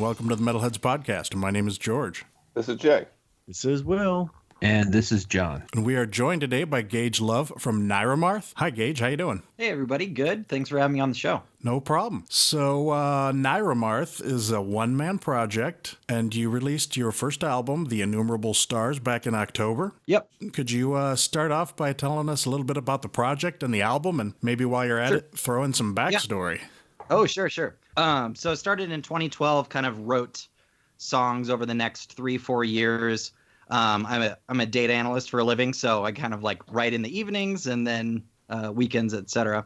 welcome to the Metalheads podcast. My name is George. This is Jay. This is Will. And this is John. And we are joined today by Gage Love from Naeramarth. Hi, Gage. How you doing? Hey, everybody. Good. Thanks for having me on the show. No problem. So, Naeramarth is a one-man project, and you released your first album, The Innumerable Stars, back in October. Yep. Could you start off by telling us a little bit about the project and the album, and maybe while you're at it, throw in some backstory? Yeah. Oh, sure. So it started in 2012, kind of wrote songs over the next 3-4 years. I'm a data analyst for a living, so I kind of like write in the evenings and then weekends, etc.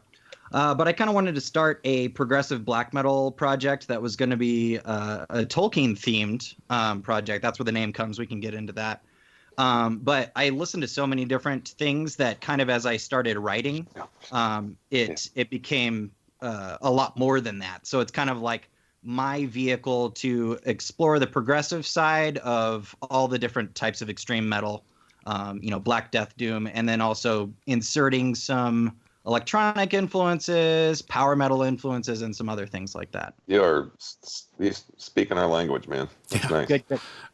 But I kind of wanted to start a progressive black metal project that was going to be a Tolkien-themed project. That's where the name comes. We can get into that. But I listened to so many different things that kind of as I started writing, it became a lot more than that. So it's kind of like my vehicle to explore the progressive side of all the different types of extreme metal, Black Death, Doom, and then also inserting some electronic influences, power metal influences, and some other things like that. You're speaking our language, man. That's nice. Good.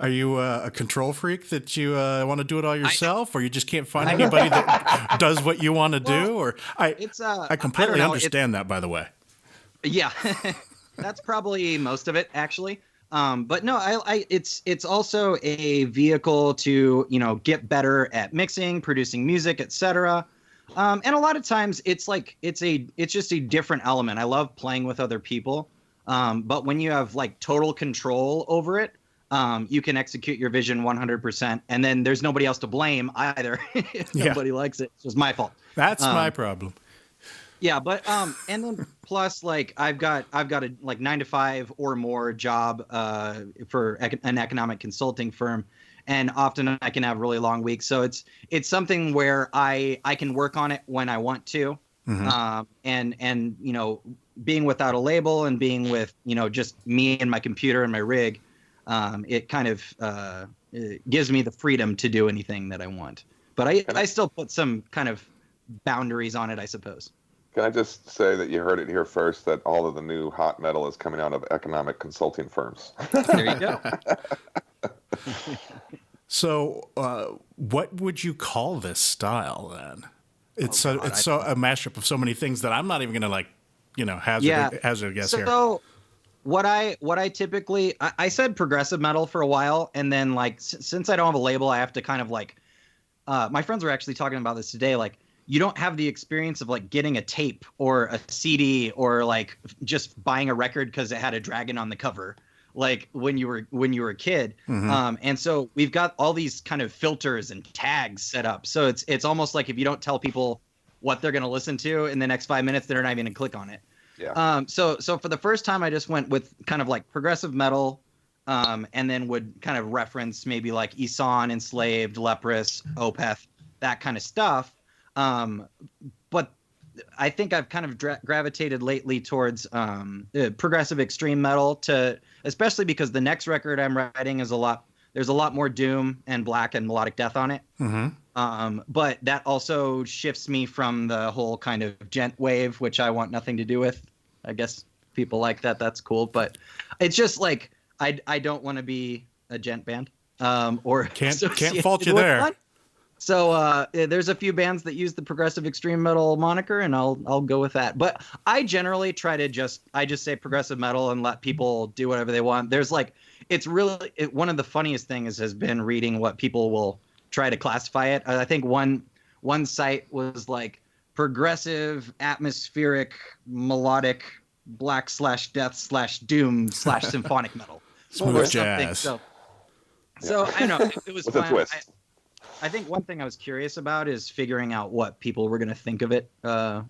Are you a control freak that you want to do it all yourself, or you just can't find anybody that does what you want to do? Or I completely understand that, by the way. Yeah. That's probably most of it, actually. But no, it's also a vehicle to, get better at mixing, producing music, etc. And a lot of times it's just a different element. I love playing with other people. But when you have like total control over it, you can execute your vision 100%. And then there's nobody else to blame either. If nobody likes it, it's just my fault. That's my problem. Yeah, but and then plus like I've got a like 9-to-5 or more job for an economic consulting firm, and often I can have really long weeks. So it's something where I can work on it when I want to, and being without a label and being with just me and my computer and my rig, it kind of it gives me the freedom to do anything that I want. But I still put some kind of boundaries on it, I suppose. Can I just say that you heard it here first, that all of the new hot metal is coming out of economic consulting firms. There you go. So what would you call this style then? It's a mashup of so many things that I'm not even going to hazard a guess here. So what I typically, I said progressive metal for a while, and then like since I don't have a label, I have to kind of like, my friends were actually talking about this today, like, you don't have the experience of like getting a tape or a CD or like just buying a record because it had a dragon on the cover, like when you were a kid. And so we've got all these kind of filters and tags set up. So it's almost like if you don't tell people what they're going to listen to in the next 5 minutes, they're not even going to click on it. Yeah. So for the first time, I just went with kind of like progressive metal, and then would kind of reference maybe like Isan, Enslaved, Leprous, Opeth, that kind of stuff. But I think I've kind of gravitated lately towards progressive extreme metal, especially because the next record I'm writing there's a lot more doom and black and melodic death on it. But that also shifts me from the whole kind of gent wave, which I want nothing to do with. I guess people like that. That's cool. But it's just like I don't want to be a gent band. Or can't fault you there. One. So there's a few bands that use the progressive extreme metal moniker, and I'll go with that. But I generally try to just say progressive metal and let people do whatever they want. There's like, it's really one of the funniest things has been reading what people will try to classify it. I think one site was like progressive, atmospheric, melodic, black/death/doom/ symphonic metal. Smooth jazz. So I don't know. It was with fun. a twist. I think one thing I was curious about is figuring out what people were going to think of it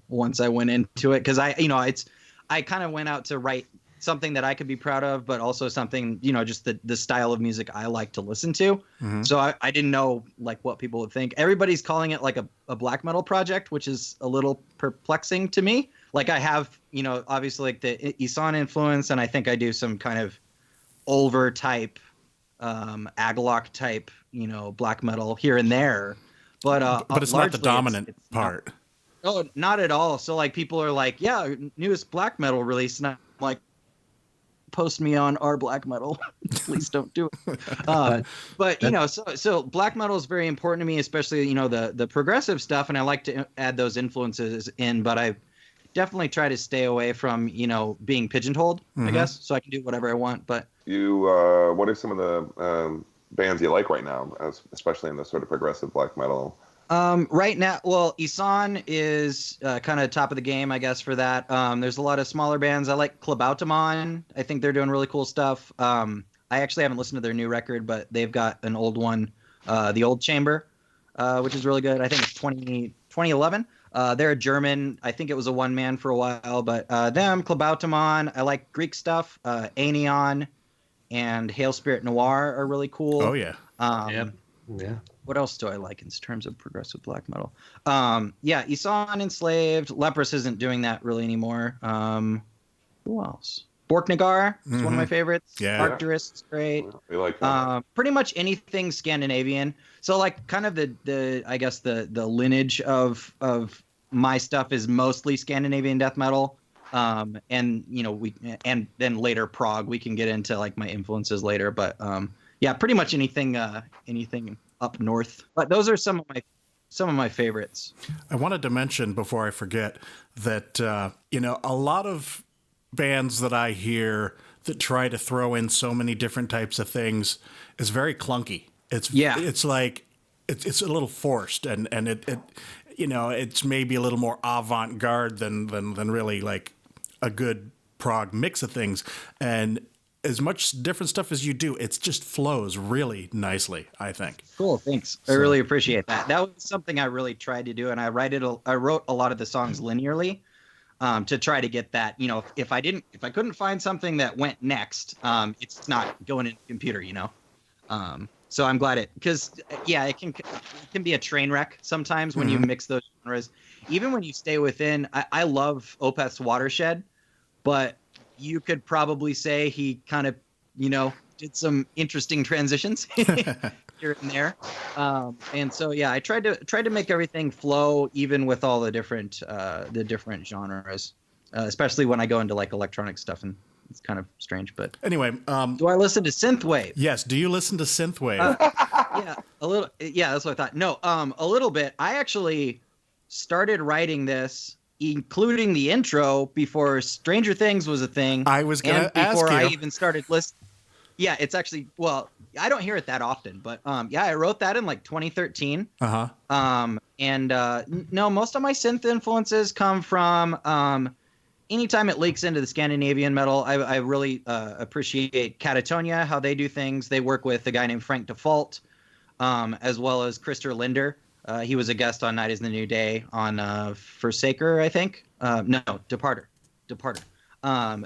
once I went into it. Because I kind of went out to write something that I could be proud of, but also something, just the style of music I like to listen to. So I didn't know like what people would think. Everybody's calling it like a black metal project, which is a little perplexing to me. Like I have, obviously like the Isan influence, and I think I do some kind of Ulver type, Agalloch type, black metal here and there, but it's not the dominant part. Not at all. So like people are like, yeah, newest black metal release, and I'm like, post me on our black metal. Please don't do it. But you know, so black metal is very important to me, especially, you know, the progressive stuff, and I like to add those influences in, but I definitely try to stay away from, you know, being pigeonholed, I guess, so I can do whatever I want. But what are some of the bands you like right now, especially in the sort of progressive black metal? Right now, well, Isan is kind of top of the game, I guess, for that. There's a lot of smaller bands. I like Klabautamon. I think they're doing really cool stuff. I actually haven't listened to their new record, but they've got an old one, The Old Chamber, which is really good. I think it's 2011. They're a German. I think it was a one man for a while, but them, Klabautamon. I like Greek stuff. Aeneon and Hail Spirit Noir are really cool. Oh yeah. Yeah. What else do I like in terms of progressive black metal? Yeah, Isan, Enslaved. Leprous isn't doing that really anymore. Who else? Borknagar is one of my favorites. Yeah. Arcturus is great. We like that. Pretty much anything Scandinavian. So like kind of the I guess the lineage of my stuff is mostly Scandinavian death metal. And you know, and then later prog. We can get into like my influences later, but yeah, pretty much anything up north. But those are some of my favorites. I wanted to mention before I forget that you know, a lot of bands that I hear that try to throw in so many different types of things is very clunky. It's like it's a little forced, and it you know, it's maybe a little more avant-garde than really like a good prog mix of things. And as much different stuff as you do, it just flows really nicely, I think. Cool, thanks. I really appreciate that. That was something I really tried to do, and I wrote a lot of the songs linearly to try to get that. You know, if I couldn't find something that went next, it's not going in the computer. You know, so I'm glad because yeah, it can be a train wreck sometimes when you mix those genres. Even when you stay within, I love Opeth's Watershed, but you could probably say he kind of, you know, did some interesting transitions here and there. And so, yeah, I tried to make everything flow even with all the different genres, especially when I go into like electronic stuff, and it's kind of strange. But anyway, do I listen to synthwave? Yes. Do you listen to synthwave? Yeah, a little. Yeah, that's what I thought. No, a little bit. I actually started writing this, including the intro, before Stranger Things was a thing. I was going to ask you. Before I even started listening. Yeah, it's actually, well, I don't hear it that often, but yeah, I wrote that in like 2013. And no, most of my synth influences come from anytime it leaks into the Scandinavian metal. I really appreciate Catatonia, how they do things. They work with a guy named Frank Default, as well as Christer Linder. He was a guest on Night is the New Day on Forsaker, I think. No, Departer.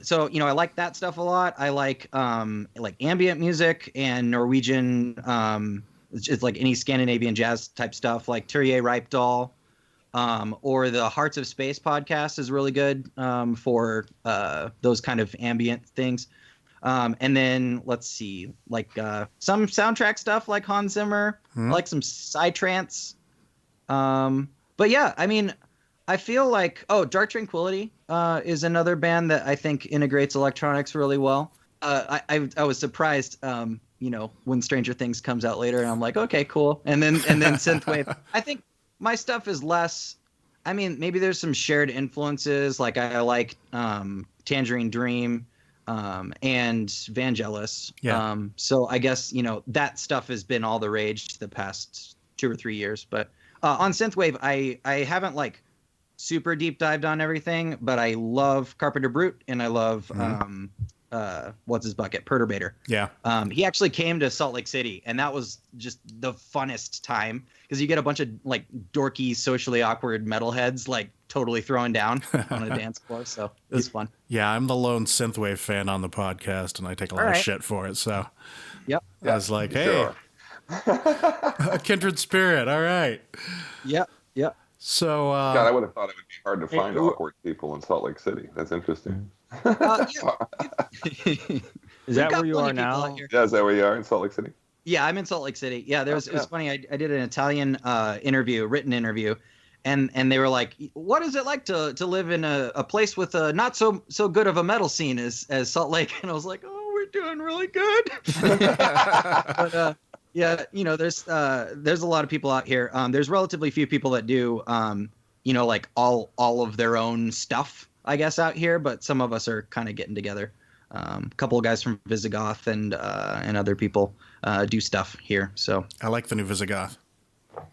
So, you know, I like that stuff a lot. I like ambient music and Norwegian, it's like any Scandinavian jazz type stuff, like Turje Reipdahl, or the Hearts of Space podcast is really good for those kind of ambient things. And then let's see, like some soundtrack stuff like Hans Zimmer, I like some psytrance. But yeah, I mean, I feel like, Dark Tranquillity is another band that I think integrates electronics really well. I was surprised, you know, when Stranger Things comes out later, and I'm like, okay, cool. And then synthwave. I think my stuff is less. I mean, maybe there's some shared influences. Like I like Tangerine Dream and Vangelis. Yeah. So I guess, you know, that stuff has been all the rage the past 2 or 3 years. But on synthwave, I haven't like super deep dived on everything, but I love Carpenter Brute, and I love what's his bucket, Perturbator. Yeah. He actually came to Salt Lake City, and that was just the funnest time because you get a bunch of like dorky, socially awkward metalheads like totally throwing down on a dance floor. So it was fun. Yeah, I'm the lone synthwave fan on the podcast, and I take a lot of shit for it. So yep. I was like, hey, a kindred spirit. All right. Yep. So, God, I would have thought it would be hard to find awkward people in Salt Lake City. That's interesting. Is that where you are now? Yeah, is that where you are in Salt Lake City? Yeah, I'm in Salt Lake City. Yeah, it was funny. I did an Italian written interview, and they were like, what is it like to live in a place with a not so good of a metal scene as Salt Lake? And I was like, oh, we're doing really good. But yeah, there's a lot of people out here. There's relatively few people that do like all of their own stuff, I guess, out here, but some of us are kind of getting together. A couple of guys from Visigoth and other people do stuff here. So I like the new Visigoth.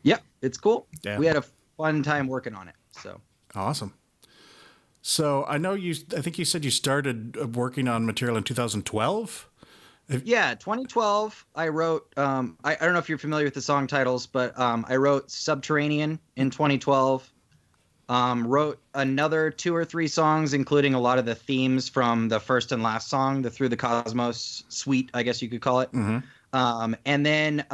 yeah, it's cool. Yeah. We had a fun time working on it. So awesome. So I think you said you started working on material in 2012. Yeah, 2012. I wrote. I don't know if you're familiar with the song titles, but I wrote Subterranean in 2012. Wrote another 2 or 3 songs, including a lot of the themes from the first and last song, the Through the Cosmos suite, I guess you could call it. Mm-hmm. And then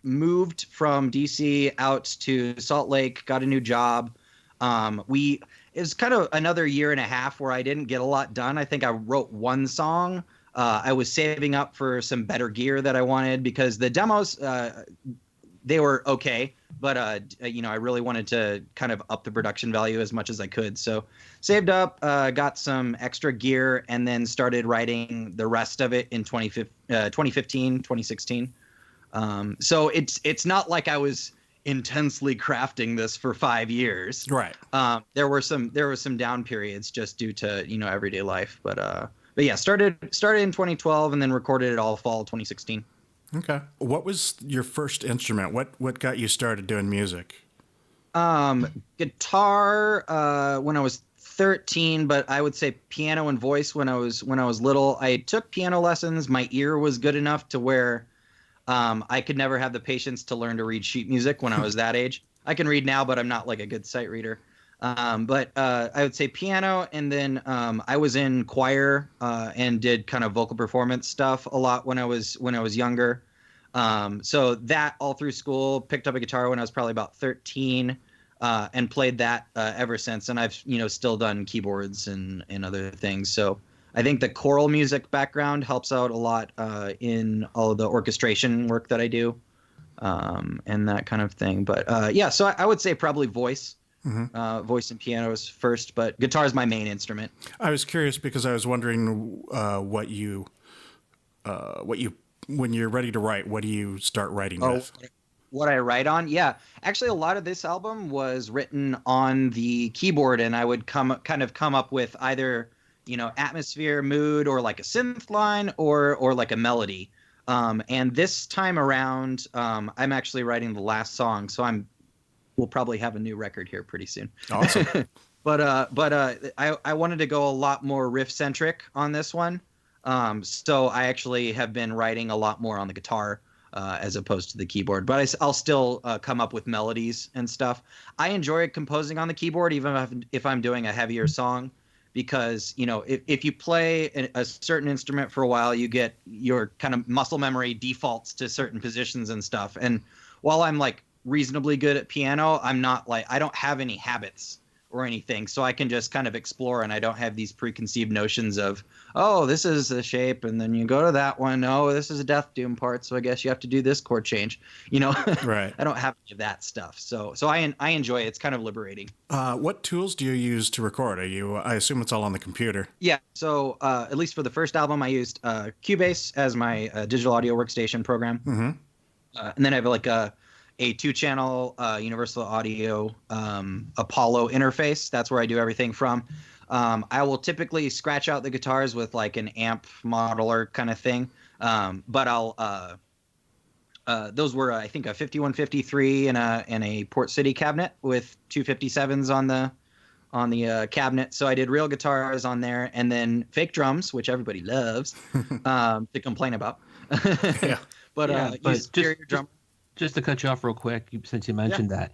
moved from DC out to Salt Lake, got a new job. It was kind of another year and a half where I didn't get a lot done. I think I wrote 1 song. I was saving up for some better gear that I wanted because the demos, they were okay, but I really wanted to kind of up the production value as much as I could. So saved up, got some extra gear, and then started writing the rest of it in 2015, 2016. So it's not like I was intensely crafting this for 5 years. Right. There were some down periods just due to everyday life, but yeah, started in 2012 and then recorded it all fall 2016. Okay. What was your first instrument? What got you started doing music? Guitar when I was 13, but I would say piano and voice when I was little. I took piano lessons. My ear was good enough to where I could never have the patience to learn to read sheet music when I was that age. I can read now, but I'm not like a good sight reader. But I would say piano, and then I was in choir and did kind of vocal performance stuff a lot when I was younger. So that all through school, picked up a guitar when I was probably about 13, and played that ever since. And I've still done keyboards and other things. So I think the choral music background helps out a lot in all of the orchestration work that I do, and that kind of thing. But yeah, so I would say probably voice. Mm-hmm. Voice and piano is first, but guitar is my main instrument. I was curious because I was wondering what you when you're ready to write, what do you start writing with? What I write on? Yeah, actually, a lot of this album was written on the keyboard, and I would come up with either atmosphere, mood, or like a synth line, or like a melody. And this time around, I'm actually writing the last song, so we'll probably have a new record here pretty soon. Awesome. but I wanted to go a lot more riff centric on this one. So I actually have been writing a lot more on the guitar as opposed to the keyboard. But I'll still come up with melodies and stuff. I enjoy composing on the keyboard, even if I'm doing a heavier song, because if you play a certain instrument for a while, you get your kind of muscle memory defaults to certain positions and stuff. And while I'm like reasonably good at piano, I'm not like, I don't have any habits or anything, so I can just kind of explore, and I don't have these preconceived notions of, oh, this is the shape, and then you go to that one, oh, this is a Death Doom part, so I guess you have to do this chord change, Right. I don't have any of that stuff, so I enjoy it. It's kind of liberating. What tools do you use to record? I assume it's all on the computer. Yeah, so at least for the first album, I used Cubase as my digital audio workstation program. Mm-hmm. And then I have like a 2-channel Universal Audio Apollo interface. That's where I do everything from. I will typically scratch out the guitars with like an amp modeler kind of thing. But I'll those were I think a 5153 and a Port City cabinet with 257s on the cabinet. So I did real guitars on there, and then fake drums, which everybody loves to complain about. Yeah. But just to cut you off real quick, since you mentioned that,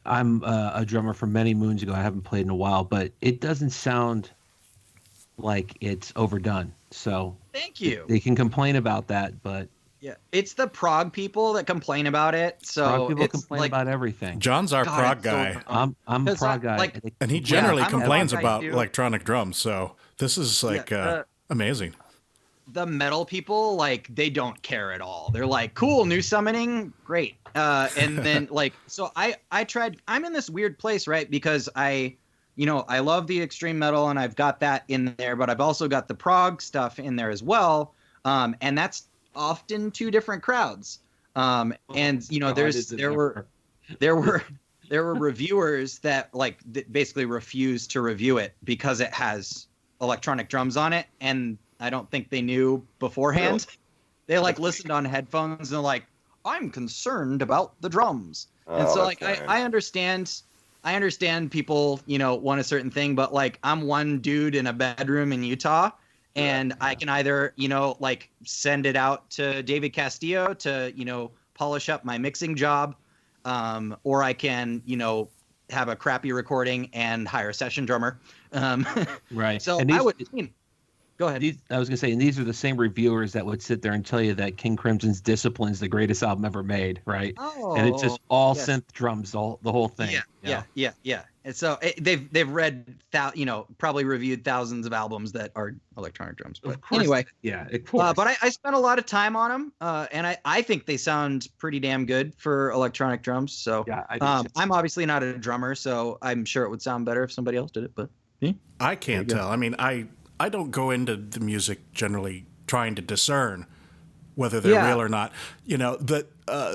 I'm a drummer from many moons ago. I haven't played in a while, but it doesn't sound like it's overdone. So thank you. They can complain about that, but yeah, it's the prog people that complain about it. So prog people it's complain about everything. John's our prog guy. I'm a prog guy, and he generally complains prog guy about too. electronic drums. So this is like amazing. the metal people, like, they don't care at all. They're like, cool, new summoning, great. And then like, so I tried. I'm in this weird place, right? Because I love the extreme metal and I've got that in there, but I've also got the prog stuff in there as well. And that's often two different crowds. And there were reviewers that basically refused to review it because it has electronic drums on it, and I don't think they knew beforehand. They listened on headphones and they're like, I'm concerned about the drums. And so I understand people, want a certain thing, but I'm one dude in a bedroom in Utah, and I can either, send it out to David Castillo to, polish up my mixing job, or I can, have a crappy recording and hire a session drummer. Right. So go ahead. I was going to say, and these are the same reviewers that would sit there and tell you that King Crimson's Discipline's the greatest album ever made, right? Oh, and it's just all synth drums, the whole thing. Yeah. And so they've read, probably reviewed thousands of albums that are electronic drums. But anyway, of course. But I spent a lot of time on them, and I think they sound pretty damn good for electronic drums. So I'm obviously not a drummer, so I'm sure it would sound better if somebody else did it. But I can't tell. I mean, I don't go into the music generally trying to discern whether they're real or not. That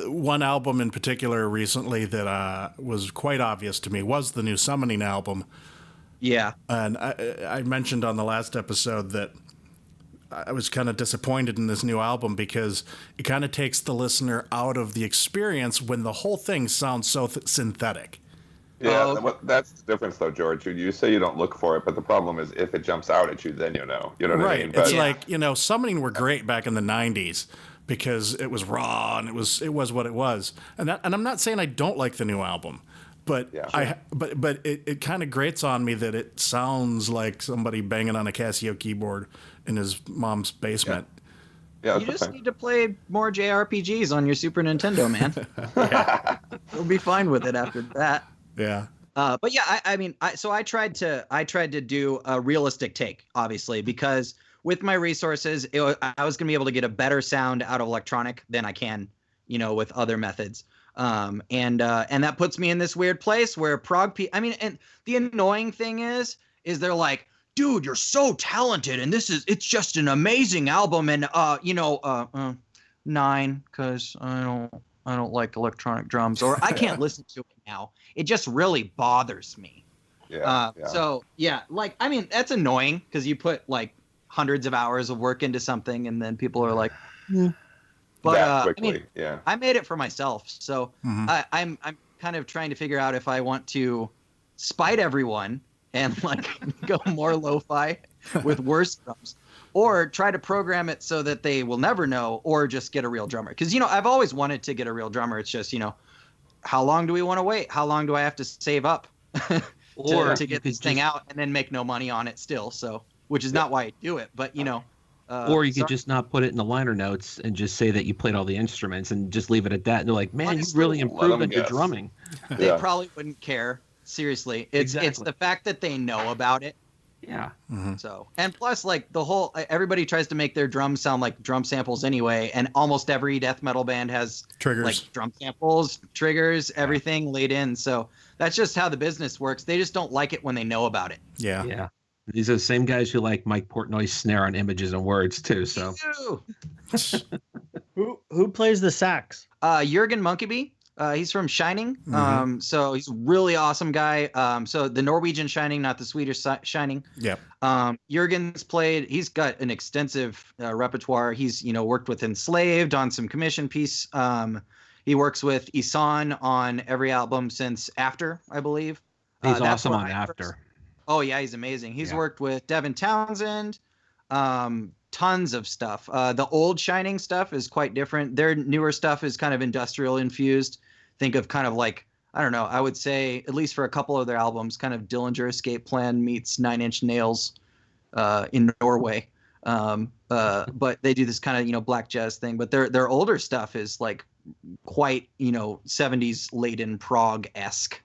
one album in particular recently that was quite obvious to me was the new Summoning album. Yeah. And I mentioned on the last episode that I was kind of disappointed in this new album because it kind of takes the listener out of the experience when the whole thing sounds so synthetic. Yeah, that's the difference, though, George. You say you don't look for it, but the problem is if it jumps out at you, then you know. You know what I mean? Right. It's like, Summoning were great back in the 90s because it was raw and it was what it was. And I'm not saying I don't like the new album, but it kind of grates on me that it sounds like somebody banging on a Casio keyboard in his mom's basement. Yeah, you just need to play more JRPGs on your Super Nintendo, man. You'll be fine with it after that. Yeah. But yeah, I tried to do a realistic take, obviously, because with my resources, I was going to be able to get a better sound out of electronic than I can, with other methods. And that puts me in this weird place where and the annoying thing is they're like, dude, you're so talented, and it's just an amazing album, and 9, because I don't like electronic drums, or I can't listen to it now. It just really bothers me. So that's annoying because you put hundreds of hours of work into something, and then people are like, But I made it for myself, so I'm kind of trying to figure out if I want to spite everyone and go more lo-fi with worse drums, or try to program it so that they will never know, or just get a real drummer. Because I've always wanted to get a real drummer. It's just how long do we want to wait? How long do I have to save up to get this thing out and then make no money on it still? So, which is not why I do it, but or you could just not put it in the liner notes and just say that you played all the instruments and just leave it at that. And they're like, man, you really improved on your drumming. They probably wouldn't care. Seriously. It's the fact that they know about it. Yeah. Mm-hmm. So, and plus everybody tries to make their drums sound like drum samples anyway. And almost every death metal band has triggers, drum samples, triggers, everything laid in. So that's just how the business works. They just don't like it when they know about it. Yeah. Yeah. These are the same guys who like Mike Portnoy's snare on Images and Words too. So, who plays the sax? Jürgen Munkeby. He's from Shining. So he's a really awesome guy. So the Norwegian Shining, not the Swedish Shining. Yep. He's got an extensive repertoire. He's worked with Enslaved on some commission piece. He works with Isan on every album since After, I believe. He's awesome on After. Oh yeah, he's amazing. He's worked with Devin Townsend, tons of stuff. The old Shining stuff is quite different. Their newer stuff is kind of industrial infused. Think of kind of I don't know, I would say, at least for a couple of their albums, kind of Dillinger Escape Plan meets Nine Inch Nails in Norway. But they do this kind of, black jazz thing. But their older stuff is quite, 70s laden prog-esque.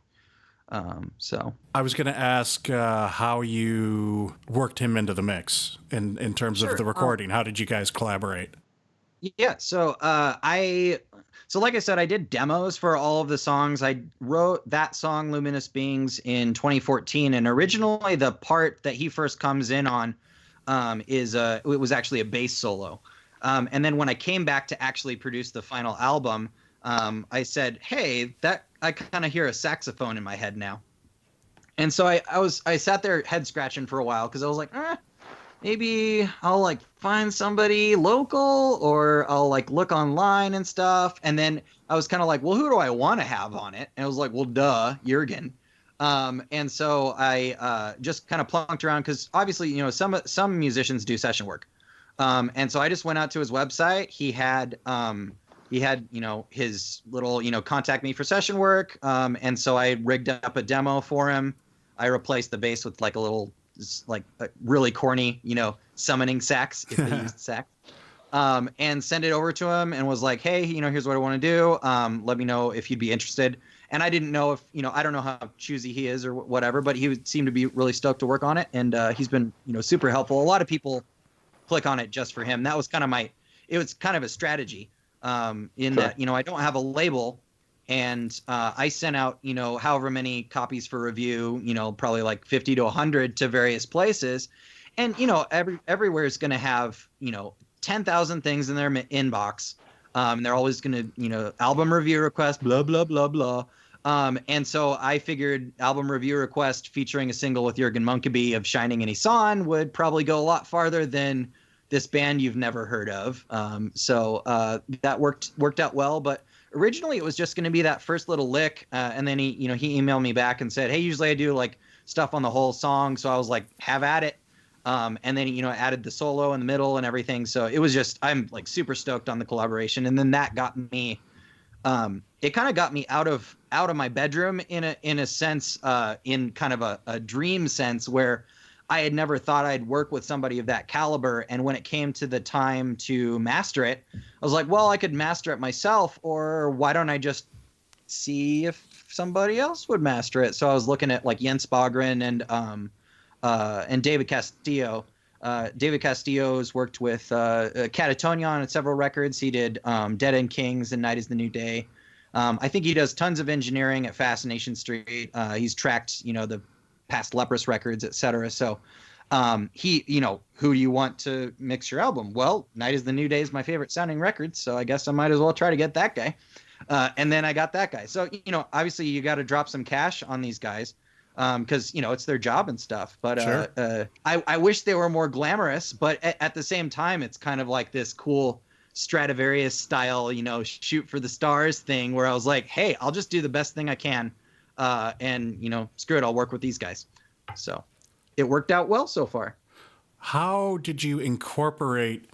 So I was going to ask how you worked him into the mix in terms of the recording. How did you guys collaborate? Yeah, so like I said, I did demos for all of the songs. I wrote that song Luminous Beings in 2014, and originally the part that he first comes in on it was actually a bass solo. And then when I came back to actually produce the final album, I said, "Hey, that I kind of hear a saxophone in my head now." And so I sat there head scratching for a while because I was like, maybe I'll like find somebody local, or I'll like look online and stuff. And then I was kind of like, well, who do I want to have on it? And I was like, well, duh, Jurgen. And so I just kind of plunked around because obviously, you know, some musicians do session work. And so I just went out to his website. He had, you know, his little, you know, contact me for session work. And so I rigged up a demo for him. I replaced the bass with like a little, like a really corny, you know, summoning sax, if they used sax. And sent it over to him and was like, hey, you know, here's what I want to do. Let me know if you'd be interested. And I didn't know if, you know, I don't know how choosy he is or whatever, but he would seem to be really stoked to work on it. And he's been, you know, super helpful. A lot of people click on it just for him. That was kind of it was kind of a strategy that, you know, I don't have a label, and I sent out, you know, however many copies for review, you know, probably like 50 to 100 to various places. And, you know, everywhere is going to have, you know, 10,000 things in their inbox. And they're always going to, you know, album review request, blah, blah, blah, blah. And so I figured album review request featuring a single with Jurgen Munkeby of Shining and Isan would probably go a lot farther than this band you've never heard of. So that worked out well. But originally it was just going to be that first little lick. And then he emailed me back and said, hey, usually I do like stuff on the whole song. So I was like, have at it. And then, you know, added the solo in the middle and everything. So it was just, I'm like super stoked on the collaboration. And then that got me, it kind of got me out of my bedroom in a sense, in kind of a dream sense, where I had never thought I'd work with somebody of that caliber. And when it came to the time to master it, I was like, well, I could master it myself, or why don't I just see if somebody else would master it? So I was looking at like Jens Bogren and David Castillo. David Castillo's worked with Catatonia on several records. He did Dead End Kings and Night is the New Day. I think he does tons of engineering at Fascination Street. He's tracked, you know, the past Leprous records, etc. So he, you know, who do you want to mix your album? Well, Night is the New Day is my favorite sounding record, so I guess I might as well try to get that guy. And then I got that guy. So, you know, obviously you got to drop some cash on these guys, because, you know, it's their job and stuff. But sure. I wish they were more glamorous, but at the same time, it's kind of like this cool Stradivarius style, you know, shoot for the stars thing, where I was like, hey, I'll just do the best thing I can. And, you know, screw it, I'll work with these guys. So it worked out well so far. How did you incorporate,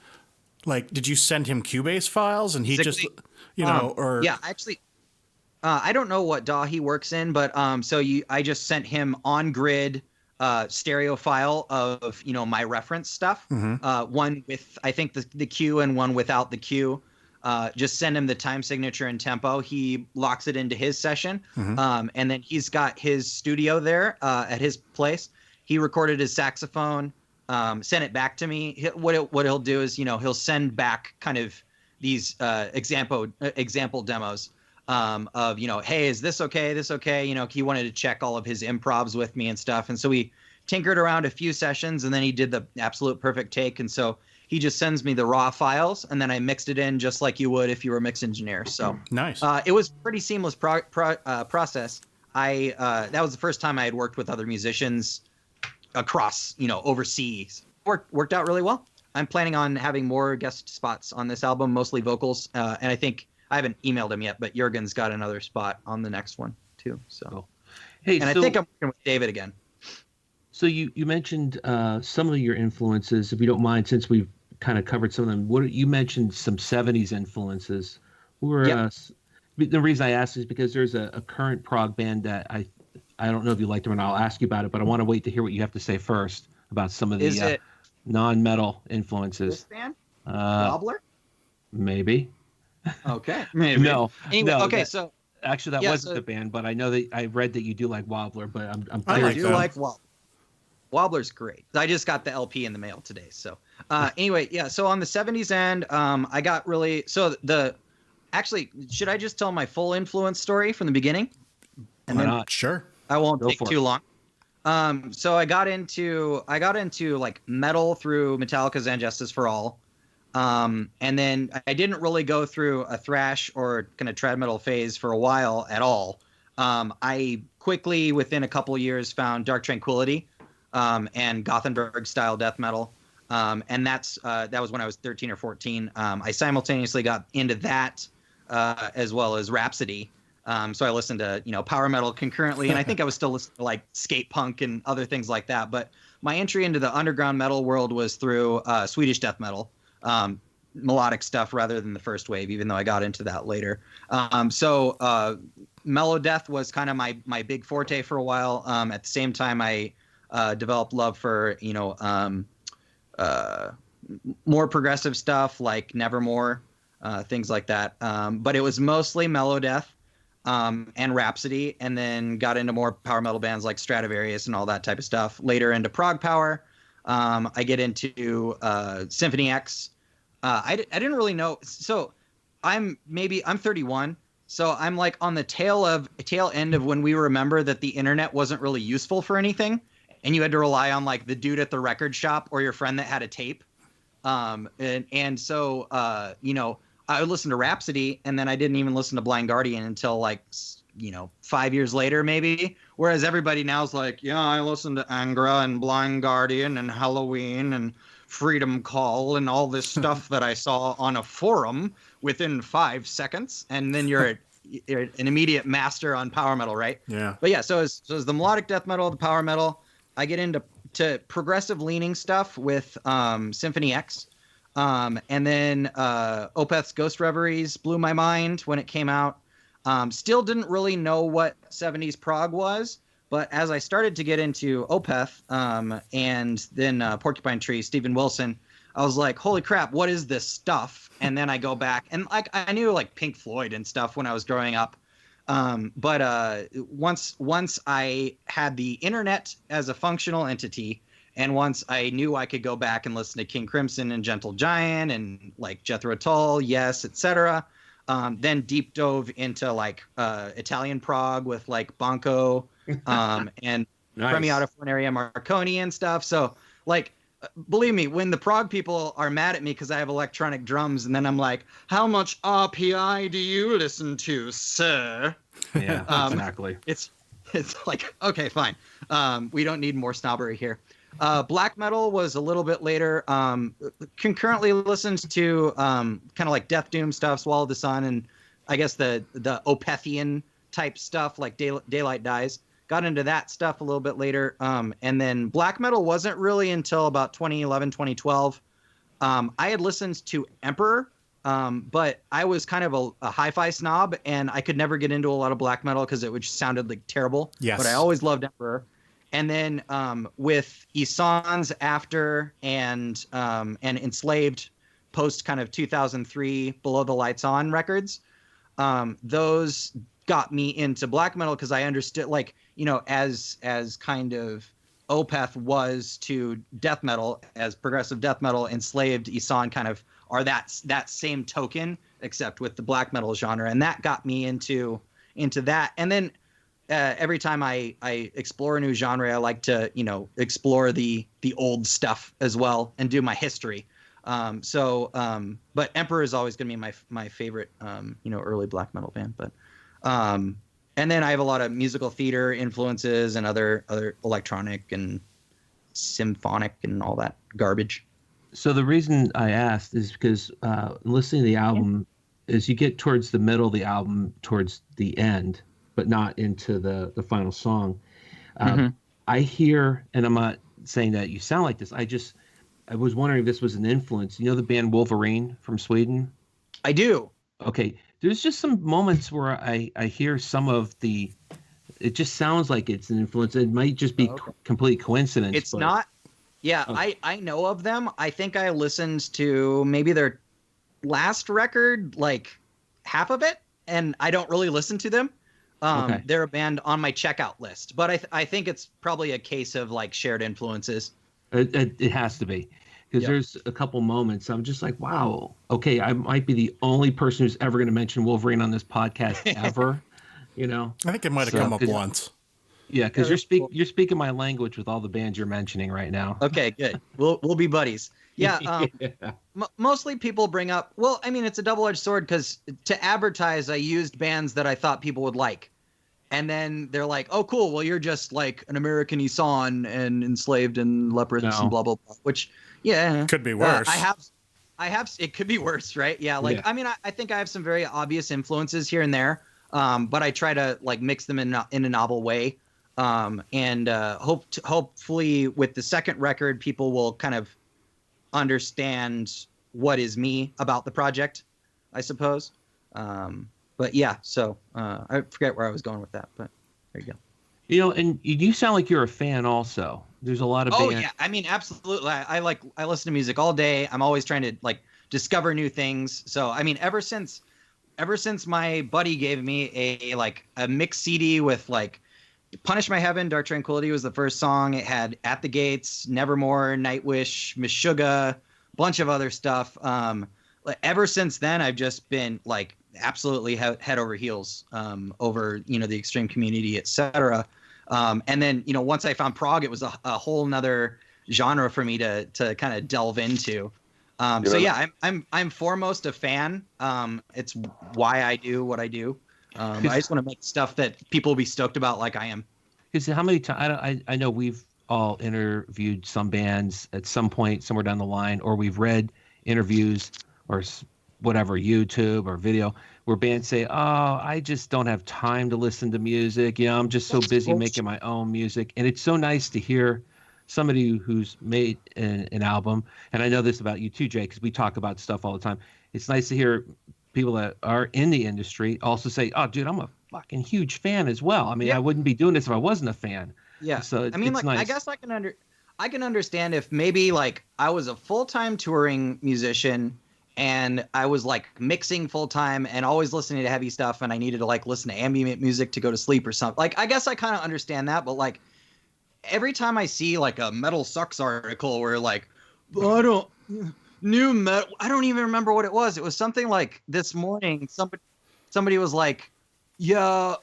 like, did you send him Cubase files and he just, you know, or? Yeah, actually, I don't know what DAW he works in, but I just sent him on grid stereo file of, you know, my reference stuff. Mm-hmm. One with, I think, the cue and one without the cue. Just send him the time signature and tempo. He locks it into his session. Mm-hmm. And then he's got his studio there at his place. He recorded his saxophone, sent it back to me. What he'll do is, you know, he'll send back kind of these example demos of, you know, hey, is this okay? This okay? You know, he wanted to check all of his improvs with me and stuff. And so we tinkered around a few sessions, and then he did the absolute perfect take. And so he just sends me the raw files, and then I mixed it in just like you would if you were a mix engineer. So nice. It was pretty seamless process. That was the first time I had worked with other musicians across, you know, overseas. Worked out really well. I'm planning on having more guest spots on this album, mostly vocals. And I think I haven't emailed him yet, but Jurgen's got another spot on the next one too. So, cool. Hey, and I think I'm working with David again. So you mentioned some of your influences, if you don't mind, since we've kind of covered some of them. What you mentioned some 70s influences. The reason I asked is because there's a current prog band that I don't know if you like them, and I'll ask you about it, but I want to wait to hear what you have to say first about some of the non-metal influences. This band? Gobbler? Maybe. Okay. Maybe. No. Anyway, no. okay, Actually, that Yeah, wasn't the band, but I know that I read that you do like Wobbler, but I'm I I like do them. like Wobbler's great. I just got the LP in the mail today. So anyway, yeah. So on the 70s end, I got really actually, should I just tell my full influence story from the beginning? And Why then not? Sure. I won't Go take for too it. long. So I got into like metal through Metallica's And Justice for All. And then I didn't really go through a thrash or kind of trad metal phase for a while at all. I quickly, within a couple years, found Dark Tranquillity, and Gothenburg style death metal. And that was when I was 13 or 14. I simultaneously got into that, as well as Rhapsody. So I listened to, power metal concurrently, and I think I was still listening to like skate punk and other things like that. But my entry into the underground metal world was through Swedish death metal, melodic stuff rather than the first wave, even though I got into that later. So mellow death was kind of my big forte for a while. At the same time, I developed love for more progressive stuff like Nevermore, things like that. But it was mostly mellow death. And Rhapsody, and then got into more power metal bands like Stratovarius and all that type of stuff. Later into prog power. I get into Symphony X. I didn't really know. So I'm 31. So I'm like on the tail end of when we remember that the internet wasn't really useful for anything, and you had to rely on like the dude at the record shop or your friend that had a tape. So I would listen to Rhapsody, and then I didn't even listen to Blind Guardian until 5 years later, maybe. Whereas everybody now is like, yeah, I listened to Angra and Blind Guardian and Halloween and Freedom Call and all this stuff that I saw on a forum within 5 seconds. And then you're an immediate master on power metal, right? Yeah. But yeah, so as the melodic death metal, the power metal, I get into progressive leaning stuff with Symphony X. And then Opeth's Ghost Reveries blew my mind when it came out. Still didn't really know what 70s prog was, but as I started to get into Opeth, and then Porcupine Tree, Steven Wilson, I was like, holy crap, what is this stuff? And then I go back, and like I knew like Pink Floyd and stuff when I was growing up. But once I had the internet as a functional entity, and once I knew I could go back and listen to King Crimson and Gentle Giant and like Jethro Tull, Yes, etc., then deep dove into like Italian prog with like Bonco, and Nice. Premiata Fornaria Marconi and stuff. So like, believe me, when the prog people are mad at me because I have electronic drums, and then I'm like, how much RPI do you listen to, sir? Yeah, exactly. It's like, okay, fine. We don't need more snobbery here. Black metal was a little bit later. Concurrently listened to kind of like Death Doom stuff, Swallow the Sun, and I guess the Opethian type stuff like Daylight Dies. Got into that stuff a little bit later. And then black metal wasn't really until about 2011, 2012. I had listened to Emperor, but I was kind of a hi-fi snob, and I could never get into a lot of black metal because it would just sounded like terrible. Yes. But I always loved Emperor. And then with Isan's After and Enslaved post kind of 2003 Below the Lights On records, those got me into black metal because I understood, like, as kind of Opeth was to death metal, as progressive death metal, Enslaved, Isan kind of are that same token, except with the black metal genre. And that got me into that. And then every time I explore a new genre, I like to, explore the old stuff as well and do my history. But Emperor is always going to be my favorite, early black metal band. But, and then I have a lot of musical theater influences and other electronic and symphonic and all that garbage. So the reason I asked is because listening to the album, as you get towards the middle of the album, towards the end, but not into the final song, I hear, and I'm not saying that you sound like this, I was wondering if this was an influence. You know the band Wolverine from Sweden? I do. Okay. There's just some moments where I hear some of it just sounds like it's an influence. It might just be complete coincidence. It's not. Yeah, I know of them. I think I listened to maybe their last record, like half of it, and I don't really listen to them. Okay. They're a band on my checkout list, but I think it's probably a case of like shared influences. It has to be, because Yep. there's a couple moments I'm just like, wow, okay, I might be the only person who's ever going to mention Wolverine on this podcast ever, you know. I think it might have So, come up 'cause- once. Yeah, because that's cool. you're speaking my language with all the bands you're mentioning right now. Okay, good. We'll be buddies. Yeah. Mostly people bring up. Well, I mean, it's a double-edged sword because to advertise, I used bands that I thought people would like, and then they're like, "Oh, cool. Well, you're just like an American Isan and enslaved and leprous No. and blah blah blah." Which, yeah, Could be worse. I have. It could be worse, right? Yeah. Like, Yeah. I mean, I think I have some very obvious influences here and there, but I try to like mix them in a novel way. And hopefully with the second record, people will kind of understand what is me about the project, I suppose. But yeah, so I forget where I was going with that, but there you go. You know, and you sound like you're a fan also. There's a lot of Oh bands. yeah, I mean, absolutely. I listen to music all day. I'm always trying to like discover new things. So I mean, ever since my buddy gave me a mixed CD with like Punish My Heaven, Dark Tranquility was the first song. It had At the Gates, Nevermore, Nightwish, Meshuggah, bunch of other stuff. Ever since then, I've just been like absolutely head over heels over, you know, the extreme community, etc. And then, you know, once I found prog, it was a whole nother genre for me to kind of delve into. So yeah, I'm foremost a fan. It's why I do what I do. I just want to make stuff that people will be stoked about, like I am. Because how many times I know we've all interviewed some bands at some point somewhere down the line, or we've read interviews or whatever, YouTube or video, where bands say, "Oh, I just don't have time to listen to music. You know, I'm just so busy making my own music." And it's so nice to hear somebody who's made an album. And I know this about you too, Jay, because we talk about stuff all the time. It's nice to hear people that are in the industry also say, "Oh, dude, I'm a fucking huge fan as well." I mean, I wouldn't be doing this if I wasn't a fan. Yeah. So I mean, it's like, nice. I guess I can understand if maybe like I was a full-time touring musician and I was like mixing full-time and always listening to heavy stuff, and I needed to like listen to ambient music to go to sleep or something. Like, I guess I kind of understand that, but like every time I see like a Metal Sucks article where like, new metal, I don't even remember what it was. It was something like this morning, somebody was like, yeah,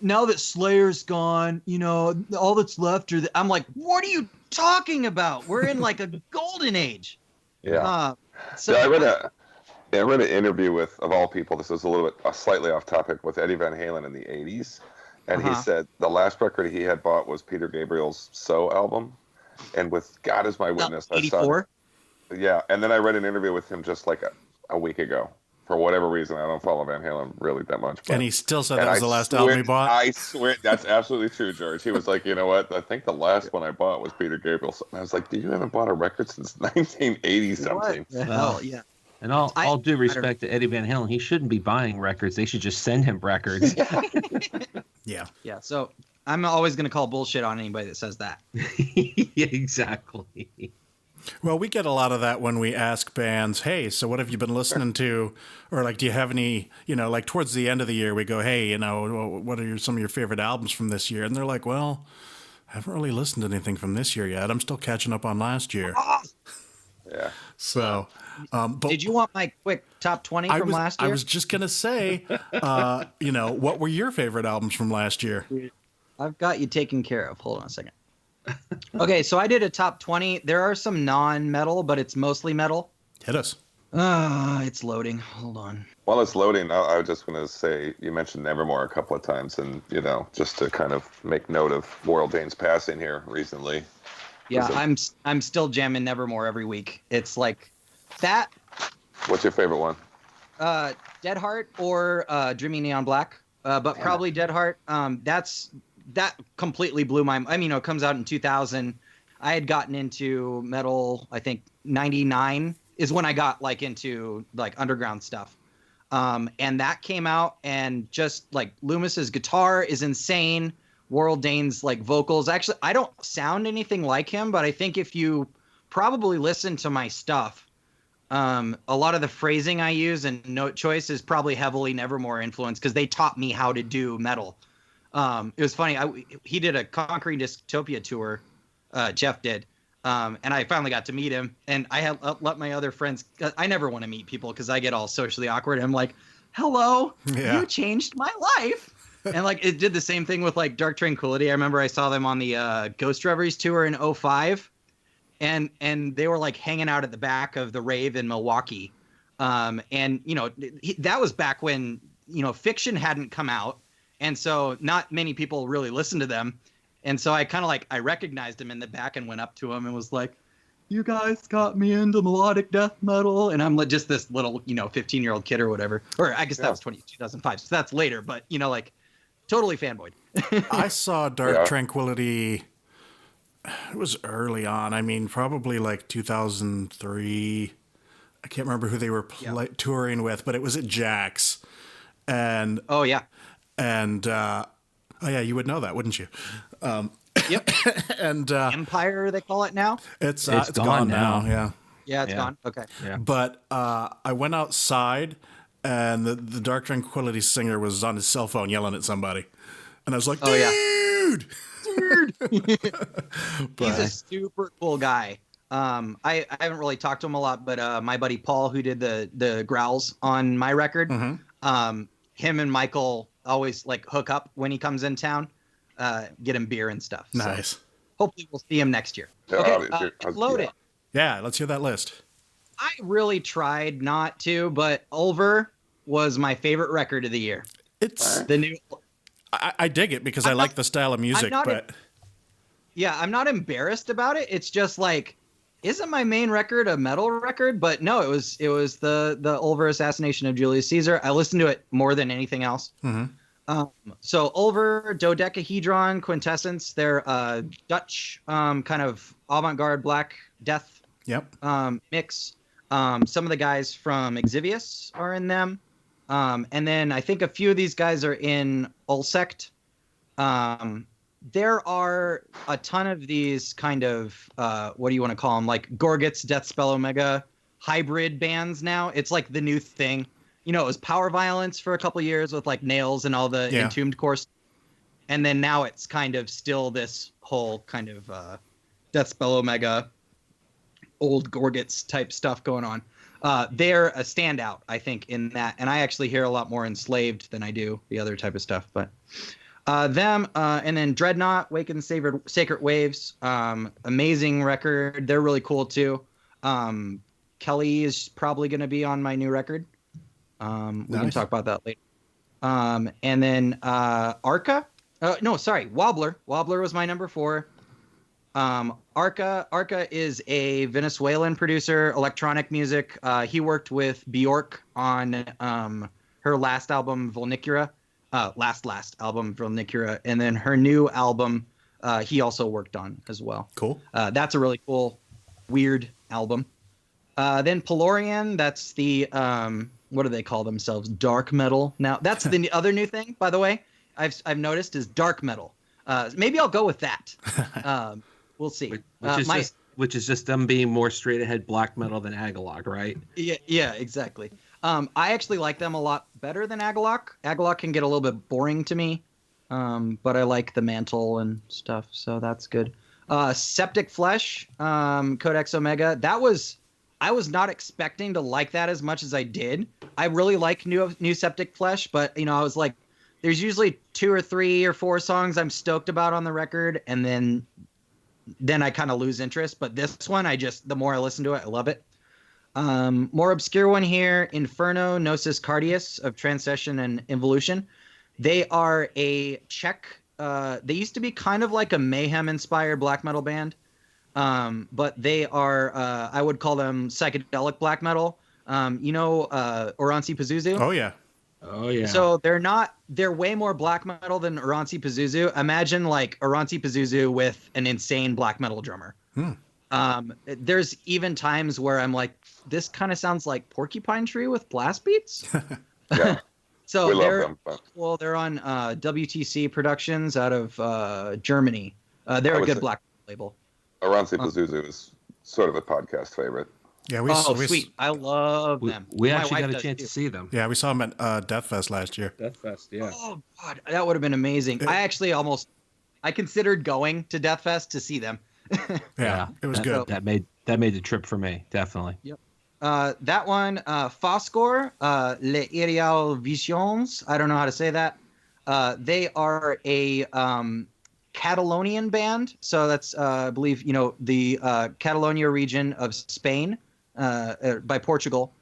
now that Slayer's gone, you know, all that's left are I'm like, what are you talking about? We're in like a golden age. Yeah. So I read an interview with, of all people, this is a little bit slightly off topic, with Eddie Van Halen in the 80s. And he said the last record he had bought was Peter Gabriel's So album. And with God Is My Witness, I saw 84. Yeah, and then I read an interview with him just like a week ago. For whatever reason, I don't follow Van Halen really that much. But, And he still said that was the last album he bought. I swear, that's absolutely true, George. He was like, you know what? I think the last one I bought was Peter Gabriel. And I was like, you haven't bought a record since 1980 something. Well, yeah. And all due respect to Eddie Van Halen, he shouldn't be buying records. They should just send him records. Yeah. Yeah. So I'm always going to call bullshit on anybody that says that. Yeah, exactly. Well, we get a lot of that when we ask bands, hey, so what have you been listening to? Or like, do you have any, you know, like towards the end of the year, we go, hey, you know, what are some of your favorite albums from this year? And they're like, well, I haven't really listened to anything from this year yet. I'm still catching up on last year. Yeah. So, but Did you want my quick top 20 from last year? I was just going to say, you know, what were your favorite albums from last year? I've got you taken care of. Hold on a second. Okay, so I did a top 20. There are some non-metal, but it's mostly metal. Hit us. It's loading. Hold on. While it's loading, I was just going to say, you mentioned Nevermore a couple of times, and, you know, just to kind of make note of Warrell Dane's passing here recently. Yeah, I'm still jamming Nevermore every week. It's like that. What's your favorite one? Dead Heart or Dreaming Neon Black, but probably Dead Heart. That completely blew my. I mean, it comes out in 2000. I had gotten into metal. I think 99 is when I got like into like underground stuff. And that came out, and just like Loomis's guitar is insane. Warrell Dane's like vocals. Actually, I don't sound anything like him, but I think if you probably listen to my stuff, A lot of the phrasing I use and note choice is probably heavily Nevermore influenced because they taught me how to do metal. It was funny. He did a Conquering Dystopia tour. Jeff did. And I finally got to meet him. And I had let my other friends. I never want to meet people because I get all socially awkward. And I'm like, hello, you changed my life. And like it did the same thing with like Dark Tranquillity. I remember I saw them on the Ghost Reveries tour in 2005. And they were like hanging out at the back of the rave in Milwaukee. And, you know, that was back when, you know, Fiction hadn't come out. And so not many people really listened to them. And so I kind of like, I recognized him in the back and went up to him and was like, you guys got me into melodic death metal. And I'm just this little, you know, 15-year-old kid or whatever. Or I guess that was 2005. So that's later. But, you know, like totally fanboyed. I saw Dark Tranquillity. It was early on. I mean, probably like 2003. I can't remember who they were touring with, but it was at Jack's. And And oh yeah, you would know that, wouldn't you? Yep. And Empire, they call it now. It's gone now. Yeah. Yeah, it's gone. Okay. Yeah. But I went outside, and the Dark Tranquillity singer was on his cell phone yelling at somebody, and I was like, "Dude, dude!" He's a super cool guy. I haven't really talked to him a lot, but my buddy Paul, who did the growls on my record, him and Michael always like hook up when he comes in town, get him beer and stuff. Nice. So hopefully we'll see him next year. Load it. Yeah, let's hear that list. I really tried not to, but Ulver was my favorite record of the year. It's the new. I dig it because I like the style of music, but I'm not embarrassed about it. It's just like, isn't my main record a metal record? But no, it was the Ulver Assassination of Julius Caesar. I listened to it more than anything else. So Ulver, Dodecahedron, Quintessence, they're Dutch kind of avant-garde black death mix. Some of the guys from Exvius are in them. And then I think a few of these guys are in Ulsect. There are a ton of these kind of, what do you want to call them? Like Gorguts, Deathspell Omega hybrid bands now. It's like the new thing. You know, it was Power Violence for a couple of years with like Nails and all the Entombed course. And then now it's kind of still this whole kind of Deathspell Omega, old Gorguts type stuff going on. They're a standout, I think, in that. And I actually hear a lot more Enslaved than I do the other type of stuff. But them, and then Dreadnought, Waken Sacred Waves, amazing record. They're really cool too. Kelly is probably going to be on my new record. We can talk about that later. And then Arca. Wobbler. Wobbler was my number 4. Arca is a Venezuelan producer, electronic music. He worked with Bjork on her last album, Volnicura. Last album, Volnicura. And then her new album, he also worked on as well. Cool. That's a really cool, weird album. Then Pelorian, that's the, what do they call themselves? Dark metal. Now, that's the other new thing, by the way, I've noticed is dark metal. Maybe I'll go with that. We'll see. Which is just them being more straight ahead black metal than Agalog, right? Yeah, exactly. I actually like them a lot better than Agalog. Agalog can get a little bit boring to me, but I like the mantle and stuff, so that's good. Septic Flesh, Codex Omega. I was not expecting to like that as much as I did. I really like new Septic Flesh, but you know, I was like, there's usually 2 or 3 or 4 songs I'm stoked about on the record, and then I kind of lose interest. But this one, the more I listen to it, I love it. More obscure one here, Inferno, Gnosis Cardius of Transcession and Involution. They are a Czech, they used to be kind of like a Mayhem-inspired black metal band, but they are, I would call them psychedelic black metal. Oranzi Pazuzu? Oh, yeah. So they're way more black metal than Oranzi Pazuzu. Imagine like Oranzi Pazuzu with an insane black metal drummer. There's even times where I'm like, this kind of sounds like Porcupine Tree with blast beats. Yeah. So we love them, but... Well, they're on WTC Productions out of Germany. They're a good black label. Oranzi Pazuzu is sort of a podcast favorite. Yeah, sweet! I love them. We My actually wife got a does chance too. to see them. Yeah, we saw them at Death Fest last year. Death Fest, yeah. Oh God, that would have been amazing. I considered going to Death Fest to see them. Yeah, it was good. That made the trip for me, definitely. Yep. That one, Foscor, Les Irreal Visions. I don't know how to say that. They are a Catalonian band. So that's, I believe, the Catalonia region of Spain, by Portugal.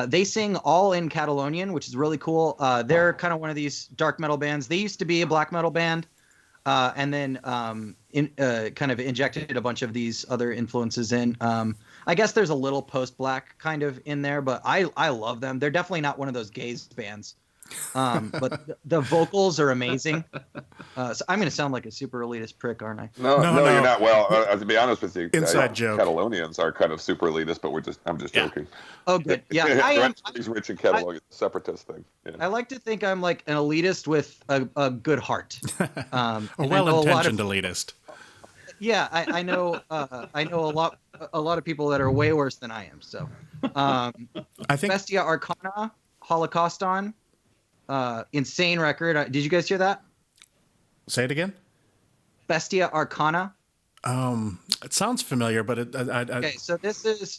They sing all in Catalonian, which is really cool. They're kind of one of these dark metal bands. They used to be a black metal band. And then kind of injected a bunch of these other influences in. I guess there's a little post-black kind of in there, but I love them. They're definitely not one of those gaze bands. But the vocals are amazing. So I'm going to sound like a super elitist prick, aren't I? No, you're not. Well, to be honest with you, inside joke. Catalonians are kind of super elitist, but I'm just joking. Oh, good. Yeah, I am. He's rich in Catalonia, separatist thing. Yeah. I like to think I'm like an elitist with a good heart. A well-intentioned elitist. Yeah, I know. I know a lot of people that are way worse than I am. So, I think Bestia Arcana, Holocauston, insane record. Did you guys hear that? Say it again. Bestia Arcana. It sounds familiar, but Okay, so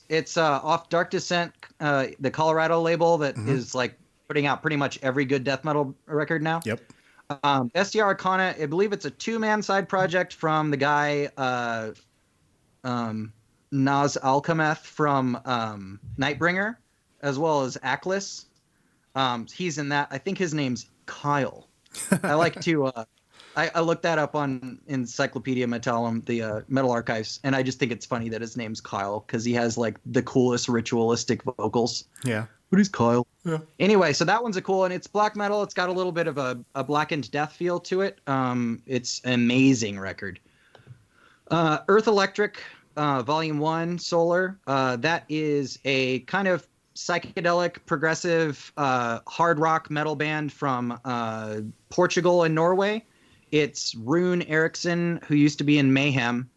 it's off Dark Descent, the Colorado label that is like putting out pretty much every good death metal record now. Yep. Bestia Arcana, I believe it's a 2-man side project from the guy Naz Alchemeth from Nightbringer, as well as Aklis. He's in that. I think his name's Kyle. I like to. I looked that up on Encyclopedia Metallum, the Metal Archives, and I just think it's funny that his name's Kyle because he has like the coolest ritualistic vocals. Yeah. But he's Kyle. Yeah. Anyway, so that one's a cool, and it's black metal. It's got a little bit of a Blackened Death feel to it. It's an amazing record. Earth Electric, Volume 1, Solar. That is a kind of psychedelic, progressive, hard rock metal band from Portugal and Norway. It's Rune Eriksson, who used to be in Mayhem,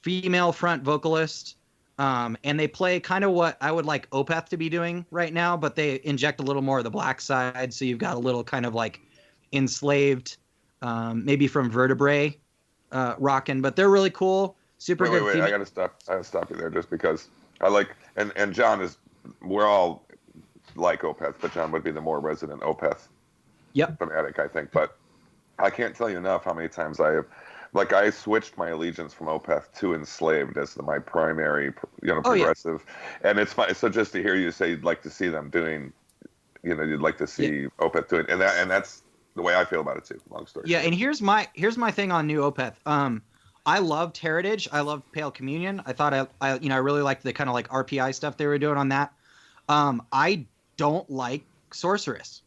female front vocalist. And they play kind of what I would like Opeth to be doing right now, but they inject a little more of the black side. So you've got a little kind of like enslaved, maybe from Vertebrae, rocking, but they're really cool. Super good. Wait. I gotta stop you there just because I like, and John we're all like Opeth, but John would be the more resident Opeth fanatic, I think. But I can't tell you enough how many times I switched my allegiance from Opeth to Enslaved as my primary, progressive. And it's fun. So just to hear you say you'd like to see them doing, you'd like to see Opeth doing, and that's the way I feel about it too. Long story. Yeah, and here's my thing on new Opeth. I loved Heritage. I loved Pale Communion. I thought I really liked the kind of like RPI stuff they were doing on that. I don't like Sorceress.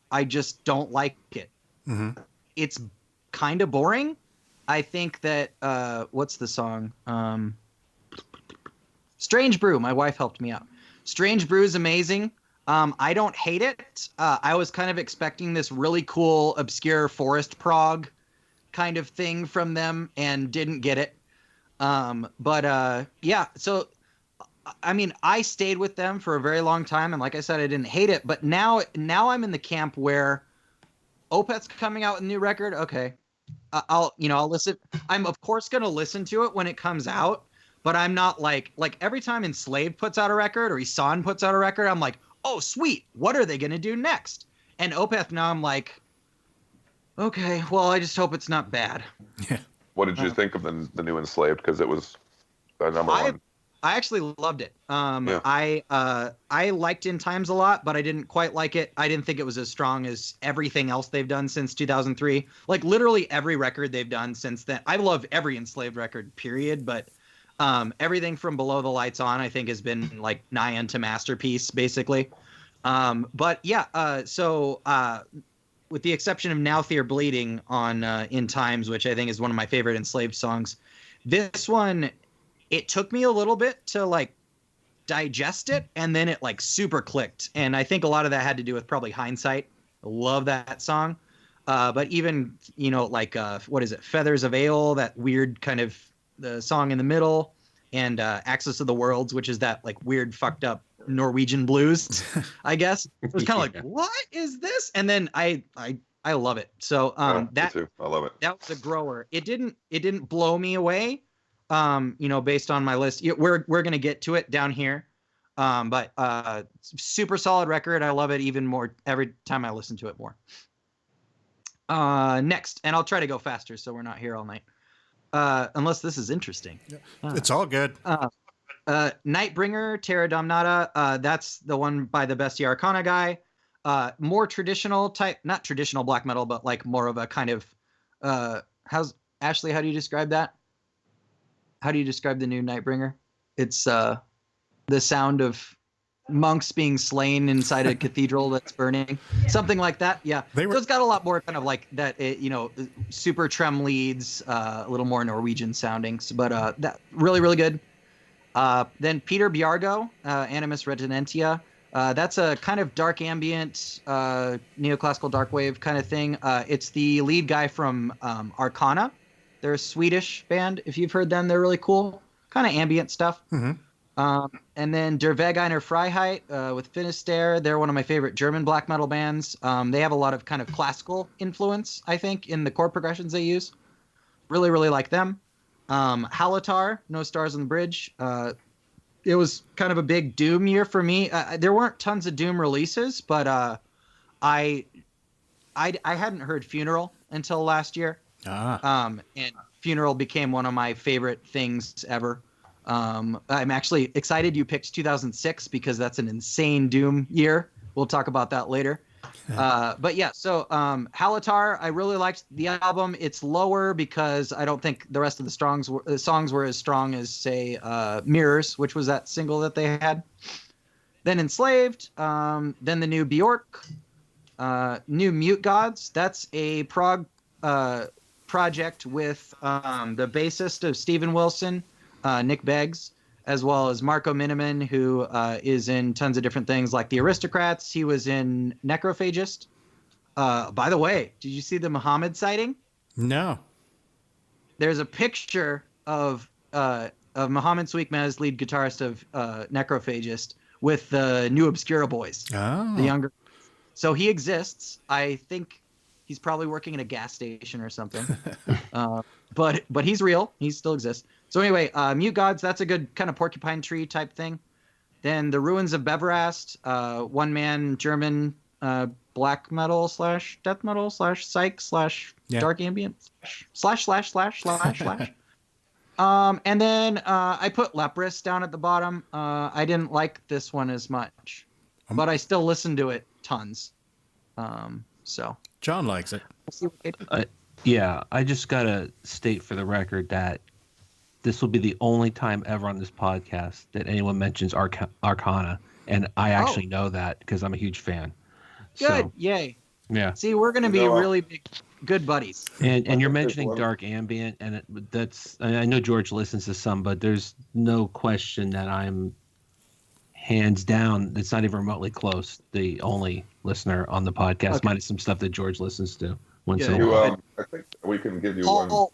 I just don't like it. Mm-hmm. It's kind of boring. I think that what's the song? Strange Brew. My wife helped me out. Strange Brew is amazing. I don't hate it. I was kind of expecting this really cool, obscure forest prog kind of thing from them and didn't get it. Yeah. So, I mean, I stayed with them for a very long time, and like I said, I didn't hate it. But now I'm in the camp where Opeth's coming out with a new record. Okay. I'll listen. I'm of course going to listen to it when it comes out, but I'm not like every time Enslaved puts out a record or Isan puts out a record, I'm like, oh, sweet. What are they going to do next? And Opeth now I'm like, okay, well, I just hope it's not bad. Yeah. What did you think of the new Enslaved? Because it was number one. I actually loved it. I liked In Times a lot, but I didn't quite like it. I didn't think it was as strong as everything else they've done since 2003. Like literally every record they've done since then. I love every Enslaved record, period. But everything from Below the Lights On, I think, has been like nigh unto masterpiece, basically. But yeah, so with the exception of Now Fear Bleeding on In Times, which I think is one of my favorite Enslaved songs, this one, it took me a little bit to like digest it, and then it like super clicked. And I think a lot of that had to do with probably hindsight. I love that song. But even, what is it? Feathers of Ale, that weird kind of the song in the middle. and Axis of the Worlds, which is that like weird fucked up Norwegian blues, I guess. It was kind of like, what is this? And then I love it. So Me too. I love it. That was a grower. It didn't blow me away. Based on my list. We're gonna get to it down here. But super solid record. I love it even more every time I listen to it more. Next, and I'll try to go faster so we're not here all night. Unless this is interesting. It's all good. Nightbringer, Terra Damnata. That's the one by the Bestia Arcana guy. More traditional type, not traditional black metal, but like more of a kind of. Ashley? How do you describe that? How do you describe the new Nightbringer? It's the sound of monks being slain inside a cathedral that's burning, something like that. Yeah, so it's got a lot more kind of like that. Super trem leads, a little more Norwegian soundings, but that really really good. Then Peter Bjargo, Animus Retinentia. That's a kind of dark ambient, neoclassical dark wave kind of thing. It's the lead guy from Arcana. They're a Swedish band. If you've heard them, they're really cool. Kind of ambient stuff. Mm-hmm. And then Der Vegeiner Freiheit with Finisterre. They're one of my favorite German black metal bands. They have a lot of kind of classical influence, I think, in the chord progressions they use. Really, really like them. Halatar, No Stars on the Bridge. It was kind of a big Doom year for me. There weren't tons of Doom releases, but I hadn't heard Funeral until last year. And Funeral became one of my favorite things ever. I'm actually excited you picked 2006 because that's an insane Doom year. We'll talk about that later. But yeah, so Halatar, I really liked the album. It's lower because I don't think the rest of the songs were as strong as, say, Mirrors, which was that single that they had. Then Enslaved, then the new Bjork, new Mute Gods. That's a prog project with the bassist of Steven Wilson, Nick Beggs, as well as Marco Miniman, who is in tons of different things like The Aristocrats. He was in Necrophagist. By the way, did you see the Muhammad sighting? No. There's a picture of Muhammad Sweetmez, lead guitarist of Necrophagist, with the new Obscura boys, the younger. So he exists. I think he's probably working at a gas station or something. But he's real. He still exists. So anyway, Mute Gods, that's a good kind of Porcupine Tree type thing. Then The Ruins of Beverast, one-man German black metal / death metal / psych / dark ambient / and then I put Leprous down at the bottom. I didn't like this one as much, but I still listen to it tons. So John likes it. Yeah, I just gotta state for the record that this will be the only time ever on this podcast that anyone mentions Arcana, and I actually know that because I'm a huge fan. Good, so, yay! Yeah. See, we're gonna be really big, good buddies. And you're mentioning dark ambient, and that's I know George listens to some, but there's no question that I'm hands down. It's not even remotely close. The only listener on the podcast, minus some stuff that George listens to once in a while. I think we can give you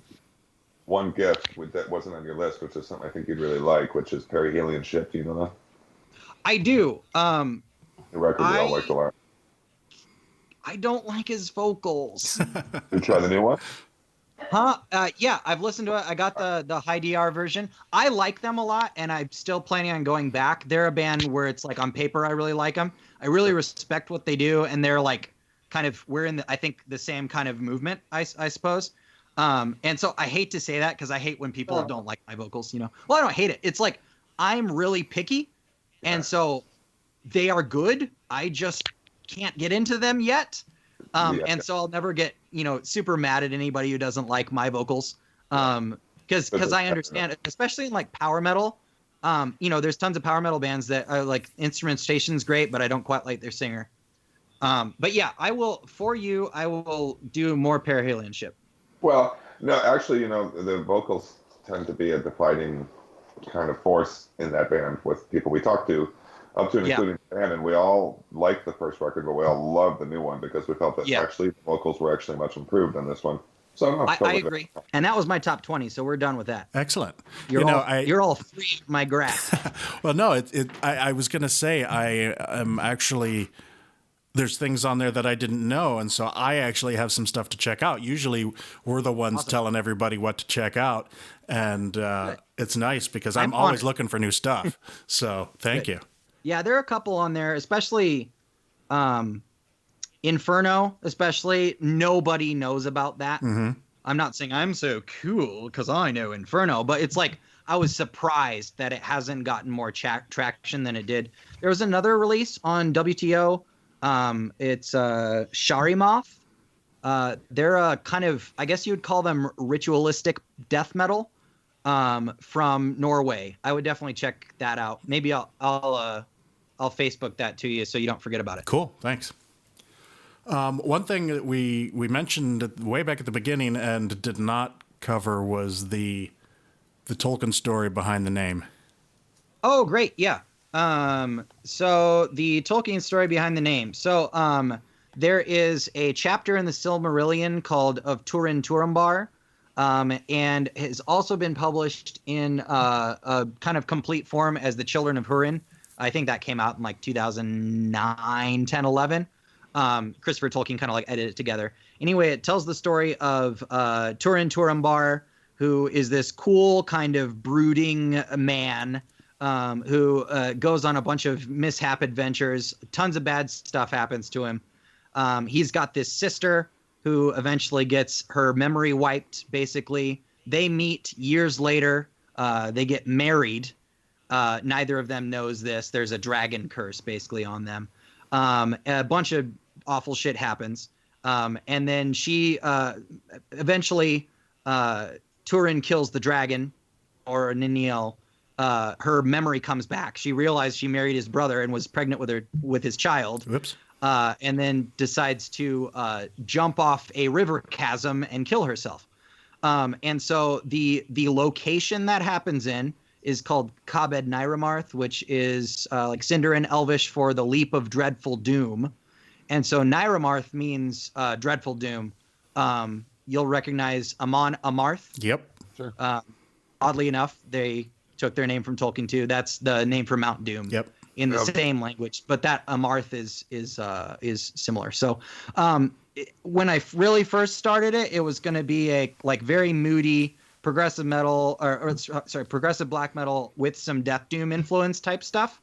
one gift that wasn't on your list, which is something I think you'd really like, which is Perihelion Ship. Do you know that? I do. The record we all liked a lot. I don't like his vocals. You try the new one? Yeah, I've listened to it. I got the high DR version. I like them a lot, and I'm still planning on going back. They're a band where it's like on paper I really like them. I really respect what they do, and they're like kind of we're in I think the same kind of movement, I suppose. And so I hate to say that because I hate when people don't like my vocals. Well, I don't hate it. It's like I'm really picky, and so they are good. I just can't get into them yet. And so I'll never get, super mad at anybody who doesn't like my vocals. Because I understand, especially in like power metal, there's tons of power metal bands that are like instrumentation's great, but I don't quite like their singer. But yeah, I will do more Perihelion Ship. Well, no, actually, the vocals tend to be a defining kind of force in that band with people we talk to. Up to and including the band, and we all liked the first record, but we all loved the new one because we felt that actually the vocals were actually much improved on this one. So I'm I agree. And that was my top 20, so we're done with that. Excellent. You're all free of my grasp. Well, no, I was going to say I am actually. There's things on there that I didn't know, and so I actually have some stuff to check out. Usually, we're the ones telling everybody what to check out, and it's nice because I'm always looking for new stuff. So, thank you. Yeah, there are a couple on there, especially Inferno. Especially, nobody knows about that. Mm-hmm. I'm not saying I'm so cool because I know Inferno, but it's like I was surprised that it hasn't gotten more traction than it did. There was another release on WTO. It's Sharimath. They're a kind of, I guess you would call them ritualistic death metal from Norway. I would definitely check that out. Maybe I'll Facebook that to you so you don't forget about it. Cool, thanks. One thing that we mentioned way back at the beginning and did not cover was the Tolkien story behind the name. Oh, great, yeah. So the Tolkien story behind the name. So there is a chapter in the Silmarillion called Of Turin Turambar, and has also been published in a kind of complete form as The Children of Húrin. I think that came out in like 2009, 10, 11. Christopher Tolkien kind of like edited it together. Anyway, it tells the story of Turin Turambar, who is this cool kind of brooding man who goes on a bunch of mishap adventures. Tons of bad stuff happens to him. He's got this sister who eventually gets her memory wiped, basically. They meet years later. They get married. Neither of them knows this. There's a dragon curse, basically, on them. A bunch of awful shit happens. And then she eventually, Turin kills the dragon, or Niniel. Her memory comes back. She realized she married his brother and was pregnant with his child. Whoops. And then decides to jump off a river chasm and kill herself. And so the location that happens in is called Kabed Naeramarth, which is like Sindarin Elvish for the leap of dreadful doom. And so Naeramarth means dreadful doom. You'll recognize Amon Amarth. Yep. Sure. Oddly enough, they took their name from Tolkien too. That's the name for Mount Doom. Yep. In the same language, but that Amarth is similar. So when I really first started it, it was going to be a like very moody progressive metal progressive black metal with some death doom influence type stuff.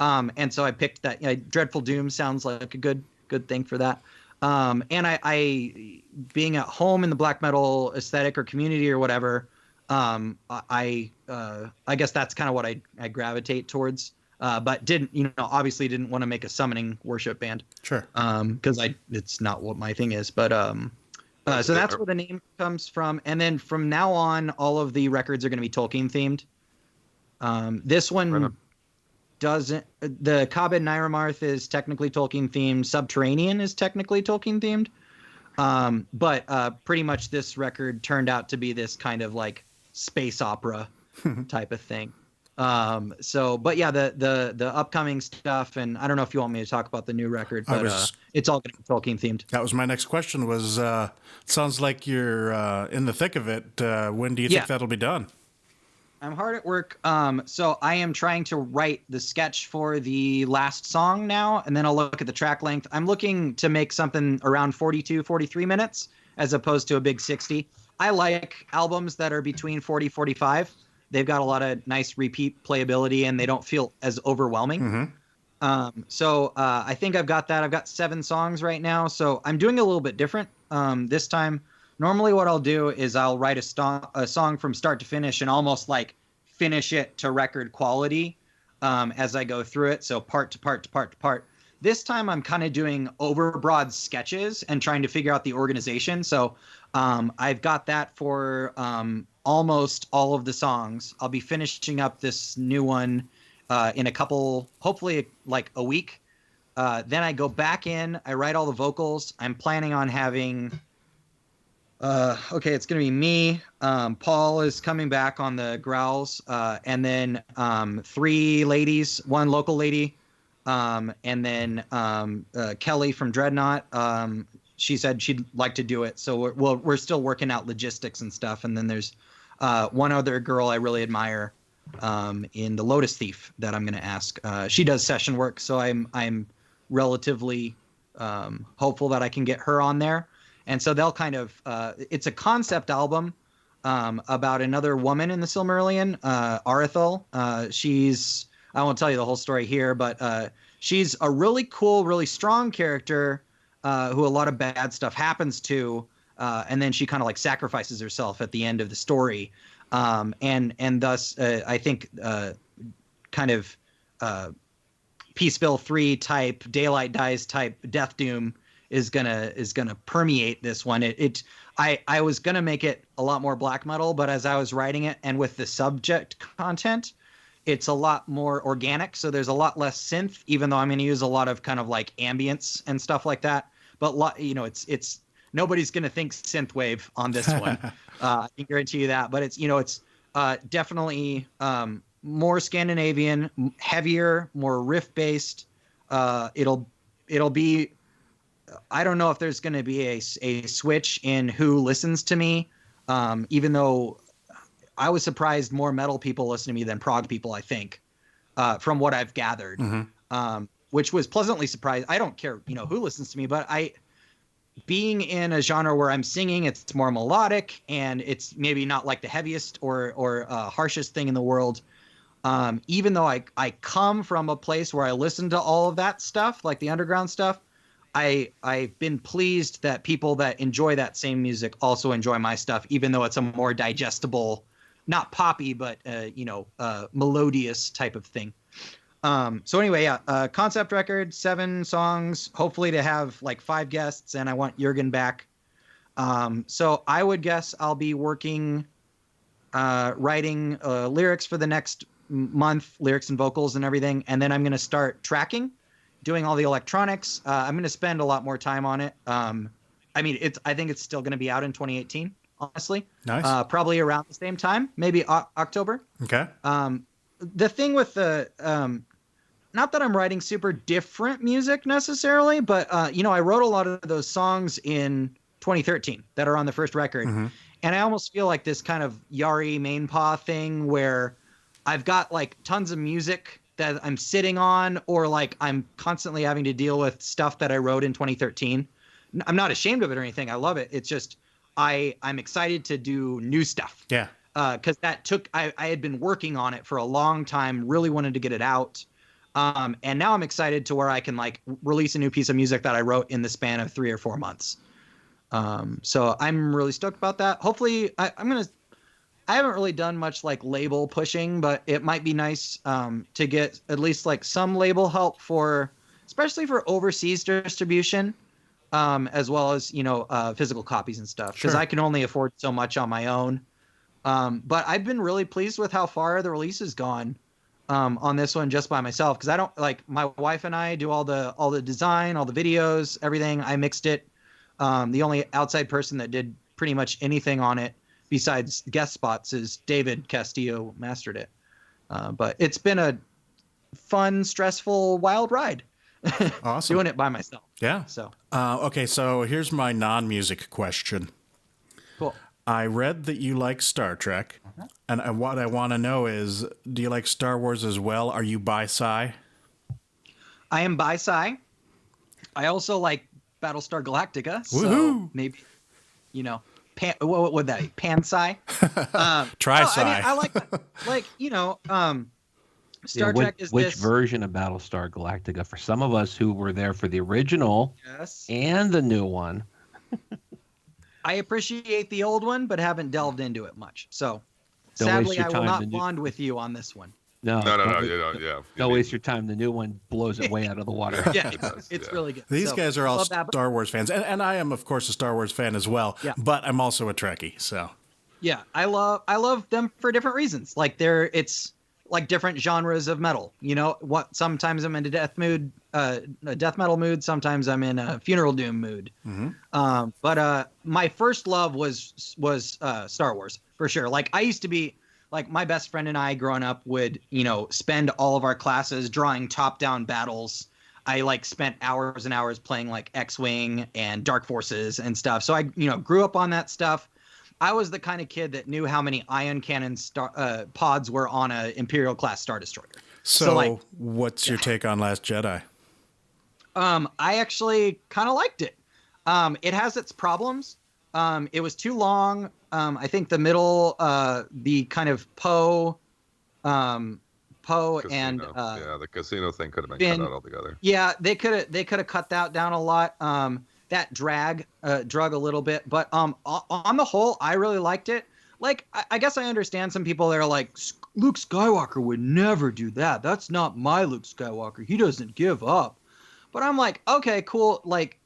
And so I picked that. Dreadful Doom sounds like a good thing for that. And I being at home in the black metal aesthetic or community or whatever, I guess that's kind of what I gravitate towards. But obviously didn't want to make a summoning worship band. Sure. Because it's not what my thing is. But so that's where the name comes from. And then from now on, all of the records are going to be Tolkien themed. This one doesn't. The Kabed Naeramarth is technically Tolkien themed. Subterranean is technically Tolkien themed. But pretty much this record turned out to be this kind of like space opera type of thing. But yeah, the upcoming stuff, and I don't know if you want me to talk about the new record, but it's all going to be Tolkien themed. That was my next question. Was sounds like you're in the thick of it. When do you think that'll be done? I'm hard at work. So I am trying to write the sketch for the last song now, and then I'll look at the track length. I'm looking to make something around 42, 43 minutes as opposed to a big 60. I like albums that are between 40, 45. They've got a lot of nice repeat playability, and they don't feel as overwhelming. Mm-hmm. So I think I've got that. I've got 7 songs right now, so I'm doing a little bit different this time. Normally what I'll do is I'll write a song from start to finish and almost like finish it to record quality as I go through it, so part to part to part to part. This time I'm kind of doing overbroad sketches and trying to figure out the organization. So I've got that for almost all of the songs. I'll be finishing up this new one in a couple, hopefully like a week. Then I go back in, I write all the vocals. I'm planning on having, it's going to be me. Paul is coming back on the growls. And then 3 ladies, 1 local lady. And then Kelly from Dreadnought. she said she'd like to do it. So we're still working out logistics and stuff. And then there's one other girl I really admire in the Lotus Thief that I'm going to ask. She does session work, so I'm relatively hopeful that I can get her on there. And so they'll kind of it's a concept album about another woman in the Silmarillion, Arathel. I won't tell you the whole story here, but she's a really cool, really strong character who a lot of bad stuff happens to, and then she kind of like sacrifices herself at the end of the story, and thus I think kind of Peaceville 3 type, Daylight Dies type Death Doom is gonna permeate this one. I was gonna make it a lot more black metal, but as I was writing it and with the subject content, it's a lot more organic. So there's a lot less synth, even though I'm going to use a lot of kind of like ambience and stuff like that. But it's nobody's going to think synthwave on this one. I can guarantee you that. But it's definitely more Scandinavian, heavier, more riff based. It'll be. I don't know if there's going to be a switch in who listens to me, even though I was surprised more metal people listen to me than prog people, I think, from what I've gathered, which was pleasantly surprised. I don't care, who listens to me, but being in a genre where I'm singing, it's more melodic and it's maybe not like the heaviest or harshest thing in the world. Even though I come from a place where I listen to all of that stuff, like the underground stuff, I've been pleased that people that enjoy that same music also enjoy my stuff, even though it's a more digestible, not poppy, but melodious type of thing. So anyway, yeah, concept record, 7 songs, hopefully to have like 5 guests, and I want Jürgen back. So I would guess I'll be working, writing lyrics for the next month, lyrics and vocals and everything, and then I'm going to start tracking, doing all the electronics. I'm going to spend a lot more time on it. I think it's still going to be out in 2018. Honestly, nice. Probably around the same time, maybe October. Okay. The thing with the, not that I'm writing super different music necessarily, but I wrote a lot of those songs in 2013 that are on the first record, and I almost feel like this kind of Yari Mainpaw thing where I've got like tons of music that I'm sitting on, or like I'm constantly having to deal with stuff that I wrote in 2013. I'm not ashamed of it or anything. I love it. It's just I'm excited to do new stuff. Yeah. Because I had been working on it for a long time, really wanted to get it out. And now I'm excited to where I can like release a new piece of music that I wrote in the span of 3 or 4 months. So I'm really stoked about that. Hopefully I haven't really done much like label pushing, but it might be nice to get at least like some label help especially for overseas distribution. As well as, physical copies and stuff, because I can only afford so much on my own. But I've been really pleased with how far the release has gone on this one just by myself, because I don't like, my wife and I do all the design, all the videos, everything. I mixed it. The only outside person that did pretty much anything on it besides guest spots is David Castillo mastered it. But it's been a fun, stressful, wild ride. Awesome. Doing it by myself. Yeah. So. Okay, so here's my non-music question. Cool. I read that you like Star Trek, and what I want to know is, do you like Star Wars as well? Are you bi-sci? I am bi-sci. I also like Battlestar Galactica. Woohoo! So maybe, what would that be? Pan-sci? Tri-sci. I like Star Trek is which version of Battlestar Galactica? For some of us who were there for the original and the new one. I appreciate the old one, but haven't delved into it much. So Don't sadly, I will not bond with you on this one. No. Don't waste your time. The new one blows it way out of the water. Yeah, it's really good. These guys are all Star Wars fans, and I am, of course, a Star Wars fan as well. Yeah. But I'm also a Trekkie, so. Yeah, I love them for different reasons. Like it's like different genres of metal. Sometimes I'm in a death metal mood. Sometimes I'm in a funeral doom mood. But my first love was Star Wars for sure. Like I used to be like, my best friend and I growing up would, spend all of our classes drawing top-down battles I like spent hours and hours playing like X-Wing and Dark Forces and stuff. So I, grew up on that stuff. I was the kind of kid that knew how many ion cannon pods were on a Imperial class Star Destroyer. So like, what's your take on Last Jedi? I actually kind of liked it. It has its problems. It was too long. I think the middle, the kind of Poe and the casino thing could have been cut out altogether. Yeah, they could have cut that down a lot. That drug a little bit, but on the whole, I really liked it. Like, I guess I understand some people that are like, Luke Skywalker would never do that. That's not my Luke Skywalker. He doesn't give up. But I'm like, okay, cool. Like,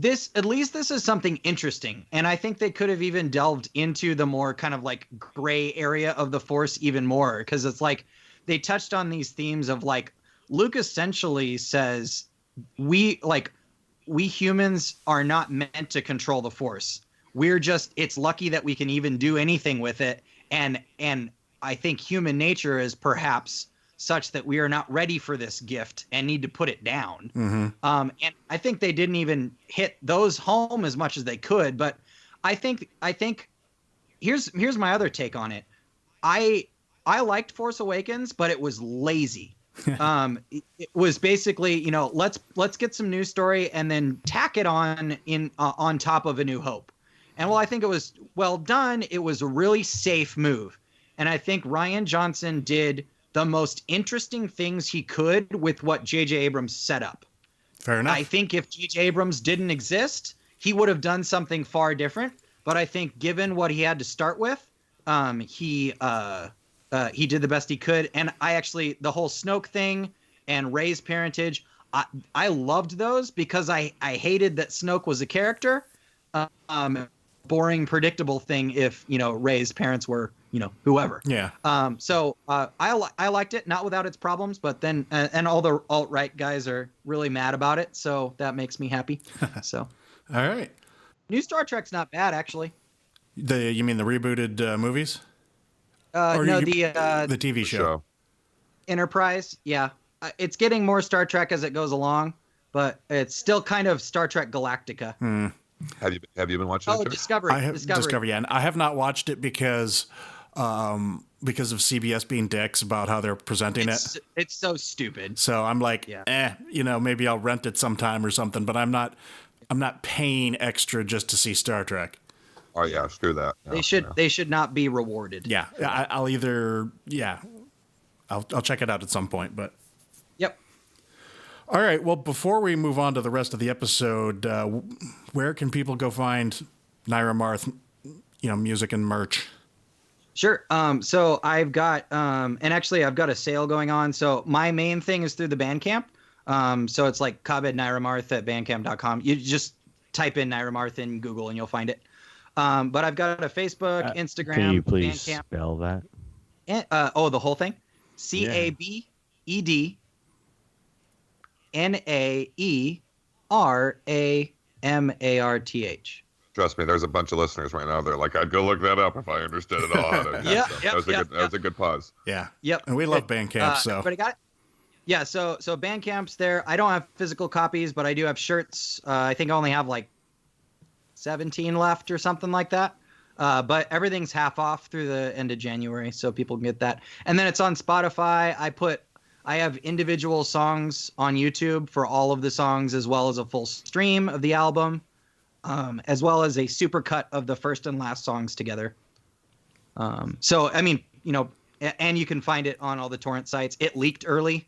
at least this is something interesting. And I think they could have even delved into the more kind of like gray area of the Force even more. Because it's like they touched on these themes of like, Luke essentially says, we humans are not meant to control the Force. It's lucky that we can even do anything with it. And I think human nature is perhaps such that we are not ready for this gift and need to put it down. Mm-hmm. And I think they didn't even hit those home as much as they could. But I think here's my other take on it. I liked Force Awakens, but it was lazy. It was basically, let's get some news story and then tack it on top of A New Hope. And while I think it was well done, it was a really safe move. And I think Rian Johnson did the most interesting things he could with what J.J. Abrams set up. Fair enough. I think if J.J. Abrams didn't exist, he would have done something far different. But I think given what he had to start with, he did the best he could. And the whole Snoke thing and Rey's parentage, I loved those because I hated that Snoke was a character. Boring, predictable thing if, Rey's parents were, whoever. Yeah. So I liked it, not without its problems, but then, and all the alt-right guys are really mad about it. So that makes me happy. So. All right. New Star Trek's not bad, actually. You mean the rebooted movies? No, the TV show. Enterprise. Yeah. It's getting more Star Trek as it goes along, but it's still kind of Star Trek Galactica. Have you been watching it? Discovery. I have Discovery, yeah. And I have not watched it because of CBS being dicks about how they're presenting it. It's so stupid. So I'm like, maybe I'll rent it sometime or something, but I'm not paying extra just to see Star Trek. Oh yeah, screw that. No, they should not be rewarded. Yeah. I'll check it out at some point, but. Yep. All right. Well, before we move on to the rest of the episode, where can people go find Naeramarth, music and merch? Sure. So I've got, and actually I've got a sale going on. So my main thing is through the Bandcamp. So it's like Kabed Naeramarth at bandcamp.com. You just type in Naeramarth in Google and you'll find it. But I've got a Facebook, Instagram, can you please Bandcamp. spell that? And, the whole thing. CABED NAERAMARTH. Trust me, there's a bunch of listeners right now. They're like, I'd go look that up if I understood it all. That was a good pause. Yeah. Yep. And we love Bandcamp, so. Everybody got it? Yeah, so Bandcamp's there. I don't have physical copies, but I do have shirts. I think I only have like 17 left or something like that. But everything's half off through the end of January, so people can get that. And then it's on Spotify. I have individual songs on YouTube for all of the songs, as well as a full stream of the album, as well as a super cut of the first and last songs together. So, I mean, and you can find it on all the torrent sites. It leaked early.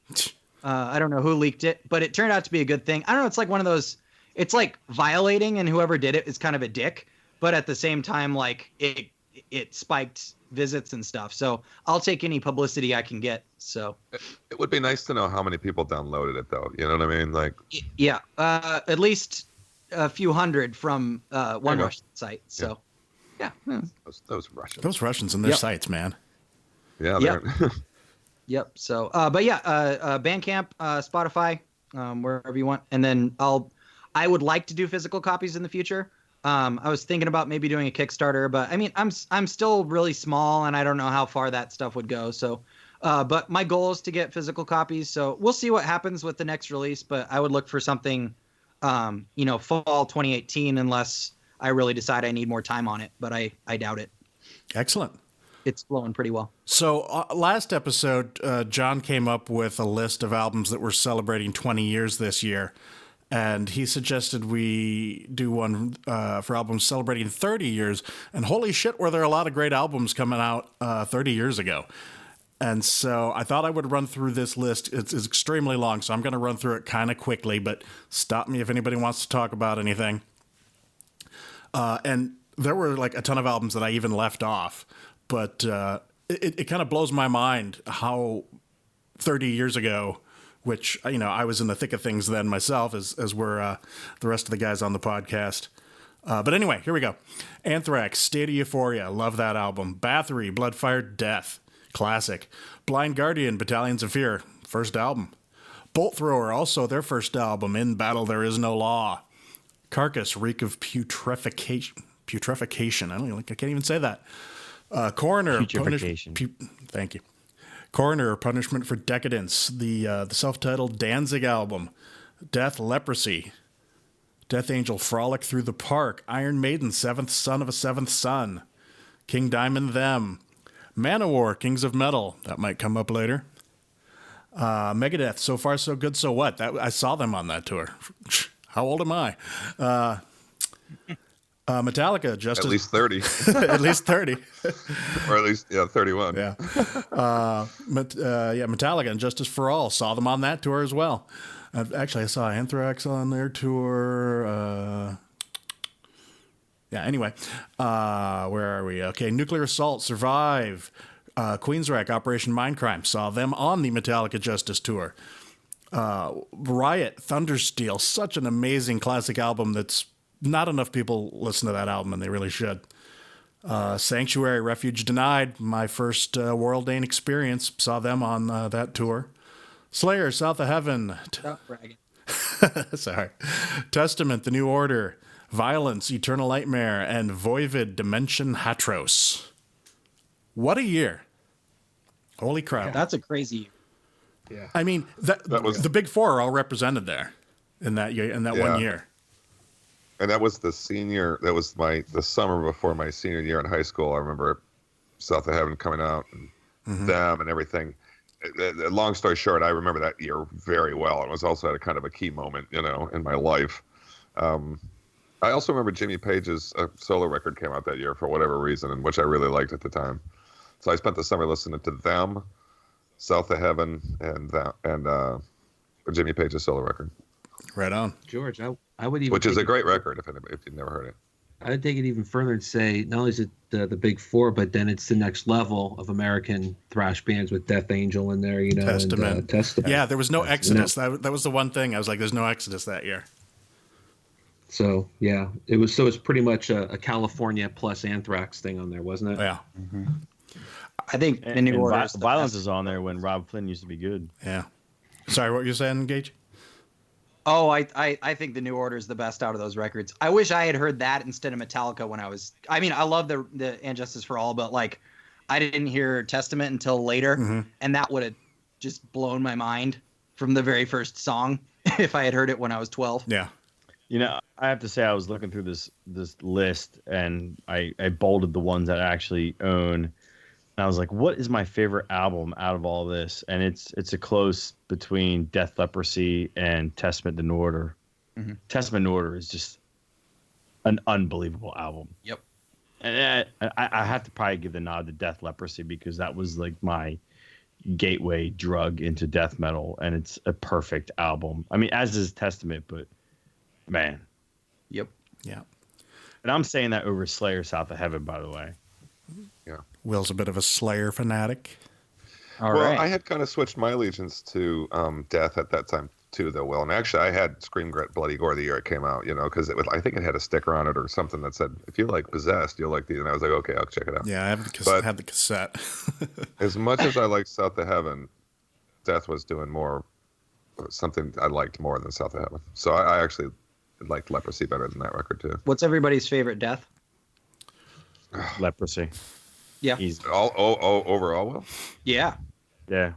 I don't know who leaked it, but it turned out to be a good thing. I don't know. It's like one of those, it's like violating, and whoever did it is kind of a dick, but at the same time, like it spiked visits and stuff. So I'll take any publicity I can get. So it would be nice to know how many people downloaded it, though. You know what I mean? Like, yeah, at least a few hundred from one Russian site. So yeah, those Russians. Those Russians and their sites, man. Yeah. Yep. Yep. So, but yeah, Bandcamp, Spotify, wherever you want, and then I would like to do physical copies in the future. I was thinking about maybe doing a Kickstarter, but I mean, I'm still really small, and I don't know how far that stuff would go. So, But my goal is to get physical copies, so we'll see what happens with the next release. But I would look for something, fall 2018, unless I really decide I need more time on it. But I doubt it. Excellent. It's flowing pretty well. So last episode, John came up with a list of albums that were celebrating 20 years this year. And he suggested we do one for albums celebrating 30 years. And holy shit, were there a lot of great albums coming out 30 years ago. And so I thought I would run through this list. It's extremely long, so I'm going to run through it kind of quickly, but stop me if anybody wants to talk about anything. And there were like a ton of albums that I even left off. But it kind of blows my mind how 30 years ago, which, I was in the thick of things then myself, as were the rest of the guys on the podcast. But anyway, here we go. Anthrax, State of Euphoria, love that album. Bathory, Bloodfired Death, classic. Blind Guardian, Battalions of Fear, first album. Bolt Thrower, also their first album. In Battle There Is No Law. Carcass, Reek of Putrefaction. I can't even say that. Coroner, Putrefaction. Thank you. Coroner, Punishment for Decadence, the self-titled Danzig album, Death, Leprosy, Death Angel, Frolic Through the Park, Iron Maiden, Seventh Son of a Seventh Son, King Diamond, Them, Manowar, Kings of Metal, that might come up later, Megadeth, So Far So Good So What, I saw them on that tour. How old am I? Metallica, At least 30. At least 30. Or at least, 31. Yeah. Metallica and Justice for All. Saw them on that tour as well. Actually, I saw Anthrax on their tour. Anyway. Where are we? Okay, Nuclear Assault, Survive, Queensrÿche, Operation Mindcrime. Saw them on the Metallica Justice tour. Riot, Thundersteel, such an amazing classic album that's not enough people listen to that album, and they really should. Sanctuary, Refuge Denied, my first World Dane experience. Saw them on that tour. Slayer, South of Heaven. Stop bragging. Sorry. Testament, The New Order. Violence, Eternal Nightmare, and Voivod, Dimension Hatros. What a year. Holy crap. That's a crazy year. Yeah. I mean, the big four are all represented there in that year, in that 1 year. And that was the summer before my senior year in high school. I remember South of Heaven coming out and them and everything. Long story short, I remember that year very well. It was also at a kind of a key moment, in my life. I also remember Jimmy Page's solo record came out that year for whatever reason, and which I really liked at the time. So I spent the summer listening to them, South of Heaven, and Jimmy Page's solo record. Right on. George, I would even... Which is a great record, if you've never heard it. I'd take it even further and say, not only is it the big four, but then it's the next level of American thrash bands with Death Angel in there, Testament. And, Testament. Yeah, there was no Exodus. That was the one thing. I was like, there's no Exodus that year. So, yeah, it's pretty much a California plus Anthrax thing on there, wasn't it? Yeah. Mm-hmm. I think the New Order. Violence is on there when Rob Flynn used to be good. Yeah. Sorry, what were you saying, Gage? Oh, I think the New Order is the best out of those records. I wish I had heard that instead of Metallica when I was... I mean, I love the And Justice for All, but, I didn't hear Testament until later, and that would have just blown my mind from the very first song if I had heard it when I was 12. Yeah. I have to say I was looking through this list, and I bolded the ones that I actually own. And I was like, what is my favorite album out of all this? And it's a close between Death, Leprosy, and Testament, The New Order. Mm-hmm. Testament, New Order is just an unbelievable album. Yep. And I have to probably give the nod to Death, Leprosy, because that was like my gateway drug into death metal, and it's a perfect album. I mean, as is Testament, but man. Yep. Yeah. And I'm saying that over Slayer, South of Heaven, by the way. Yeah. Will's a bit of a Slayer fanatic. All right. I had kind of switched my allegiance to Death at that time too, though, Will. And actually, I had Scream Bloody Gore the year it came out, because I think it had a sticker on it or something that said, if you like Possessed, you'll like these. And I was like, okay, I'll check it out. Yeah, I have the cassette. As much as I liked South of Heaven, Death was doing something I liked more than South of Heaven. So I actually liked Leprosy better than that record too. What's everybody's favorite Death? Leprosy. Yeah. He's overall, Will? Yeah. Yeah.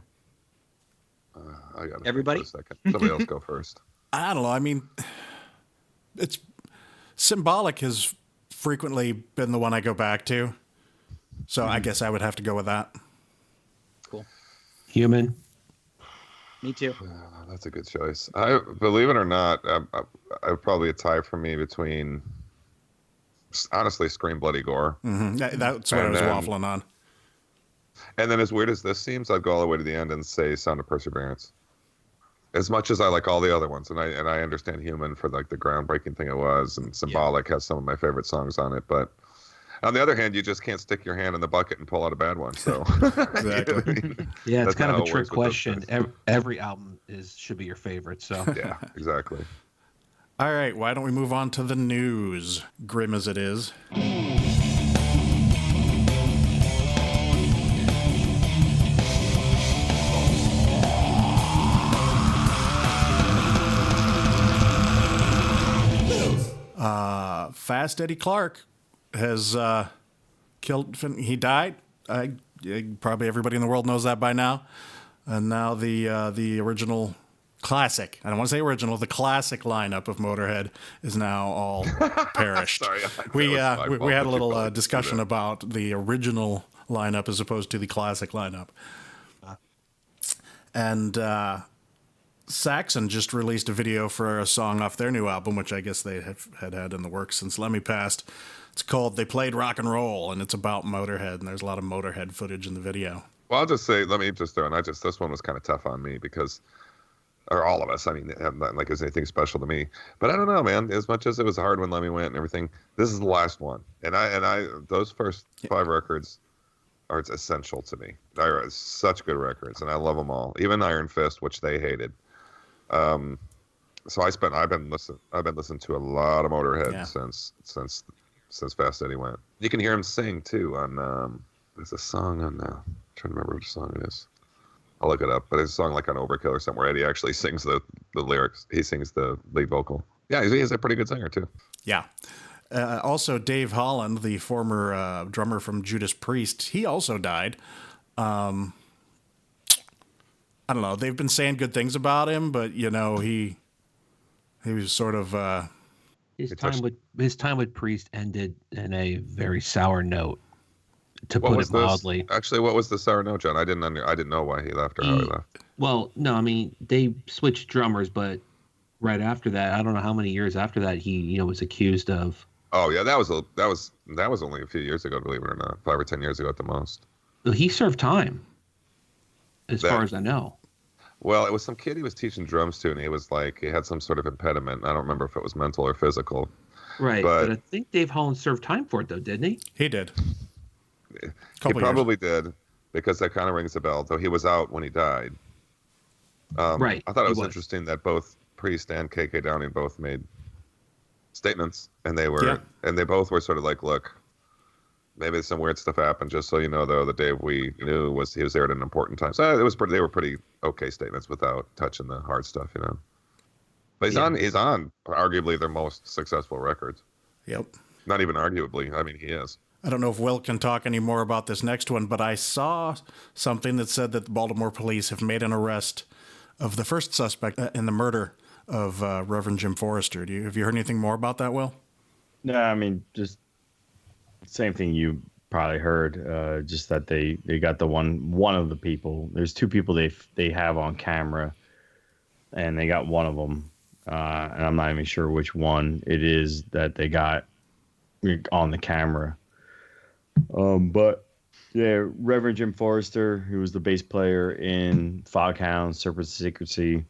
I got Everybody? for a second. Somebody else go first. I don't know. I mean, it's Symbolic has frequently been the one I go back to. So I guess I would have to go with that. Cool. Human. Me too. That's a good choice. I believe it or not, I probably a tie for me between, honestly, Scream Bloody Gore. That's what I was waffling on. And then, as weird as this seems, I'd go all the way to the end and say Sound of Perseverance. As much as I like all the other ones, and I understand Human for like the groundbreaking thing it was, and Symbolic has some of my favorite songs on it, but on the other hand, you just can't stick your hand in the bucket and pull out a bad one. So Exactly. Yeah, it's That's kind how of a it trick works with those question. guys. Every album should be your favorite. So yeah, exactly. All right, why don't we move on to the news, grim as it is. Fast Eddie Clark has killed. He died. Probably everybody in the world knows that by now. And now the original classic. I don't want to say original. The classic lineup of Motorhead is now all perished. Sorry, we that was my we had a fault. little discussion about the original lineup as opposed to the classic lineup. And Saxon just released a video for a song off their new album, which I guess they had in the works since Lemmy passed. It's called They Played Rock and Roll, and it's about Motorhead, and there's a lot of Motorhead footage in the video. Well, I'll just say, let me just throw in, this one was kind of tough on me because, or all of us, I mean, not like it's anything special to me, but I don't know, man, as much as it was hard when Lemmy went and everything, this is the last one. And those first 5 records are essential to me. They're such good records, and I love them all. Even Iron Fist, which they hated. So I've been listening to a lot of Motorhead since Fast Eddie went. You can hear him sing too on there's a song on I'm trying to remember which song it is. I'll look it up, but it's a song like on Overkill or somewhere. Eddie actually sings the lyrics. He sings the lead vocal. Yeah, he's a pretty good singer too. Yeah. Also, Dave Holland, the former drummer from Judas Priest, he also died. I don't know. They've been saying good things about him, but he was sort of his time with Priest ended in a very sour note, to put it mildly. Actually, what was the sour note, John? I didn't know why he left or how he left. Well, no, I mean they switched drummers, but right after that, I don't know how many years after that he was accused of. Oh yeah, that was only a few years ago, believe it or not, 5 or 10 years ago at the most. Well, he served time, as far as I know. Well, it was some kid he was teaching drums to, and he had some sort of impediment. I don't remember if it was mental or physical. Right, but I think Dave Holland served time for it, though, didn't he? He did. He probably did, because that kind of rings a bell, though he was out when he died. Right. I thought it was interesting that both Priest and KK Downing both made statements, and they both were sort of like, look, maybe some weird stuff happened. Just so you know, though, the Dave we knew he was there at an important time. So they were pretty okay statements without touching the hard stuff, But he's on arguably their most successful records. Yep. Not even arguably. I mean, he is. I don't know if Will can talk any more about this next one, but I saw something that said that the Baltimore police have made an arrest of the first suspect in the murder of Reverend Jim Forrester. Have you heard anything more about that, Will? No, I mean, just same thing you probably heard. Just that they got the one of the people. There's 2 people they have on camera, and they got one of them, and I'm not even sure which one it is that they got on the camera. But yeah, Reverend Jim Forrester, who was the bass player in Foghound, Serpent's Secrecy.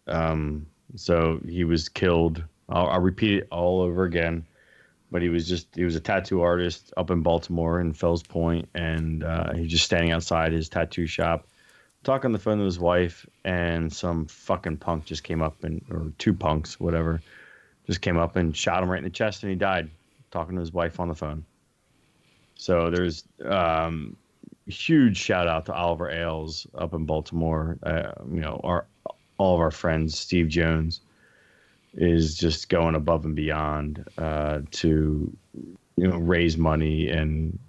So he was killed. I'll repeat it all over again. But he was a tattoo artist up in Baltimore in Fells Point, and he was just standing outside his tattoo shop, talking on the phone to his wife, and some fucking punk just came up or 2 punks, whatever, just came up and shot him right in the chest, and he died talking to his wife on the phone. So there's huge shout out to Oliver Ailes up in Baltimore. All of our friends, Steve Jones, is just going above and beyond to raise money and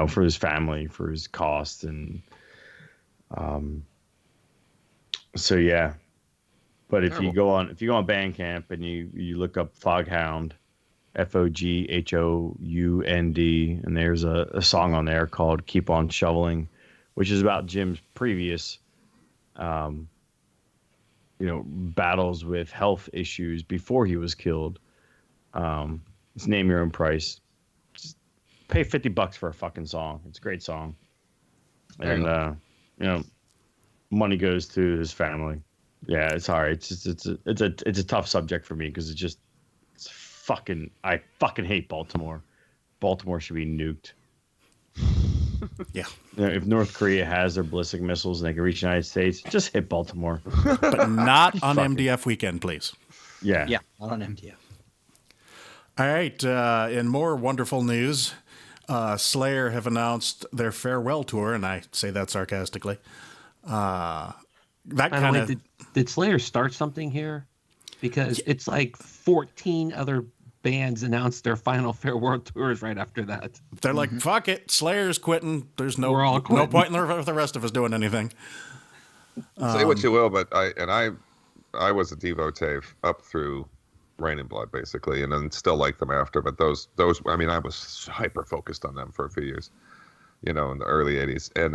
for his family, for his costs, and so yeah. But if you go on Bandcamp and you look up Foghound, Foghound, and there's a song on there called "Keep on Shoveling," which is about Jim's previous, battles with health issues before he was killed. It's Name Your Own Price. Just pay $50 for a fucking song. It's a great song, and money goes to his family. Yeah, it's hard. It's a tough subject for me because I fucking hate Baltimore. Baltimore should be nuked. Yeah. If North Korea has their ballistic missiles and they can reach the United States, just hit Baltimore. But not on MDF weekend, please. Yeah. Yeah, not on MDF. All right. In more wonderful news, Slayer have announced their farewell tour, and I say that sarcastically. That kind of did Slayer start something here? Because it's like 14 other bands announced their final farewell tours right after that. They're like, fuck it, Slayer's quitting. There's no We're all quitting. no point in the rest of us doing anything. Say what you will, but I was a devotee up through Rain and Blood, basically, and then still like them after. But those I mean, I was hyper focused on them for a few years, in the early '80s, and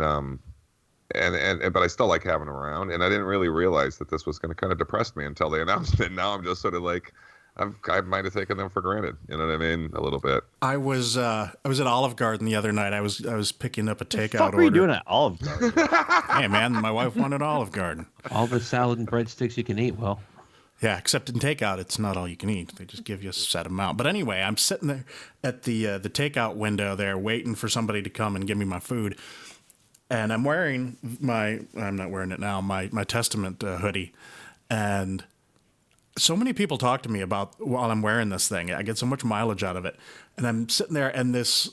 but I still like having them around, and I didn't really realize that this was going to kind of depress me until they announced it. Now I'm just sort of like, I might have taken them for granted. You know what I mean? A little bit. I was at Olive Garden the other night. I was picking up a takeout What order. are you doing at Olive Garden? Hey man, my wife wanted Olive Garden. All the salad and breadsticks you can eat. Well, Yeah, except in takeout, it's not all you can eat. They just give you a set amount. But anyway, I'm sitting there at the takeout window there, waiting for somebody to come and give me my food. And I'm wearing I'm not wearing it now, my Testament hoodie. And so many people talk to me about while I'm wearing this thing. I get so much mileage out of it. And I'm sitting there, and this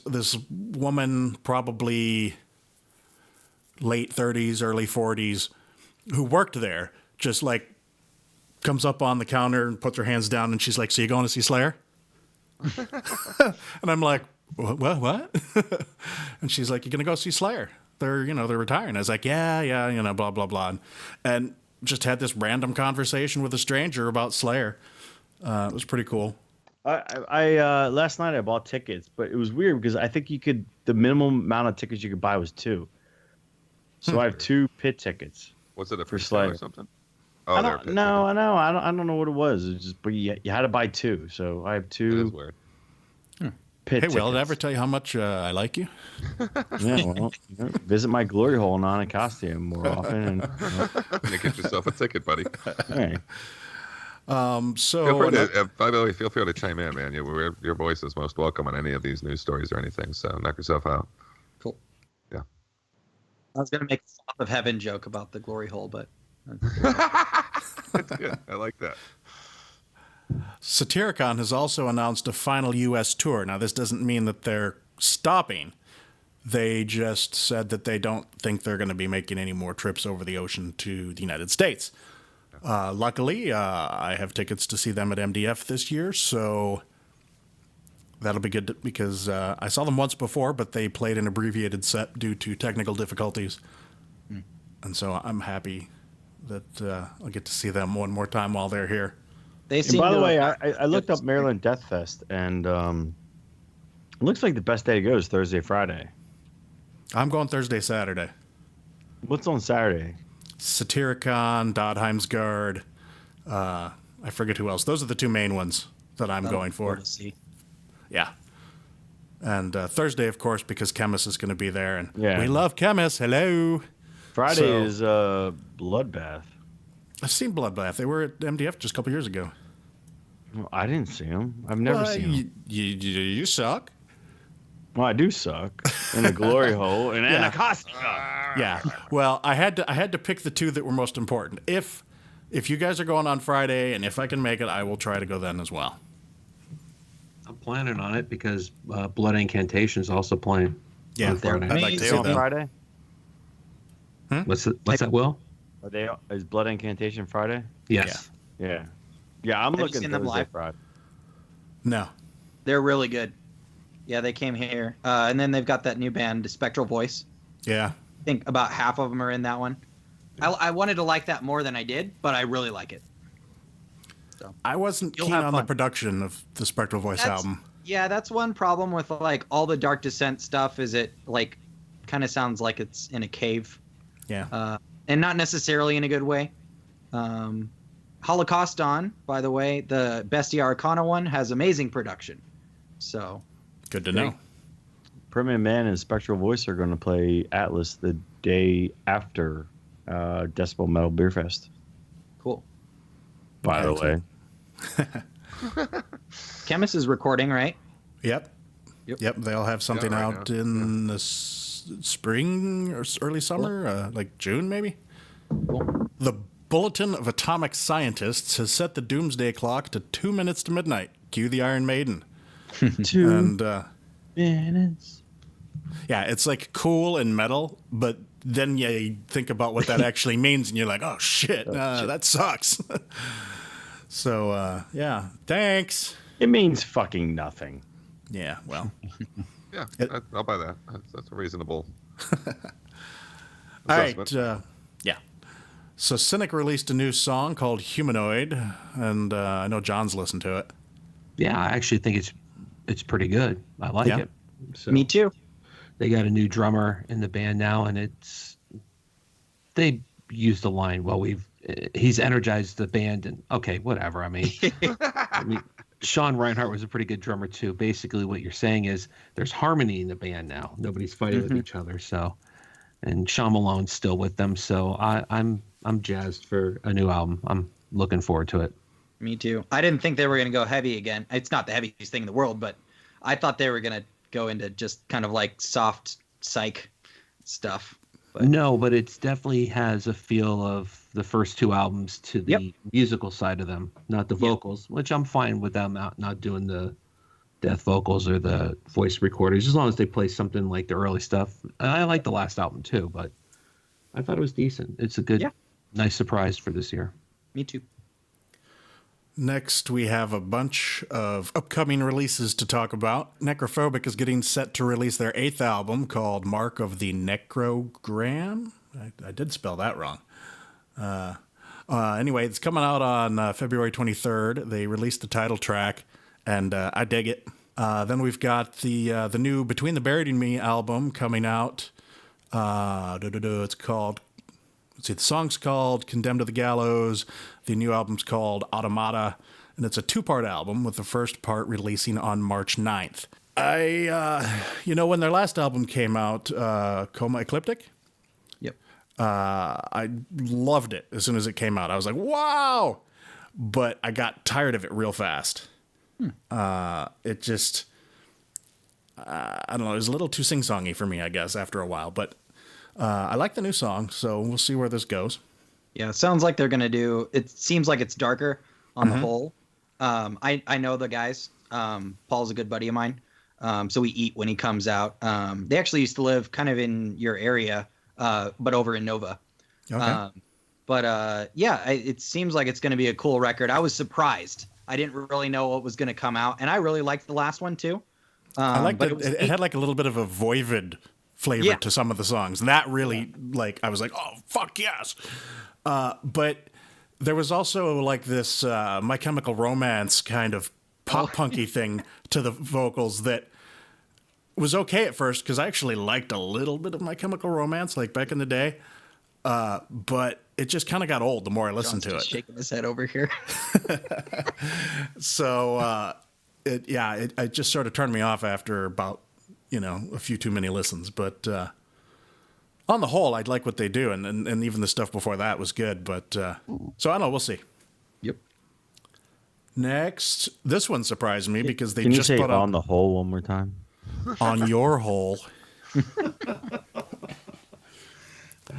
woman, probably late 30s, early 40s, who worked there, just like comes up on the counter and puts her hands down, and she's like, "So you going to see Slayer?" And I'm like, "What?" And she's like, "You're going to go see Slayer. They're retiring." I was like, yeah, blah, blah, blah. And just had this random conversation with a stranger about Slayer. It was pretty cool. I last night I bought tickets, but it was weird because I think the minimum amount of tickets you could buy was 2. So I have 2 pit tickets. Was it a for free Slayer or something? I don't know. I don't know what it was. It's just, but you had to buy 2. So I have 2. That is weird. Pit Hey, tickets. Will, did I ever tell you how much I like you? Yeah, well, visit my glory hole in Anacostia more often. And, You get yourself a ticket, buddy. hey. So, By the way, feel free to chime in, man. Your voice is most welcome on any of these news stories or anything. So knock yourself out. Cool. Yeah. I was gonna make a Sloth of Heaven joke about the glory hole, but That's good. I like that. Satyricon has also announced a final U.S. tour. Now, this doesn't mean that they're stopping. They just said that they don't think they're going to be making any more trips over the ocean to the United States. Luckily, I have tickets to see them at MDF this year, so that'll be good because I saw them once before, but they played an abbreviated set due to technical difficulties. And so I'm happy that I'll get to see them one more time while they're here. they And seem. by the to way, have- I looked up Maryland Death Fest, and it looks like the best day to go is Thursday, Friday. I'm going Thursday, Saturday. What's on Saturday? Satyricon, Dodheimsgard, I forget who else. Those are the 2 main ones that I'm going for. Cool to see. Yeah. And Thursday, of course, because Chemis is going to be there. And Yeah. we love Chemis. Hello. Friday So- is Bloodbath. I've seen Bloodbath. They were at MDF just a couple years ago. Well, I didn't see them. I've never seen them. You suck. Well, I do suck in the glory hole in Anacostia. Yeah. Well, I had to pick the 2 that were most important. If you guys are going on Friday, and if I can make it, I will try to go then as well. I'm planning on it because Blood Incantation is also playing. Yeah, on Friday. I'd like to They see on them. Friday? What's that, Will? Is Blood Incantation Friday? Yes. Yeah. I'm you looking seen them Thursday, live? Friday. No. They're really good. Yeah, they came here. And then they've got that new band, Spectral Voice. Yeah. I think about half of them are in that one. I wanted to like that more than I did, but I really like it. So I wasn't You'll keen have on the fun. production of the Spectral Voice album. Yeah, that's one problem with like all the Dark Descent stuff. Is it like kind of sounds like it's in a cave, Yeah. and not necessarily in a good way. Holocaust on, by the way, the Bestia Arcana one has amazing production. So Good to know. Permanent Man and Spectral Voice are going to play Atlas the day after Decibel Metal Beer Fest. cool. By the way, Chemist is recording, right? Yep. Yep. They'll have something right out now. in the spring or early summer, like June maybe. Cool. The Bulletin of Atomic Scientists has set the doomsday clock to 2 minutes to midnight. Cue the Iron Maiden. 2 And minutes. yeah, it's like cool and metal, but then you think about what that actually means, and you're like, oh shit, that sucks. So yeah, thanks. It means fucking nothing. Yeah, well, Yeah, It- I'll buy that. That's a reasonable. all right, assessment. yeah. So Cynic released a new song called Humanoid, and I know John's listened to it. Yeah, I actually think it's pretty good. I like Yeah. it. So Me too. they got a new drummer in the band now, and they used the line, well, he's energized the band, and okay, whatever. I mean, Sean Reinhart was a pretty good drummer too. Basically, what you're saying is there's harmony in the band now. Nobody's fighting with each other. So, and Sean Malone's still with them. So I'm jazzed for a new album. I'm looking forward to it. Me too. I didn't think they were going to go heavy again. It's not the heaviest thing in the world, but I thought they were going to go into just kind of like soft psych stuff. But No, but it definitely has a feel of the first two albums to the musical side of them, not the vocals, which I'm fine with them not doing the death vocals or the voice recorders, as long as they play something like the early stuff. I like the last album too, but I thought it was decent. It's a good, nice surprise for this year. me too. Next, we have a bunch of upcoming releases to talk about. Necrophobic is getting set to release their 8th album called Mark of the Necrogram. I did spell that wrong. Anyway, it's coming out on February 23rd. They released the title track, and I dig it. Then we've got the new Between the Buried and Me album coming out. It's called... Let's see, the song's called Condemned to the Gallows. The new album's called Automata, and it's a 2-part album with the first part releasing on March 9th. When their last album came out, Coma Ecliptic, Yep. I loved it as soon as it came out. I was like, wow! But I got tired of it real fast. It just, I don't know, it was a little too sing-songy for me, I guess, after a while, but I like the new song, so we'll see where this goes. Yeah, it sounds like they're going to do... It seems like it's darker on the whole. I know the guys. Paul's a good buddy of mine. So we eat when he comes out. They actually used to live kind of in your area, but over in Nova. Okay. It seems like it's going to be a cool record. I was surprised. I didn't really know what was going to come out, and I really liked the last one too. I liked but it. It had like a little bit of a Voivod flavor to some of the songs. And that really, I was like, oh, fuck yes. But there was also like this My Chemical Romance kind of pop-punky thing to the vocals that was okay at first, because I actually liked a little bit of My Chemical Romance, like back in the day. But it just kind of got old the more I listened John's to it. just shaking his head over here. So, it just sort of turned me off after about, a few too many listens. But on the whole, I'd like what they do. And even the stuff before that was good. But so I don't know. We'll see. Yep. Next, this one surprised me because they Can you just say put on out the whole one more time? On Your Hole.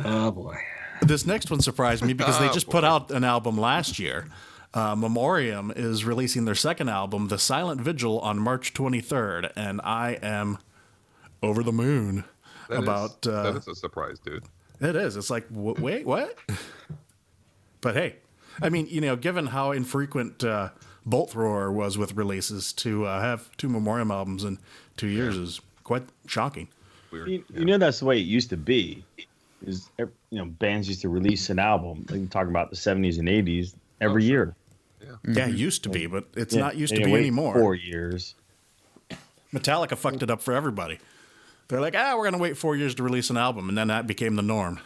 Oh boy. This next one surprised me because they just put out an album last year. Memoriam is releasing their second album, The Silent Vigil, on March 23rd. And I am over the moon about... that is a surprise, dude. It is. It's like, wait, what? But hey, I mean, given how infrequent Bolt Thrower was with releases, to have 2 Memoriam albums in 2 years is quite shocking. Weird. You know that's the way it used to be. Is bands used to release an album. Like you're talking about the 70s and 80s every year. Yeah, it used to be, but it's not used to They be wait anymore. 4 years. Metallica fucked it up for everybody. They're like, we're going to wait 4 years to release an album, and then that became the norm.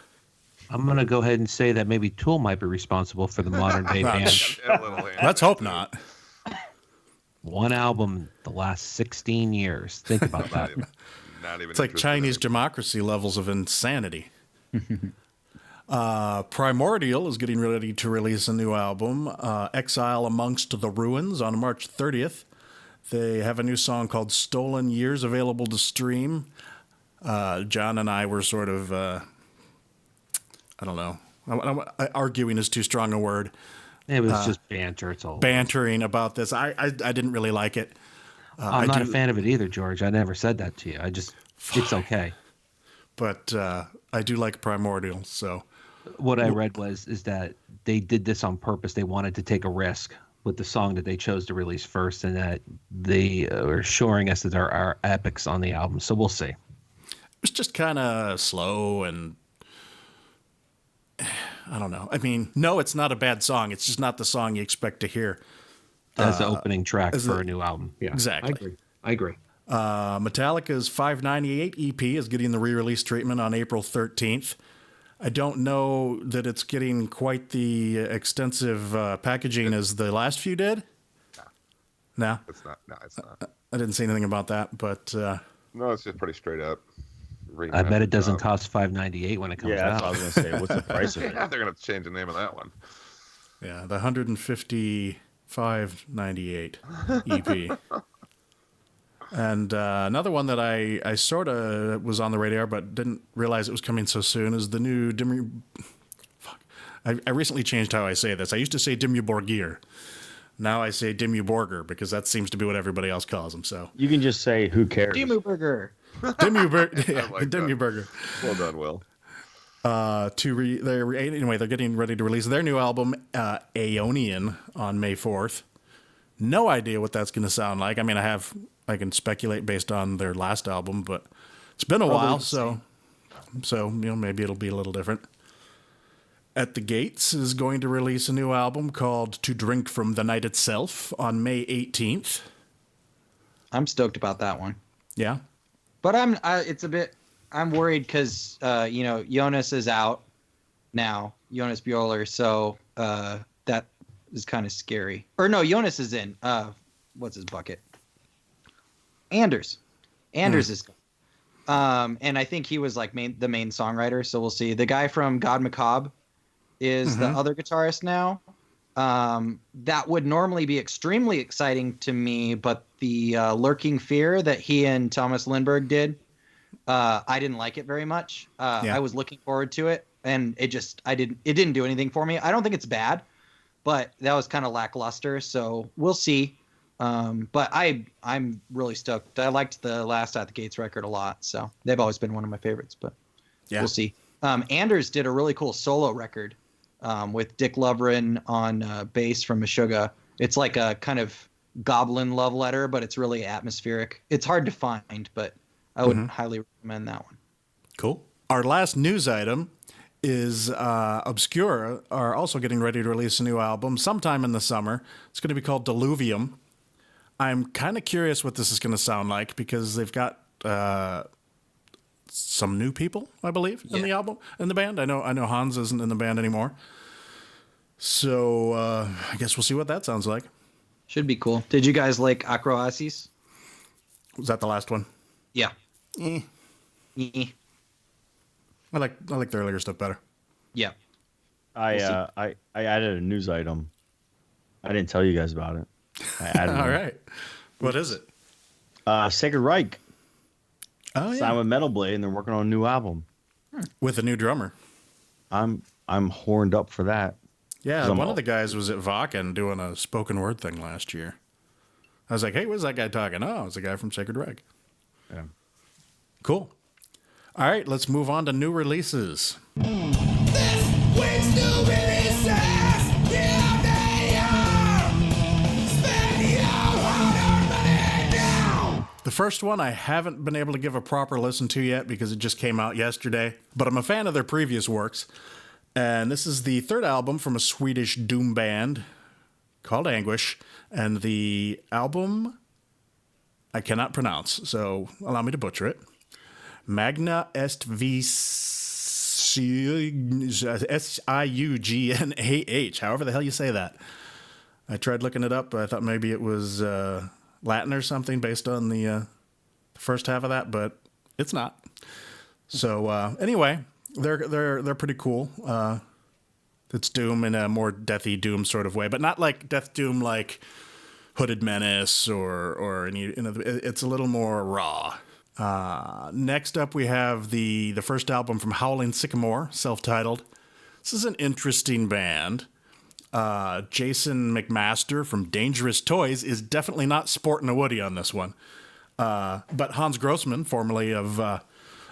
I'm going to go ahead and say that maybe Tool might be responsible for the modern day band. And a little hand. Let's hope not. One album the last 16 years. Think about that. Not even It's like interested Chinese in it. democracy levels of insanity. Primordial is getting ready to release a new album, Exile Amongst the Ruins, on March 30th. They have a new song called Stolen Years available to stream. John and I were sort of, I don't know, arguing is too strong a word. It was just banter. It's all Bantering about this. I didn't really like it. I'm not a fan of it either, George. I never said that to you. It's okay. But I do like Primordial, so... What I read is that they did this on purpose. They wanted to take a risk with the song that they chose to release first, and that they are assuring us that there are epics on the album. So we'll see. It's just kind of slow and I don't know. I mean, no, it's not a bad song. It's just not the song you expect to hear. As the opening track for a new album. Yeah, Exactly. I agree. Metallica's 598 EP is getting the re-release treatment on April 13th. I don't know that it's getting quite the extensive packaging as the last few did. No? It's not. No, it's not. I didn't see anything about that, but... No, it's just pretty straight up. I bet it doesn't cost $5.98 when it comes Yeah, that's out. what I was going to say. What's the price of it? Yeah, they're gonna have to change the name of that one. Yeah, the 155.98 EP. And another one that I sort of was on the radar but didn't realize it was coming so soon is the new I recently changed how I say this. I used to say Dimmu Borgir. Now I say Dimmu Borgir because that seems to be what everybody else calls him. So You can just say, who cares? Demu Burger. Dimmu Burger, like Dimmu that. Burger. Well done, Will. They're getting ready to release their new album, Aeonian, on May 4th. No idea what that's going to sound like. I mean, I can speculate based on their last album, but it's been a while, so maybe it'll be a little different. At the Gates is going to release a new album called To Drink from the Night Itself on May 18th. I'm stoked about that one. Yeah. But I'm worried because Jonas is out now, Jonas Bjorler, so that is kind of scary. Or no, Jonas is in. What's his bucket? Anders is gone. And I think he was like the main songwriter, so we'll see. The guy from God Macabre is the other guitarist now. That would normally be extremely exciting to me, but the Lurking Fear that he and Thomas Lindbergh did, I didn't like it very much. I was looking forward to it, and it didn't do anything for me. I don't think it's bad, but that was kind of lackluster, so we'll see. But I'm really stoked. I liked the last At the Gates record a lot, so they've always been one of my favorites, but we'll see. Anders did a really cool solo record with Dick Lovren on bass from Meshuggah. It's like a kind of goblin love letter, but it's really atmospheric. It's hard to find, but I would highly recommend that one. Cool. Our last news item is Obscura are also getting ready to release a new album sometime in the summer. It's going to be called Diluvium. I'm kind of curious what this is going to sound like because they've got some new people, I believe, in the band. I know Hans isn't in the band anymore. So I guess we'll see what that sounds like. Should be cool. Did you guys like Acroasis? Was that the last one? Yeah. Eh. Eh. I like the earlier stuff better. Yeah. I added a news item. I didn't tell you guys about it. I added All one. right. What is it? Sacred Reich. Oh, yeah. Signed with Metal Blade, and they're working on a new album. With a new drummer. I'm horned up for that. Yeah, one of the guys was at Vakken doing a spoken word thing last year. I was like, hey, where's that guy talking? Oh, it's a guy from Sacred Reich. Yeah. Cool. All right, let's move on to new releases. The first one I haven't been able to give a proper listen to yet because it just came out yesterday, but I'm a fan of their previous works. And this is the third album from a Swedish doom band called Anguish. And the album I cannot pronounce, so allow me to butcher it. Magna est Siugnah, however the hell you say that. I tried looking it up, but I thought maybe it was Latin or something based on the first half of that, but it's not. So anyway, they're pretty cool. It's doom in a more deathy doom sort of way, but not like death doom like Hooded Menace or any. It's a little more raw. Next up, we have the first album from Howling Sycamore, self-titled. This is an interesting band. Jason McMaster from Dangerous Toys is definitely not sporting a Woody on this one. But Hans Grossman, formerly of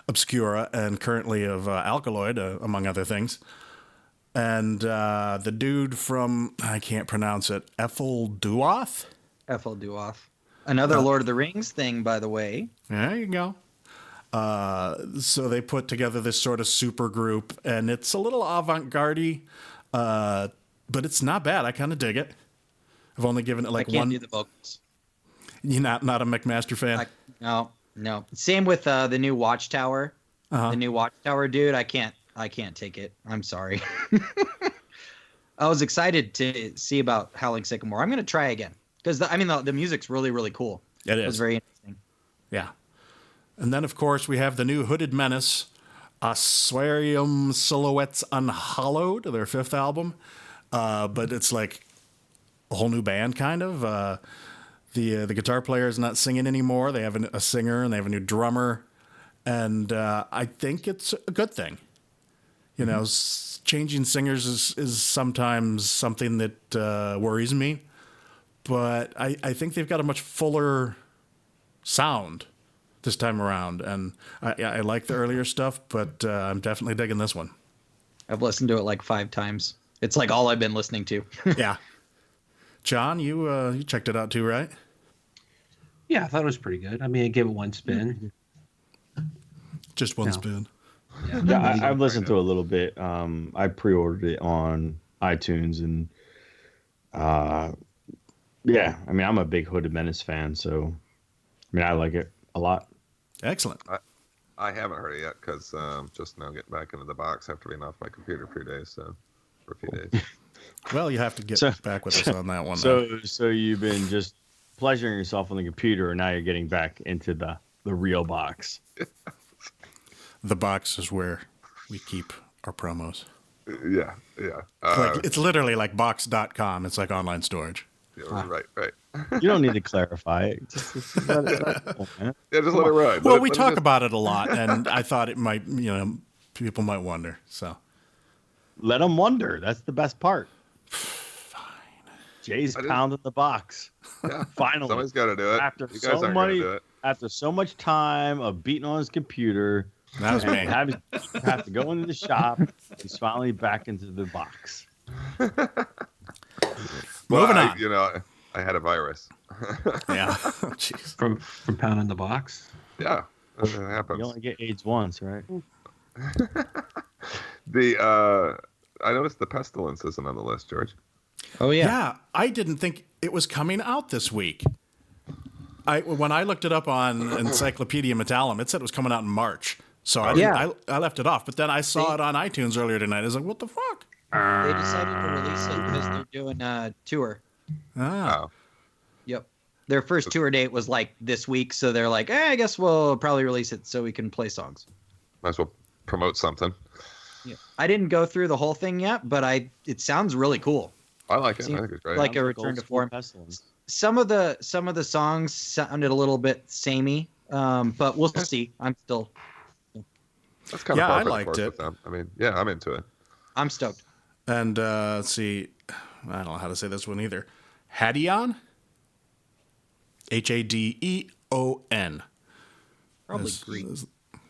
Obscura and currently of Alkaloid, among other things. And the dude from, I can't pronounce it, Ethel Duoth? Ethel Duoth. Another Lord of the Rings thing, by the way. There you go. So they put together this sort of super group, and it's a little avant-garde-y, but it's not bad. I kind of dig it. I've only given it like I can't one. do the vocals. You're not a McMaster fan? No. Same with the new Watchtower. The new Watchtower dude. I can't take it. I'm sorry. I was excited to see about Howling Sycamore. I'm going to try again because the music's really, really cool. It is. It was very interesting. Yeah. And then, of course, we have the new Hooded Menace, Ossuarium Silhouettes Unhollowed, their fifth album. But it's like a whole new band, kind of. The guitar player is not singing anymore. They have a singer, and they have a new drummer. And I think it's a good thing. You know, changing singers is sometimes something that worries me. But I think they've got a much fuller sound this time around. And I like the earlier stuff, but I'm definitely digging this one. I've listened to it like 5 times. It's like all I've been listening to. Yeah. John, you checked it out too, right? Yeah, I thought it was pretty good. I mean, I gave it one spin. Just one spin. Yeah, I've listened to a little bit. I pre-ordered it on iTunes, and yeah, I mean, I'm a big Hooded Menace fan, so I mean, I like it a lot. Excellent. I haven't heard it yet because just now getting back into the box after being off my computer for a few days. Well, you have to get back with us on that one. So you've been just pleasuring yourself on the computer, and now you're getting back into the real box. The box is where we keep our promos. Yeah. It's literally like box.com. It's like online storage. Yeah, right. You don't need to clarify it. Just let it go, man. Yeah, just let it ride. Well, we talk about it a lot, and I thought it might, people might wonder. So let them wonder. That's the best part. Fine. Jay's pounding the box. Yeah, finally. Somebody's got to do it. After so much time of beating on his computer, that was me. Have to go into the shop. He's finally back into the box. Moving on. I had a virus. Yeah. Oh, jeez. From pounding the box. Yeah, that happens. You only get AIDS once, right? I noticed the Pestilence isn't on the list, George. Oh yeah. Yeah, I didn't think it was coming out this week. When I looked it up on Encyclopedia Metallum, it said it was coming out in March. So I left it off. But then I saw it on iTunes earlier tonight. I was like, what the fuck? They decided to release it because they're doing a tour. Oh. Yep. Their first tour date was like this week, so they're like, I guess we'll probably release it so we can play songs. Might as well promote something. Yeah. I didn't go through the whole thing yet, but it sounds really cool. I like it. I think it's great. Like a return to form. Some of the songs sounded a little bit samey, but we'll see. I'm still. That's kind of I liked it. I mean, yeah, I'm into it. I'm stoked. And let's see, I don't know how to say this one either. Hadeon? Hadeon. Probably Greek.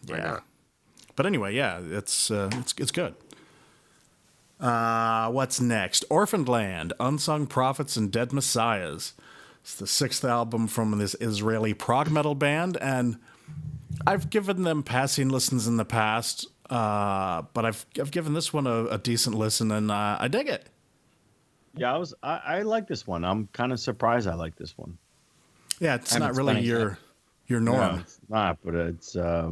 Yeah. But anyway, yeah, it's good. What's next? Orphaned Land, Unsung Prophets and Dead Messiahs. It's the 6th album from this Israeli prog metal band, and I've given them passing listens in the past, but I've given this one a decent listen, and I dig it. Yeah, I like this one. I'm kind of surprised I like this one. Yeah, it's not really your norm. No, it's not, but it's I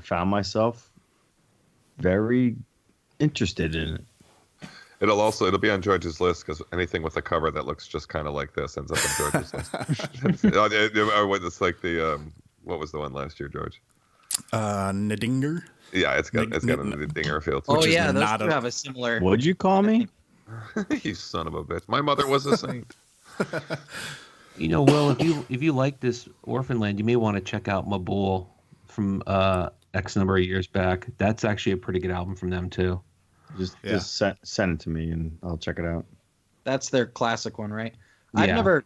found myself very interested in it. It'll be on George's list because anything with a cover that looks just kind of like this ends up on George's list. It's like the what was the one last year, George? Nadinger. Yeah, it's got a dinger feel to it. Oh yeah, those two have a similar. What'd you call me? You son of a bitch! My mother was a saint. You know, Will, if you like this Orphanland, you may want to check out Mabul from X number of years back. That's actually a pretty good album from them too. Just send it to me and I'll check it out. That's their classic one, right? Yeah. I've never.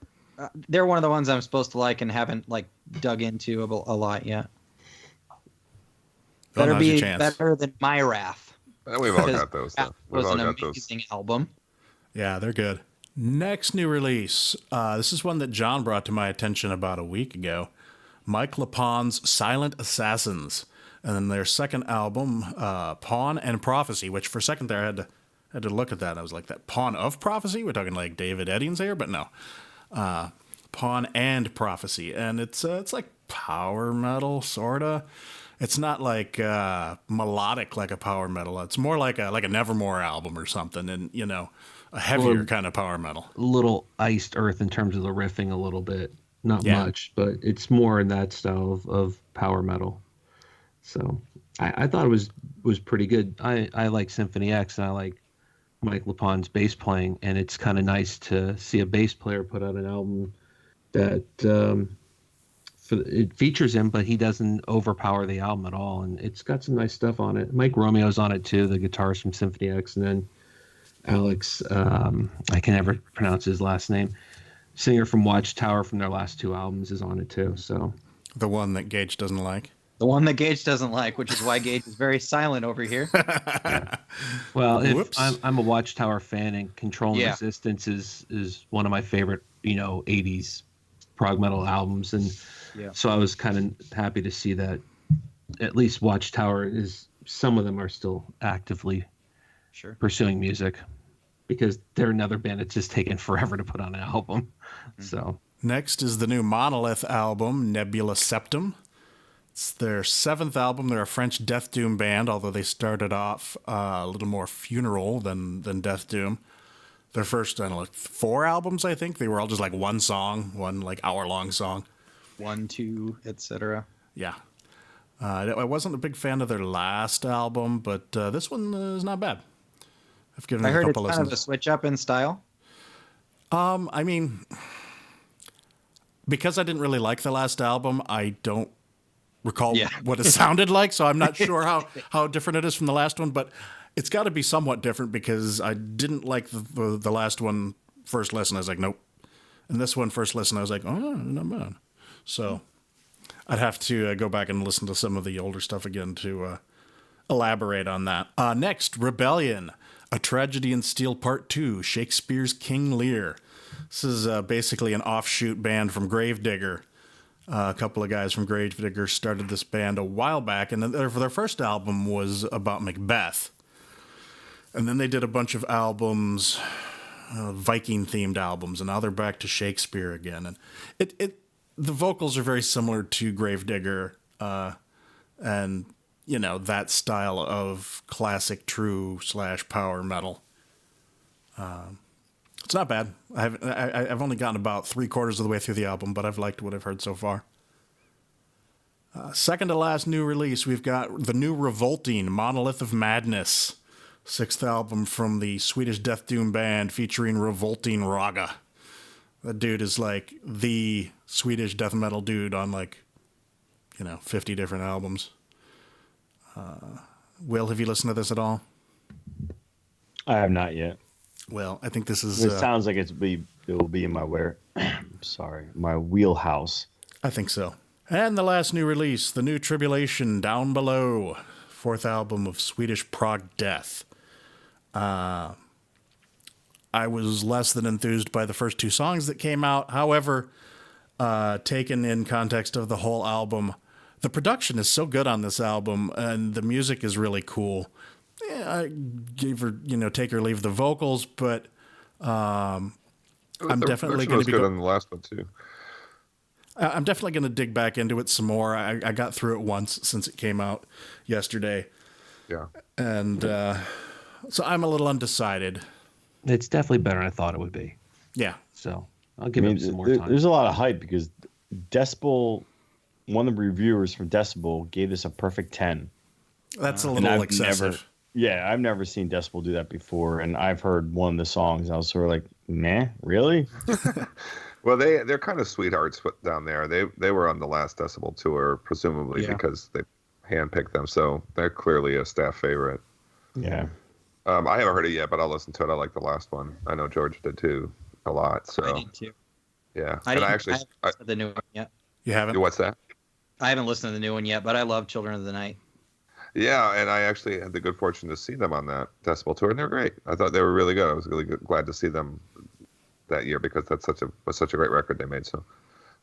They're one of the ones I'm supposed to like and haven't like dug into a lot yet. Better be better than My Wrath. We've all got those. That was an amazing album. Yeah, they're good. Next new release. This is one that John brought to my attention about a week ago. Mike LePon's Silent Assassins. And then their second album, Pawn and Prophecy, which for a second there I had to look at that. I was like, that Pawn of Prophecy? We're talking like David Eddings here? But no. Pawn and Prophecy. And it's like power metal, sort of. It's not like melodic like a power metal. It's more like a Nevermore album or something. And, you know, a heavier kind of power metal. A little iced earth in terms of the riffing a little bit. Not much, but it's more in that style of power metal. So I thought it was pretty good. I like Symphony X and I like Mike LePon's bass playing, and it's kind of nice to see a bass player put out an album that it features him, but he doesn't overpower the album at all, and it's got some nice stuff on it. Mike Romeo's on it too, the guitarist from Symphony X, and then Alex, I can never pronounce his last name, singer from Watchtower from their last 2 albums is on it too. So the one that Gage doesn't like. The one that Gage doesn't like, which is why Gage is very silent over here. Yeah. Well, I'm a Watchtower fan, and Control and Resistance is one of my favorite, 80s prog metal albums, and so I was kind of happy to see that at least Watchtower some of them are still actively pursuing music, because they're another band that's just taken forever to put on an album. Mm-hmm. So next is the new Monolith album, Nebula Septum. It's their 7th album. They're a French death doom band, although they started off a little more funeral than death doom. Their first, 4 albums, I think, they were all just like one song, one like hour-long song. 1, 2, etc. Yeah. I wasn't a big fan of their last album, but this one is not bad. I've given it a couple listens. I heard it's kind of a switch up in style. I mean, because I didn't really like the last album, I don't recall what it sounded like, so I'm not sure how different it is from the last one, but it's got to be somewhat different, because I didn't like the last one first listen. I was like, nope. And this one first listen, I was like, oh, not bad. So I'd have to go back and listen to some of the older stuff again to elaborate on that. Next, Rebellion, A Tragedy in Steel Part 2, Shakespeare's King Lear. This is basically an offshoot band from Gravedigger. A couple of guys from Gravedigger started this band a while back, and their first album was about Macbeth. And then they did a bunch of albums, Viking-themed albums, and now they're back to Shakespeare again. And the vocals are very similar to Gravedigger, and that style of classic true / power metal. It's not bad. I've only gotten about 3/4 of the way through the album, but I've liked what I've heard so far. Second to last new release, we've got the new Revolting, Monolith of Madness, 6th album from the Swedish death doom band featuring Revolting Raga. That dude is like the Swedish death metal dude on 50 different albums. Will, have you listened to this at all? I have not yet. Well, I think this is... It sounds like it will be in my my wheelhouse. I think so. And the last new release, the new Tribulation, Down Below, 4th album of Swedish prog death. I I was less than enthused by the first 2 songs that came out. However, taken in context of the whole album, the production is so good on this album, and the music is really cool. Yeah, I gave her, take or leave the vocals, but I'm definitely going to be good on the last one too. I'm definitely going to dig back into it some more. I got through it once since it came out yesterday. Yeah. And so I'm a little undecided. It's definitely better than I thought it would be. Yeah. So I'll give it some more time. There's a lot of hype because Decibel, one of the reviewers from Decibel, gave this a perfect 10. That's a little excessive. I've never seen Decibel do that before, and I've heard one of the songs. I was sort of like, nah, really? Well, they're kind of sweethearts down there. They were on the last Decibel tour, presumably because they handpicked them, so they're clearly a staff favorite. Yeah. I haven't heard it yet, but I'll listen to it. I like the last one. I know George did too, a lot. So I did too. Yeah. I haven't listened to the new one yet. You haven't? What's that? I haven't listened to the new one yet, but I love Children of the Night. Yeah, and I actually had the good fortune to see them on that Decibel tour, and they're great. I thought they were really good. I was really glad to see them that year because was such a great record they made. So,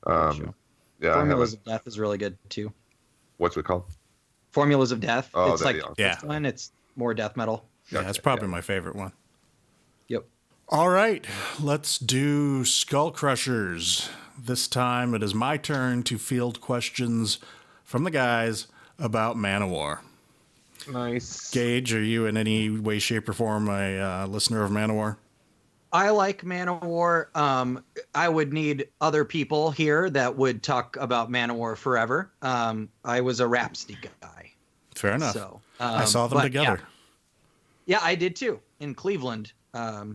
yeah. Formulas of Death is really good too. What's it called? Formulas of Death. Oh, it's this one. It's more death metal. Yeah, that's probably my favorite one. Yep. All right, let's do Skullcrushers. This time it is my turn to field questions from the guys about Manowar. Nice. Gage, are you in any way, shape, or form a listener of Manowar? I like Manowar. I would need other people here that would talk about Manowar forever. I was a Rhapsody guy. Fair enough. So I saw them together. Yeah, I did too in Cleveland. I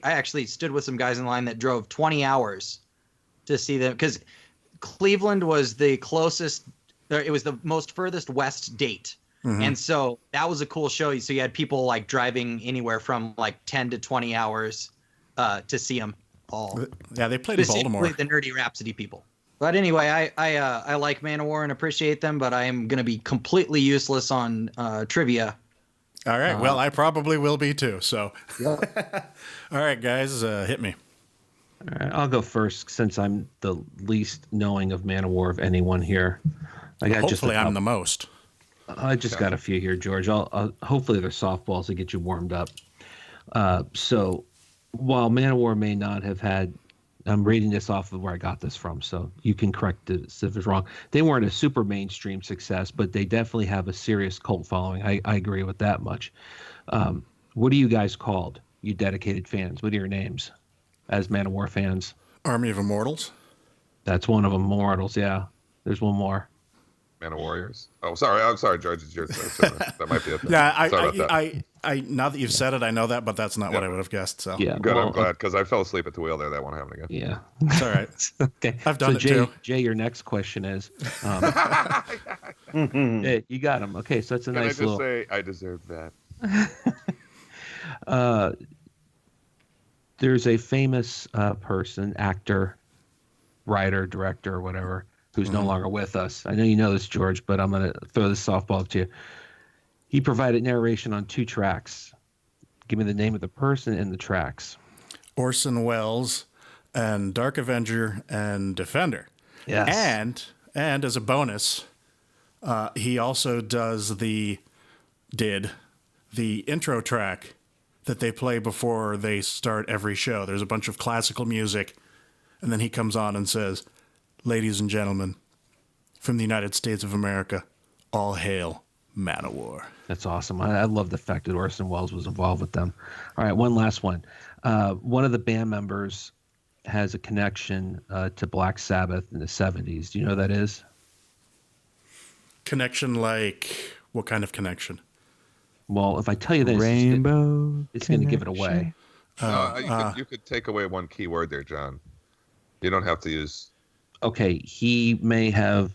actually stood with some guys in line that drove 20 hours to see them because Cleveland was the closest. It was the most furthest west date. Mm-hmm. And so that was a cool show. So you had people like driving anywhere from like 10 to 20 hours to see them all. Yeah, they played in Baltimore. The nerdy Rhapsody people. But anyway, I like Manowar and appreciate them, but I am going to be completely useless on trivia. All right. Well, I probably will be too. So, all right, guys, hit me. All right, I'll go first since I'm the least knowing of Manowar of anyone here. Hopefully, I'm the most. I just got a few here, George. I'll hopefully they're softballs to get you warmed up. So while Manowar may not have had, I'm reading this off of where I got this from, so you can correct this if it's wrong. They weren't a super mainstream success, but they definitely have a serious cult following. I agree with that much. What are you guys called, you dedicated fans? What are your names as Manowar fans? Army of Immortals. That's one of them. Immortals, yeah. There's one more. Man of Warriors. Oh, sorry. I'm sorry, George. It's yours. That might be it. Yeah, I now that you've said it, I know that, but that's not what I would have guessed. So yeah, good. I'm glad because I fell asleep at the wheel there. That won't happen again. Yeah, it's all right. Okay, I've done it too. Jay, your next question is, hey, you got him. Okay, so that's a nice little. Can I just say I deserve that? There's a famous person, actor, writer, director, or whatever, who's no longer with us. I know you know this, George, but I'm going to throw this softball to you. He provided narration on 2 tracks. Give me the name of the person and the tracks. Orson Welles and Dark Avenger and Defender. Yes. And as a bonus, he also did the intro track that they play before they start every show. There's a bunch of classical music, and then he comes on and says, "Ladies and gentlemen, from the United States of America, all hail Manowar." That's awesome. I love the fact that Orson Welles was involved with them. All right, one last one. One of the band members has a connection to Black Sabbath in the 70s. Do you know who that is? Connection like, what kind of connection? Well, if I tell you this, it's going to give it away. You could take away one key word there, John. You don't have to use... Okay, he may have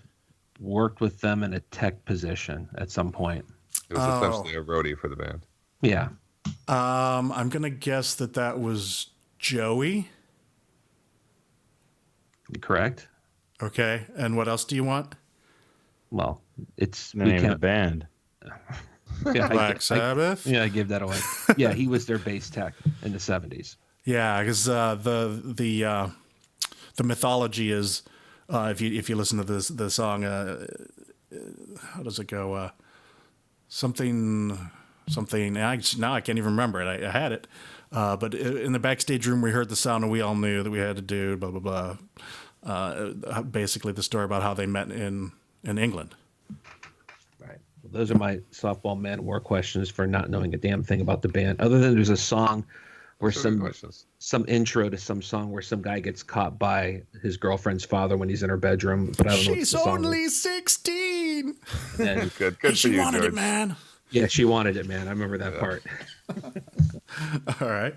worked with them in a tech position at some point. It was essentially a roadie for the band. Yeah. I'm going to guess that was Joey. Correct. Okay, and what else do you want? Well, it's... The name of the band. Yeah, Black Sabbath? I gave that away. Yeah, he was their bass tech in the 70s. Yeah, because the mythology is if you listen to the song, how does it go? Something. Now I can't even remember it. I had it, but in the backstage room we heard the sound and we all knew that we had to do blah blah blah. Basically, the story about how they met in England. Right. Well, those are my softball Manowar questions for not knowing a damn thing about the band, other than there's a song where some intro to some song where some guy gets caught by his girlfriend's father when he's in her bedroom. But I don't know. She's only 16. Then, Good Hey, for she you, wanted George. it, man. yeah, she wanted it, man. I remember that part. All right.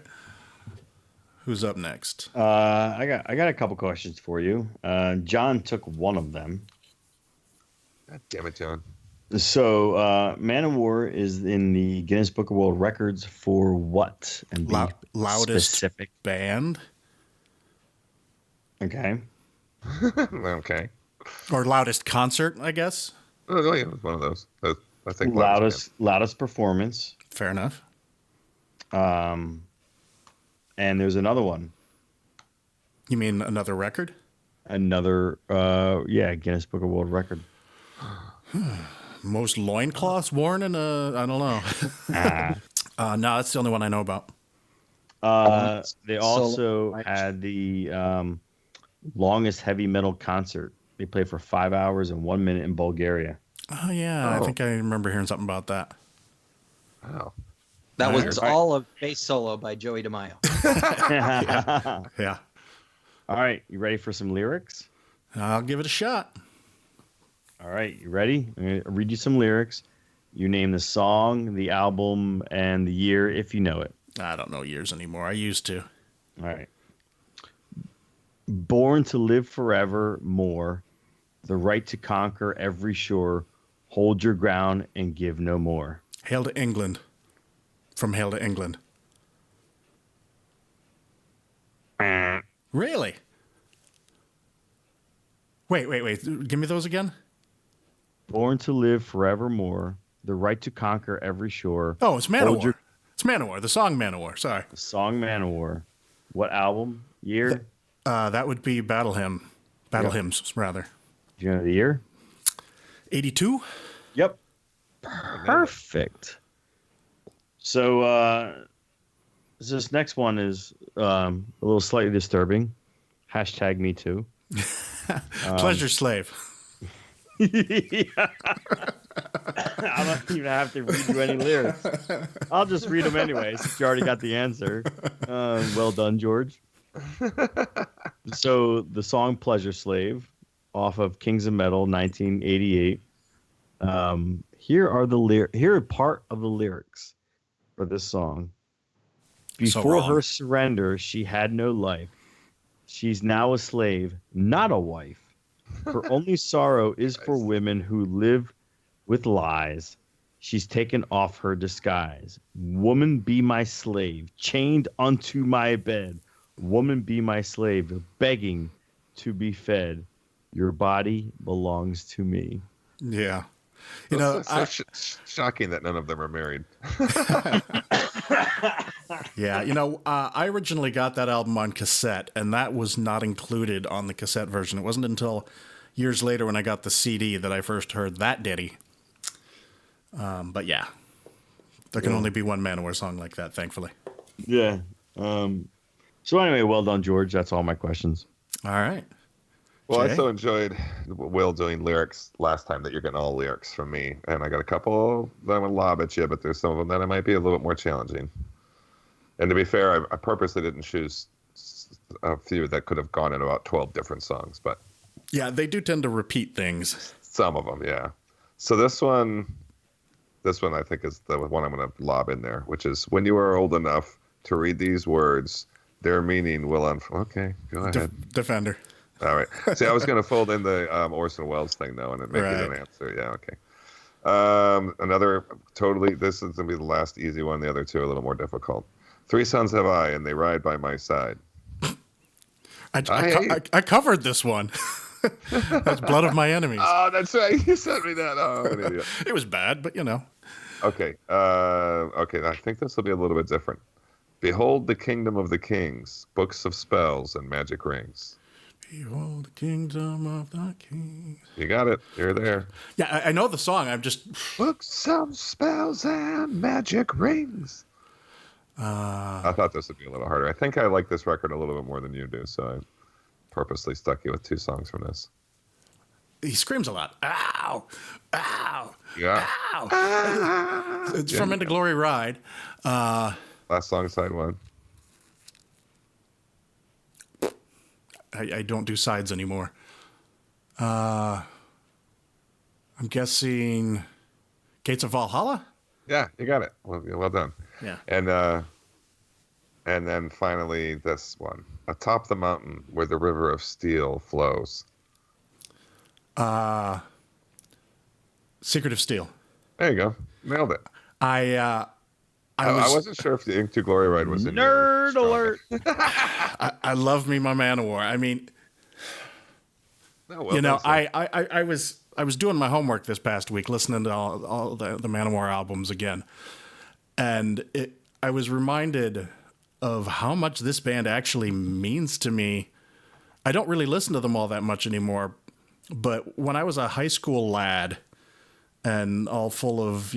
Who's up next? I got a couple questions for you. John took one of them. God damn it, John. So, Manowar is in the Guinness Book of World Records for what? And be Loudest specific. band? Okay. Okay. Or loudest concert, I guess. Oh, yeah, it was one of those. I think Loudest performance. Fair enough. And there's another one. You mean another record? Another, Guinness Book of World Record. Most loincloths worn in a, I don't know. No, that's the only one I know about. They also had the longest heavy metal concert. They played for 5 hours and 1 minute in Bulgaria. Oh, yeah. I think I remember hearing something about that. Wow. That was all a bass solo by Joey DeMaio. Yeah. All right, you ready for some lyrics? I'll give it a shot. All right, you ready? I'm going to read you some lyrics. You name the song, the album, and the year if you know it. I don't know years anymore. I used to. All right. Born to live forever more, the right to conquer every shore, hold your ground and give no more. Hail to England. From Hail to England. Really? Wait. Give me those again. Born to live forevermore, the right to conquer every shore. Oh, it's Manowar. It's Manowar, the song Manowar. Sorry. The song Manowar. What album? Year? That would be Battle Hymn. Battle Hymns, rather. Do you know the year? 82? Yep. Perfect. So this next one is a little slightly disturbing. Hashtag me too. Pleasure Slave. I don't even have to read you any lyrics. I'll just read them anyway, since you already got the answer. Well done, George. So the song Pleasure Slave off of Kings of Metal 1988. Here are part of the lyrics for this song. Before her surrender, she had no life. She's now a slave, not a wife. Her only sorrow is for women who live with lies. She's taken off her disguise. Woman, be my slave, chained unto my bed. Woman, be my slave, begging to be fed. Your body belongs to me. Yeah. Shocking that none of them are married. Yeah, I originally got that album on cassette, and that was not included on the cassette version. It wasn't until years later when I got the CD that I first heard that ditty. But yeah, there can only be one Manowar song like that, thankfully. Yeah. So anyway, well done, George. That's all my questions. All right. Well, Jay? I so enjoyed Will doing lyrics last time that you're getting all lyrics from me. And I got a couple that I'm going to lob at you, but there's some of them that I might be a little bit more challenging. And to be fair, I purposely didn't choose a few that could have gone in about 12 different songs, but Yeah, they do tend to repeat things. some of them, yeah. So this one I think is the one I'm going to lob in there, which is when you are old enough to read these words, their meaning will Okay, go ahead. Defender. All right. See, I was going to fold in the Orson Welles thing, though, and make it an answer. Yeah, okay. This is going to be the last easy one. The other two are a little more difficult. 3 sons have I, and they ride by my side. I covered this one. That's Blood of My Enemies. Oh, that's right. You sent me that. Oh, I'm an idiot. It was bad, but Okay. Okay, I think this will be a little bit different. Behold the kingdom of the kings, books of spells and magic rings. Behold the kingdom of the kings. You got it. You're there. Yeah, I know the song. I'm just... Books of spells and magic rings. I thought this would be a little harder. I think I like this record a little bit more than you do, so I purposely stuck you with 2 songs from this. He screams a lot. Ow! Ow! Yeah. Ow! It's from Into Glory Ride. Last song, side 1. I don't do sides anymore. I'm guessing Gates of Valhalla? Yeah, you got it. Well done. Yeah. And then finally this one. Atop the mountain where the river of steel flows. Secret of Steel. There you go. Nailed it. I wasn't sure if the Ink to Glory Ride was in Nerd your alert. I love me my Manowar. I mean, I was doing my homework this past week, listening to all the Manowar albums again, and I was reminded of how much this band actually means to me. I don't really listen to them all that much anymore, but when I was a high school lad and all full of,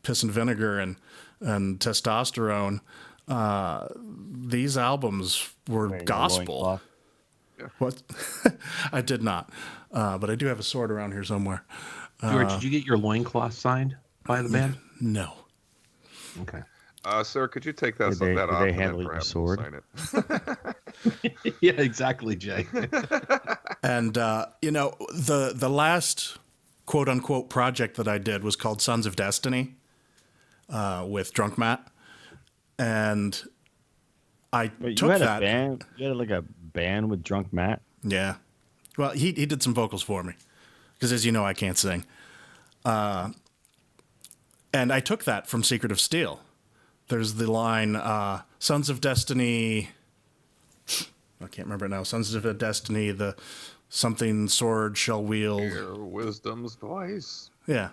piss and vinegar and testosterone, these albums were gospel. What? I did not, but I do have a sword around here somewhere. George, did you get your loincloth signed by the band? No. Okay. Sir, could you take that Did off they and handle then your perhaps sword? sign it? Yeah, exactly, Jay. And the last quote unquote project that I did was called Sons of Destiny with Drunk Matt, and Wait, took you had that. a band? You had like a band with Drunk Matt? Yeah. Well, he did some vocals for me because, as you know, I can't sing. And I took that from Secret of Steel. There's the line, Sons of Destiny. I can't remember it now. Sons of Destiny, the something sword shall wield. Hear wisdom's voice. Yeah.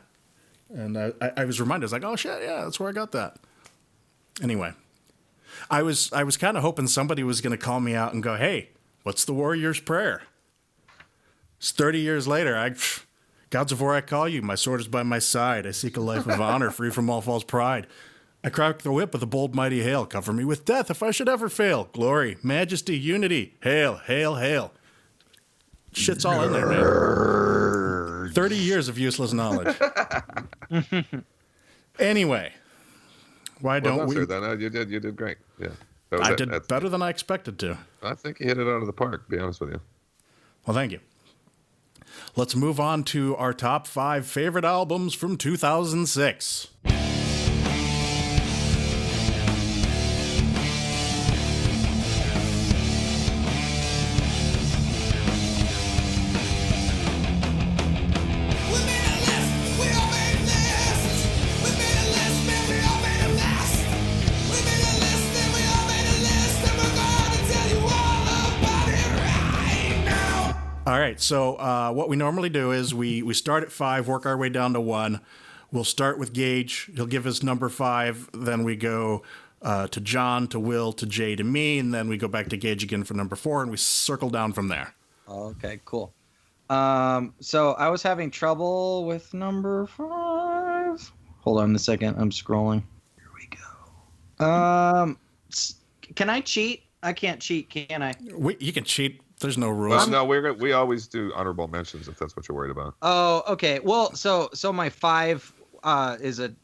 And I was reminded, I was like, oh shit, yeah, that's where I got that. Anyway, I was kind of hoping somebody was going to call me out and go, hey, what's the warrior's prayer? It's 30 years later. Gods of war, I call you. My sword is by my side. I seek a life of honor, free from all false pride. I crack the whip with a bold, mighty hail. Cover me with death if I should ever fail. Glory, majesty, unity. Hail, hail, hail. Shit's all in there, man. 30 years of useless knowledge. Anyway, why don't we? Sir, then, you did great. Yeah, I did better than I expected to. I think you hit it out of the park, to be honest with you. Well, thank you. Let's move on to our top 5 favorite albums from 2006. All right, so what we normally do is we start at 5, work our way down to 1. We'll start with Gage. He'll give us number 5. Then we go to John, to Will, to Jay, to me, and then we go back to Gage again for number 4, and we circle down from there. Okay, cool. So I was having trouble with number 5. Hold on a second. I'm scrolling. Here we go. Can I cheat? I can't cheat, can I? You can cheat. There's no rules. No, we always do honorable mentions if that's what you're worried about. Oh, okay. Well, so my 5 is a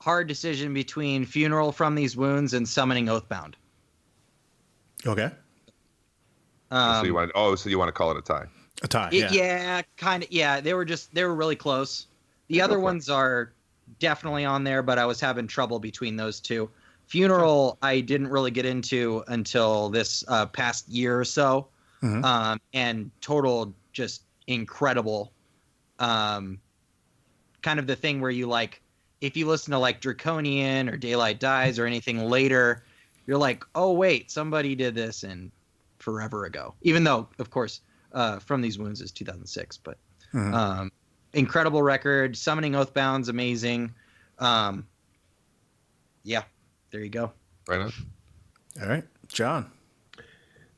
hard decision between Funeral from These Wounds and Summoning Oathbound. Okay. So you want to call it a tie? A tie. Yeah. Yeah, kind of. Yeah, they were really close. The other ones are definitely on there, but I was having trouble between those two. Funeral, I didn't really get into until this past year or so, and total just incredible. Kind of the thing where you like, if you listen to like Draconian or Daylight Dies or anything later, you're like, oh wait, somebody did this in forever ago. Even though, of course, From These Wounds is 2006, but incredible record. Summoning Oathbound's amazing. Yeah. There you go. Right on. All right, John.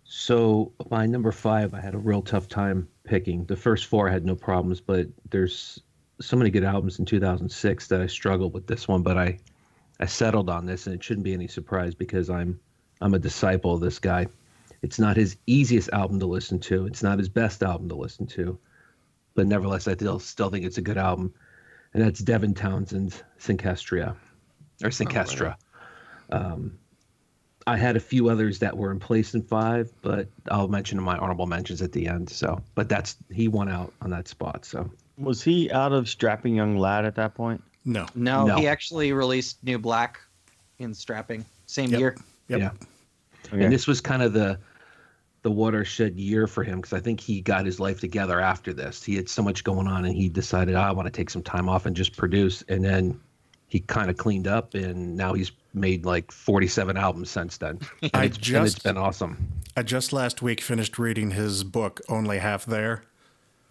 So my number 5, I had a real tough time picking. The first 4 I had no problems, but there's so many good albums in 2006 that I struggled with this one, but I settled on this, and it shouldn't be any surprise because I'm a disciple of this guy. It's not his easiest album to listen to. It's not his best album to listen to, but nevertheless, I still think it's a good album, and that's Devin Townsend's Syncastra. I had a few others that were in place in 5, but I'll mention in my honorable mentions at the end. So, but he won out on that spot. So, Was he out of Strapping Young Lad at that point? No. No, he actually released New Black in Strapping same year. Yep. Yeah. Okay. And this was kind of the watershed year for him because I think he got his life together after this. He had so much going on, and he decided, I want to take some time off and just produce. And then he kind of cleaned up, and now he's made like 47 albums since then. And it's been awesome. I just last week finished reading his book, Only Half There.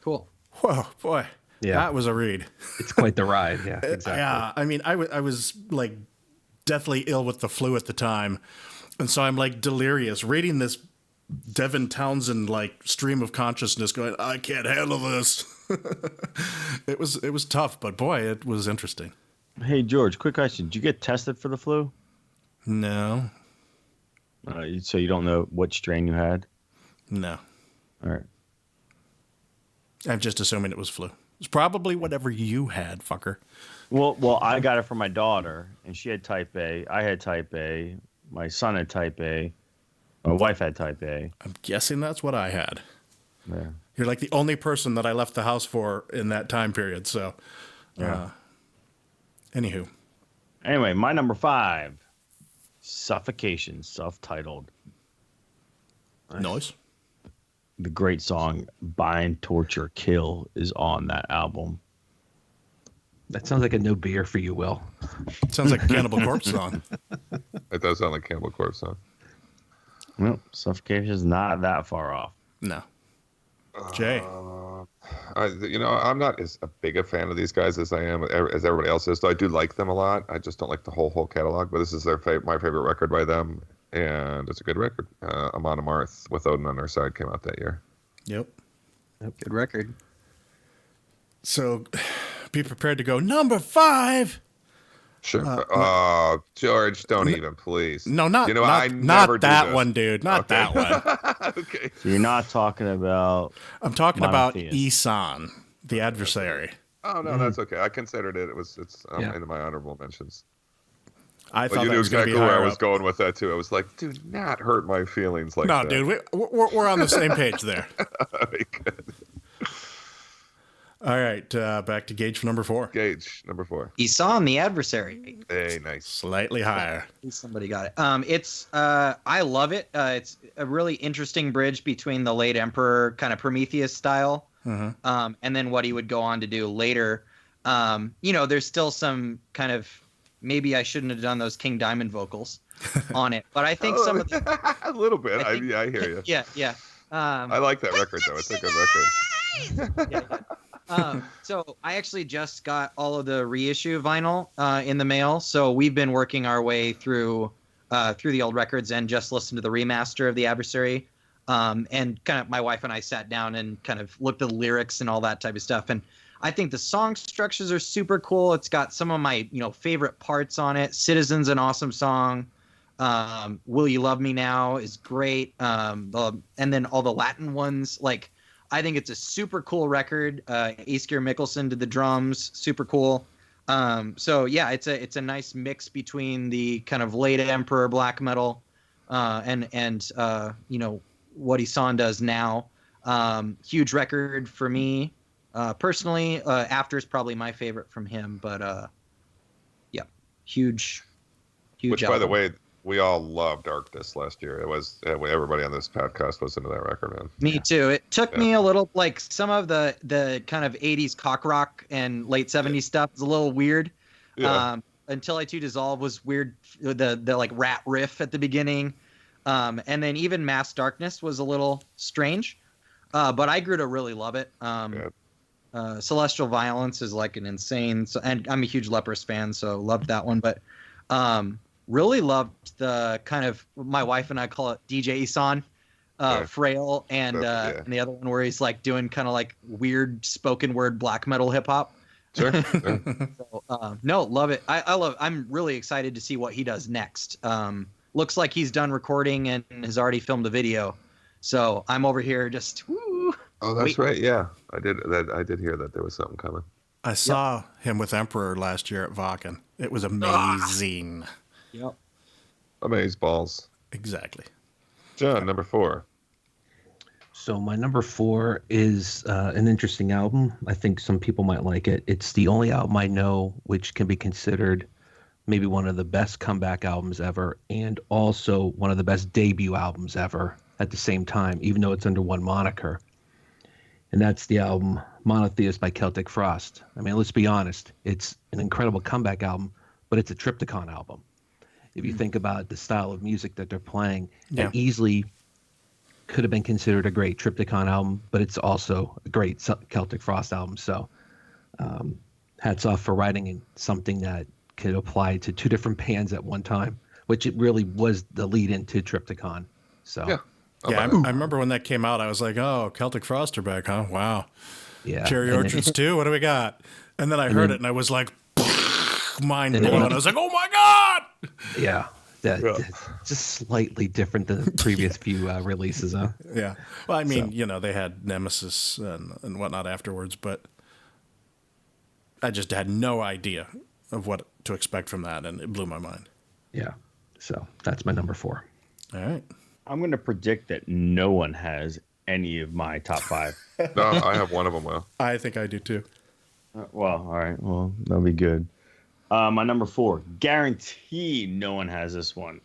Cool. Whoa, boy. Yeah. That was a read. It's quite the ride. Yeah, exactly. Yeah, I mean, I was like deathly ill with the flu at the time. And so I'm like delirious reading this Devin Townsend like stream of consciousness going, I can't handle this. It was tough, but boy, it was interesting. Hey, George, quick question. Did you get tested for the flu? No. So you don't know what strain you had? No. All right. I'm just assuming it was flu. It's probably whatever you had, fucker. Well, I got it from my daughter, and she had type A. I had type A. My son had type A. My wife had type A. I'm guessing that's what I had. Yeah. You're like the only person that I left the house for in that time period. So, Yeah. Anywho. Anyway, my number 5, Suffocation, self-titled. Noise. The great song Bind, Torture, Kill is on that album. That sounds like a no beer for you, Will. Sounds like a Cannibal Corpse song. It does sound like Cannibal Corpse song. Well, Suffocation is not that far off. No. Jay. I'm not as big a fan of these guys as I am as everybody else is. Though I do like them a lot. I just don't like the whole catalog. But this is my favorite record by them, and it's a good record. Naeramarth with Odin on Our Side came out that year. Yep. Good record. So, be prepared to go number 5. Sure. George, don't even, please. No, not I never not that do this. one, dude. Not that one. Okay. So you're not talking about... I'm talking about Monotheist. Isan, the adversary. Oh no, that's okay. I considered it. It's Yeah. in my honorable mentions. I But thought you that knew was going to exactly be where higher I was up. going with that too. I was like, do not hurt my feelings like No, that. dude, we're on the same page there. Very good. All right, back to Gage for number 4. Gage, number 4. Isan, the adversary. Hey, nice. Slightly higher. Somebody got it. I love it. It's a really interesting bridge between the late Emperor kind of Prometheus style, and then what he would go on to do later. There's still some kind of maybe I shouldn't have done those King Diamond vocals on it, but I think some of the, a little bit. I hear you. yeah. I like that record though. It's a good record. So I actually just got all of the reissue vinyl in the mail. So we've been working our way through the old records and just listened to the remaster of The Adversary. And kind of my wife and I sat down and kind of looked at the lyrics and all that type of stuff. And I think the song structures are super cool. It's got some of my favorite parts on it. Citizen's an awesome song. Will You Love Me Now is great. And then all the Latin ones, like I think it's a super cool record. Askier Mikkelsen did the drums, super cool. So yeah, it's a nice mix between the kind of late Emperor black metal and what Isan does now. Huge record for me personally. After is probably my favorite from him, but yeah, huge. Which, by the album. way, we all loved Darkness last year. It was everybody on this podcast was into that record, man. Me too. It took me a little, like some of the kind of 80s cock rock and late 70s stuff is a little weird. Yeah. Until I Too Dissolve was weird. The like rat riff at the beginning. And then even Mass Darkness was a little strange. But I grew to really love it. Celestial Violence is like an insane, and I'm a huge Leprous fan, so loved that one. But Really loved the kind of, my wife and I call it DJ Isan, Frail, and and the other one where he's like doing kind of like weird spoken word black metal hip hop. Sure. So, no, love it. I love. I'm really excited to see what he does next. Looks like he's done recording and has already filmed a video. So I'm over here just. Woo, Oh, that's right. Yeah, I did. I did hear that there was something coming. I saw him with Emperor last year at Wacken. It was amazing. Yep. Amaze balls. Exactly. John, number 4. So my number 4 is an interesting album. I think some people might like it. It's the only album I know which can be considered maybe one of the best comeback albums ever, and also one of the best debut albums ever at the same time, even though it's under one moniker. And that's the album Monotheist by Celtic Frost. I mean, let's be honest. It's an incredible comeback album, but it's a triptych album. If you think about the style of music that they're playing, it easily could have been considered a great triptych album, but it's also a great Celtic Frost album. So hats off for writing something that could apply to 2 different bands at one time, which it really was the lead into Triptychon. So I remember when that came out, I was like, oh, Celtic Frost are back, huh? Wow. Yeah. Cherry Orchards too? What do we got? And then I heard it and I was like, mind blown. I was like, oh my God! Yeah. Just slightly different than the previous few releases, huh? Yeah. Well, I mean, they had Nemesis and whatnot afterwards, but I just had no idea of what to expect from that, and it blew my mind. Yeah. So that's my number 4. All right. I'm going to predict that no one has any of my top 5. No, I have one of them. Well, I think I do too. Well, all right. Well, that'll be good. My number 4, guarantee no one has this one.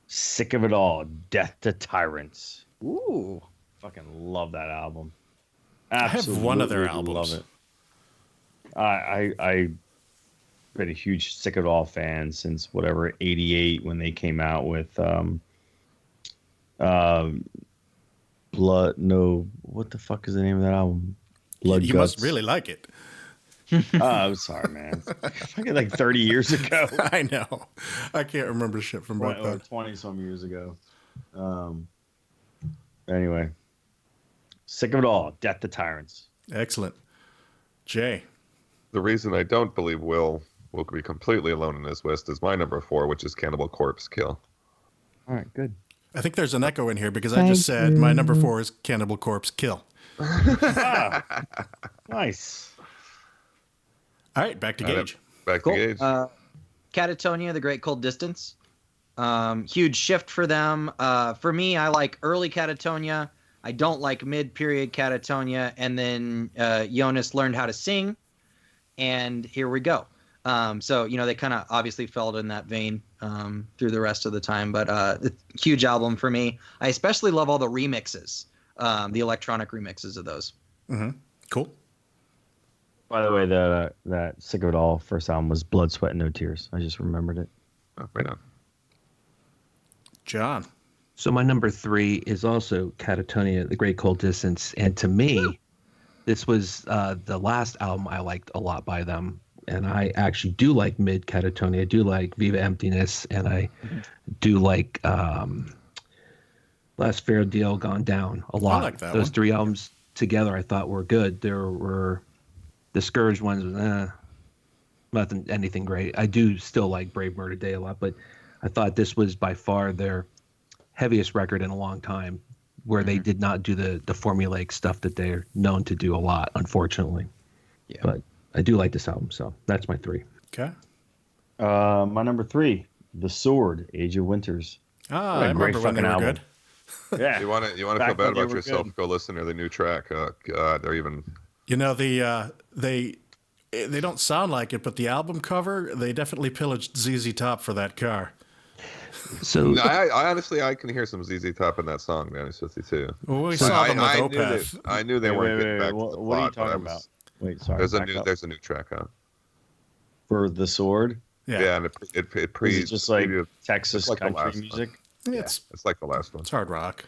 Sick of It All, Death to Tyrants. Ooh. Fucking love that album. Absolutely, I have one of their albums. Love it. I've been a huge Sick of It All fan since whatever, 88 when they came out with Blood. No, what the fuck is the name of that album? Blood You Guts. must really like it. I'm sorry, man. Fucking like 30 years ago. I know. I can't remember shit from back then. 20 some years ago. Anyway, Sick of It All, Death to Tyrants. Excellent. Jay. the reason I don't believe Will be completely alone in this list is my number 4, which is Cannibal Corpse Kill. All right, good. I think there's an echo in here because I just said my number 4 is Cannibal Corpse Kill. Nice. All right, back to Gage. Back Cool. to Gage. Catatonia, The Great Cold Distance. Huge shift for them. For me, I like early Catatonia. I don't like mid-period Catatonia. And then Jonas learned how to sing, and here we go. So, you know, they kind of obviously fell in that vein through the rest of the time. But huge album for me. I especially love all the remixes, the electronic remixes of those. Mm-hmm. Cool. By the way, that Sick of It All first album was Blood, Sweat, and No Tears. I just remembered it. Oh, right on. John. So my number 3 is also Catatonia, The Great Cold Distance. And to me, this was the last album I liked a lot by them. And I actually do like mid Catatonia. I do like Viva Emptiness. And I do like Last Fair Deal Gone Down a lot. I like that Those one. 3 albums together I thought were good. There were the Scourge ones, nothing, anything great. I do still like Brave Murder Day a lot, but I thought this was by far their heaviest record in a long time, where they did not do the formulaic stuff that they're known to do a lot, unfortunately. Yeah. But I do like this album, so that's my 3. Okay. My number 3, The Sword, Age of Winters. Ah, What a I great remember when they were fucking good. Yeah. You want to feel Back bad when they about were yourself? good. Go listen to the new track. God, or even You know, they don't sound like it, but the album cover, they definitely pillaged ZZ Top for that car. So I honestly can hear some ZZ Top in that song. To be honest with you too. Well, we So saw them with I knew Opeth. I knew they weren't getting back to the What are you plot, but I talking was- about? Wait, sorry. There's a new track out. For The Sword? Yeah, and it Is it just like previewed- Texas it's like the country last one. music? It's like the last one. it's hard rock.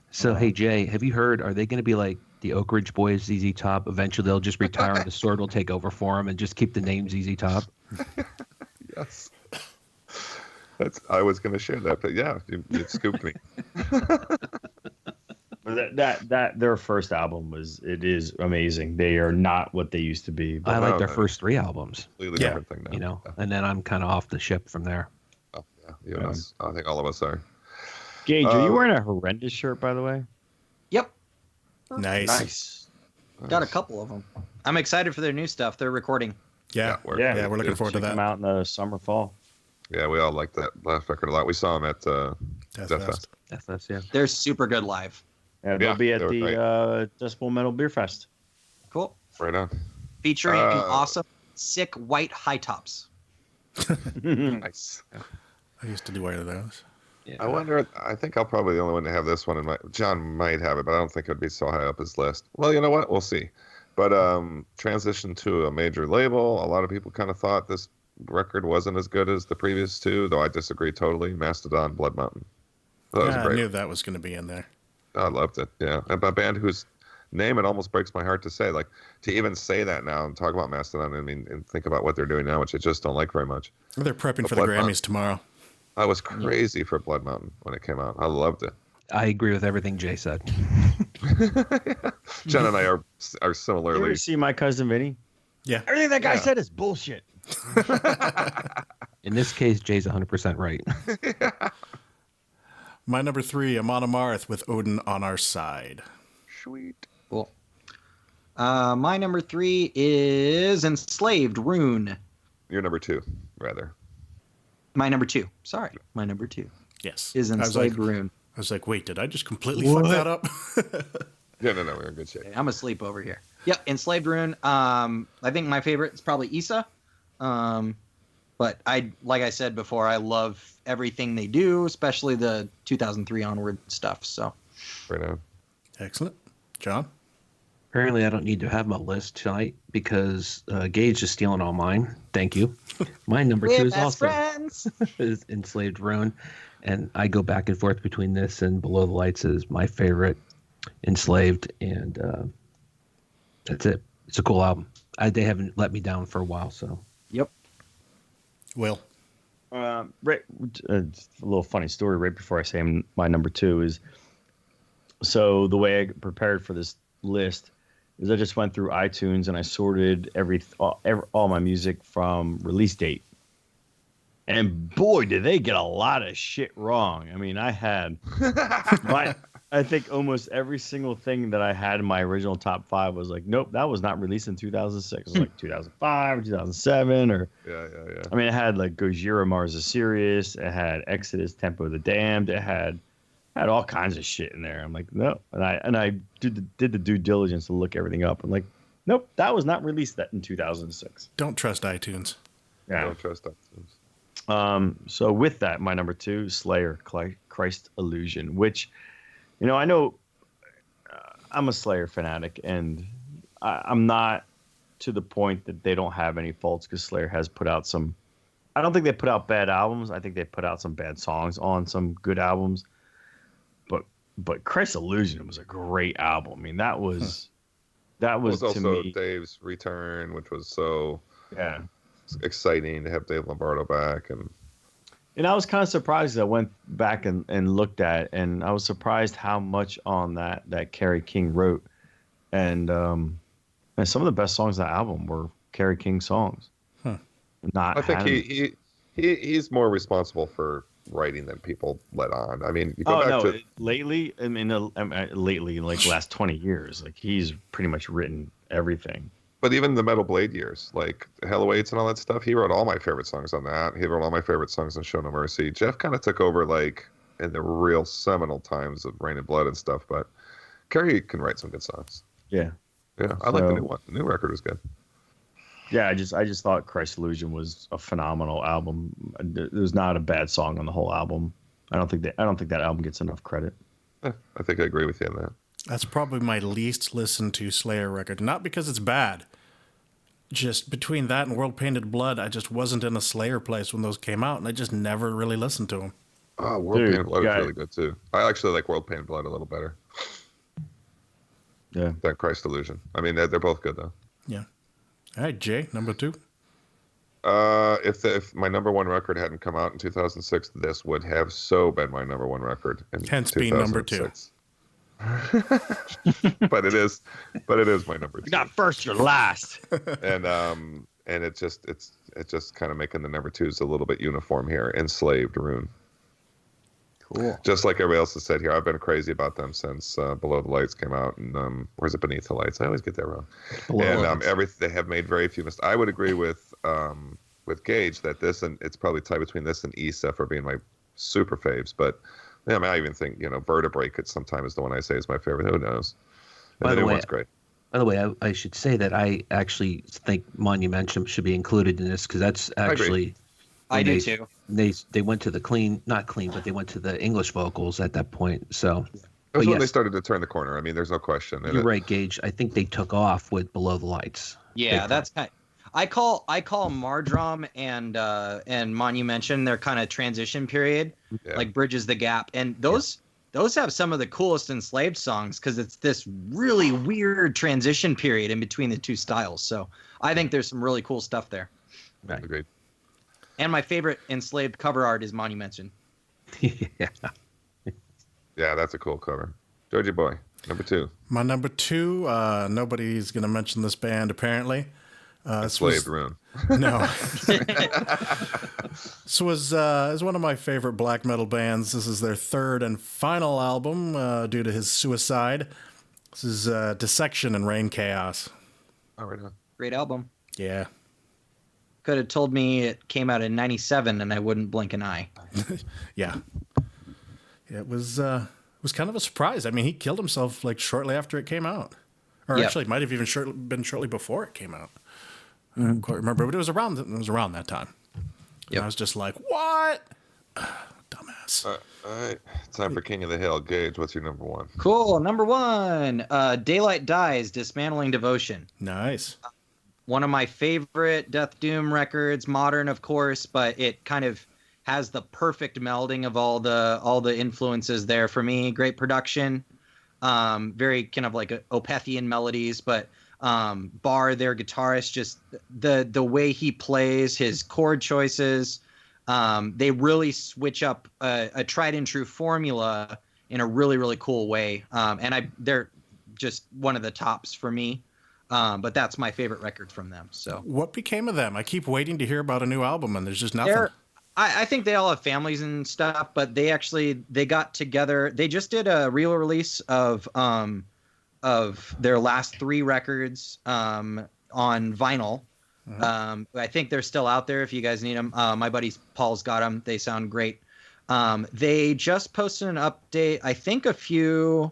So hey Jay, have you heard? Are they going to be like the Oak Ridge Boys, ZZ Top? Eventually, they'll just retire, and the Sword will take over for them, and just keep the name ZZ Top. Yes. I was going to share that, but yeah, you scooped me. That their first album is amazing. They are not what they used to be. I But like no, their no. first 3 albums, Completely Yeah. different thing now. you know, Yeah. and then I'm kind of off the ship from there. Oh, yeah. You and us. I think all of us are. Gage, are you wearing a horrendous shirt, by the way? Yep, Nice. got a couple of them. I'm excited for their new stuff. They're recording. Yeah. Yeah, We're looking forward to Check them that. out in the summer, fall. Yeah, we all liked that last record a lot. We saw them at Death Death Fest. Fest. That's yeah. They're super good live. Yeah, they'll Yeah, be at they were the great. Decibel Metal Beer Fest. Cool. Right on. Featuring awesome, sick white high tops. Nice. I used to do wear those. Yeah. I wonder. I think I'll probably be the only one to have this one in my. John might have it, but I don't think it would be so high up his list. Well, you know what? We'll see. But transition to a major label. A lot of people kind of thought this record wasn't as good as the previous 2, though I disagree totally. Mastodon, Blood Mountain. That was Yeah, I great. knew that was going to be in there. I loved it. Yeah, and a band whose name it almost breaks my heart to say. Like to even say that now and talk about Mastodon. I mean, and think about what they're doing now, which I just don't like very much. They're prepping But for the Blood Grammys Mountain. tomorrow. I was crazy for Blood Mountain when it came out. I loved it. I agree with everything Jay said. Jen and I are You ever similarly. see My Cousin Vinny? Yeah. Everything that guy Yeah. said is bullshit. In this case, Jay's 100% right. My number 3, Monomarth with Odin on Our Side. Sweet. Cool. My number 3 is Enslaved Rune. You're number 2, rather. My number 2. Sorry, my number 2 Yes. is Enslaved Rune. I was like, wait, did I just completely fuck that up? Yeah, no, we're in good shape. I'm asleep over here. Yep, Enslaved Rune. I think my favorite is probably Issa. But like I said before, I love everything they do, especially the 2003 onward stuff. So Right now. Excellent. John? Apparently, I don't need to have my list tonight because Gage is stealing all mine. Thank you. My number 2 we're is best also friends. is Enslaved Ruin, and I go back and forth between this and Below the Lights is my favorite. Enslaved, and that's it. It's a cool album. They haven't let me down for a while, so Yep. Will? Right, a little funny story. Right before I say my number 2 is, so the way I prepared for this list is I just went through iTunes and I sorted all my music from release date. And boy, did they get a lot of shit wrong. I mean, I had I think almost every single thing that I had in my original top 5 was like, nope, that was not released in 2006. It was like 2005 or 2007 or Yeah. I mean, it had like Gojira, Mars of Sirius. It had Exodus, Tempo of the Damned. It had all kinds of shit in there. I'm like, no, and I did the due diligence to look everything up. I'm like, nope, that was not released in 2006. Don't trust iTunes. Yeah. Don't trust that. So with that, my number 2, Slayer, Christ Illusion, which, you know, I know I'm a Slayer fanatic, and I'm not to the point that they don't have any faults, because Slayer has put out some. I don't think they put out bad albums. I think they put out some bad songs on some good albums. But Christ Illusion was a great album. I mean, that was It was to also me. Dave's return, which was so Yeah. exciting to have Dave Lombardo back. And I was kind of surprised. I went back and looked at it, and I was surprised how much on that Kerry King wrote. And some of the best songs on that album were Kerry King songs. Not I think Hannah- he's more responsible for writing than people let on. I mean, you go Oh back no! to Lately, I mean, lately, like the last 20 years, like he's pretty much written everything. but even the Metal Blade years, like Hell Awaits and all that stuff, he wrote all my favorite songs on that. He wrote all my favorite songs on Show No Mercy. Jeff kind of took over like in the real seminal times of Rain and Blood and stuff, but Kerry can write some good songs. Yeah, Yeah, I like the So- new one. The new record was good. yeah. I just thought Christ Illusion was a phenomenal album. There's not a bad song on the whole album. I don't think that album gets enough credit. Yeah, I think I agree with you on that. That's probably my least listened to Slayer record. Not because it's bad. Just between that and World Painted Blood, I just wasn't in a Slayer place when those came out, and I just never really listened to them. Oh, World Dude, Painted Blood you is got- really good too. I actually like World Painted Blood a little better Yeah. than Christ Illusion. I mean, they're both good though. Yeah. All right, Jay, number 2. If my number one record hadn't come out in 2006, this would have so been my number one record in Hence being number 2. but it is my number 2. You're not first, you're last. And it's just kind of making the number 2s a little bit uniform here. Enslaved Rune. Cool. Just like everybody else has said here, I've been crazy about them since Below the Lights came out, and or is it Beneath the Lights? I always get that wrong. They have made very few mistakes. I would agree with Gage that this, and it's probably tied between this and Issa for being my super faves. But yeah, I mean, I even think Vertebrae could sometimes is the one I say is my favorite. Who knows? And the new one's great. By the way, I should say that I actually think Monumentum should be included in this because that's actually. I do too. They went to the not clean, but they went to the English vocals at that point. So that's when they started to turn the corner. I mean, there's no question. You're right, Gage. I think they took off with Below the Lights. Yeah, that's kind. I call Mardrum and Monumentum their kind of transition period, like bridges the gap, and those have some of the coolest Enslaved songs because it's this really weird transition period in between the two styles. So I think there's some really cool stuff there. Right. Agreed. And my favorite Enslaved cover art is Monumentum. Yeah. Yeah, that's a cool cover. Georgie Boy, number 2. My number 2, nobody's going to mention this band, apparently. Enslaved Rune. No. This was one of my favorite black metal bands. This is their third and final album due to his suicide. This is Dissection and Rain Chaos. Oh, right on. Great album. Yeah. Could have told me it came out in '97 and I wouldn't blink an eye. Yeah. It was kind of a surprise. I mean, he killed himself like shortly after it came out. Or actually, it might have even been shortly before it came out. I don't quite remember, but it was around that time. Yep. I was just like, what? Dumbass. All right. Time for King of the Hill. Gage, what's your number 1? Cool. Number 1, Daylight Dies, Dismantling Devotion. Nice. One of my favorite Death Doom records, modern, of course, but it kind of has the perfect melding of all the influences there for me. Great production, very kind of like Opethian melodies, but Barr, their guitarist, just the way he plays, his chord choices, they really switch up a tried and true formula in a really, really cool way. And they're just one of the tops for me. But that's my favorite record from them. So what became of them? I keep waiting to hear about a new album, and there's just nothing. I think they all have families and stuff, but they got together. They just did a real release of their last 3 records on vinyl. Mm-hmm. I think they're still out there if you guys need them. My buddy Paul's got them. They sound great. They just posted an update, I think a few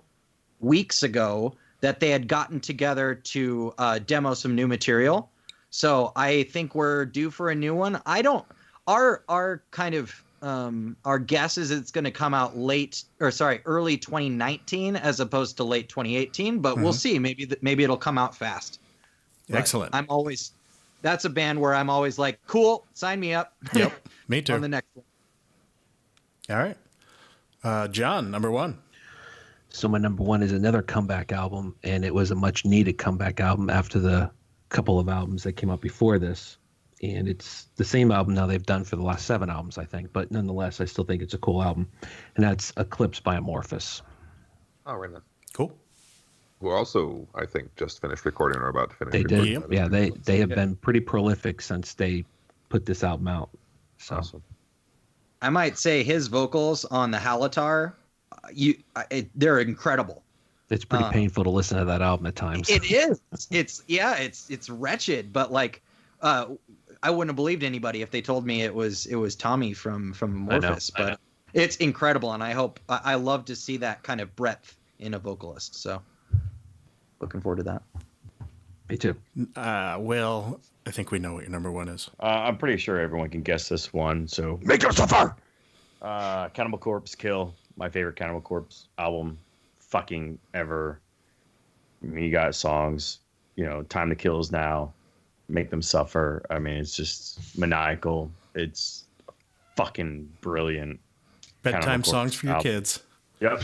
weeks ago, that they had gotten together to demo some new material. So I think we're due for a new one. Our kind of our guess is it's going to come out early 2019 as opposed to late 2018, but we'll see. Maybe it'll come out fast. But excellent. That's a band where I'm always like, cool, sign me up. Yep, me too. On the next one. All right. John, number 1. So my number 1 is another comeback album, and it was a much needed comeback album after the couple of albums that came out before this. And it's the same album now they've done for the last 7 albums, I think. But nonetheless, I still think it's a cool album. And that's Eclipse by Amorphous. Oh, right on. Cool. Who also, I think, just finished recording or about to finish They recording. did. Yeah, they have been pretty prolific since they put this album out. So. Awesome. I might say his vocals on the Halatar, they're incredible. It's pretty painful to listen to that album at times. It is. It's wretched, but like I wouldn't have believed anybody if they told me it was Tommy from Amorphous, but it's incredible, and I love to see that kind of breadth in a vocalist. So looking forward to that. Me too. Will, I think we know what your number 1 is. I'm pretty sure everyone can guess this one, so make it suffer. Cannibal Corpse, Kill, my favorite Cannibal Corpse album fucking ever. I mean, you got songs, Time to Kill Is Now, Make Them Suffer. I mean, it's just maniacal. It's fucking brilliant. Bedtime songs for your album. kids. Yep.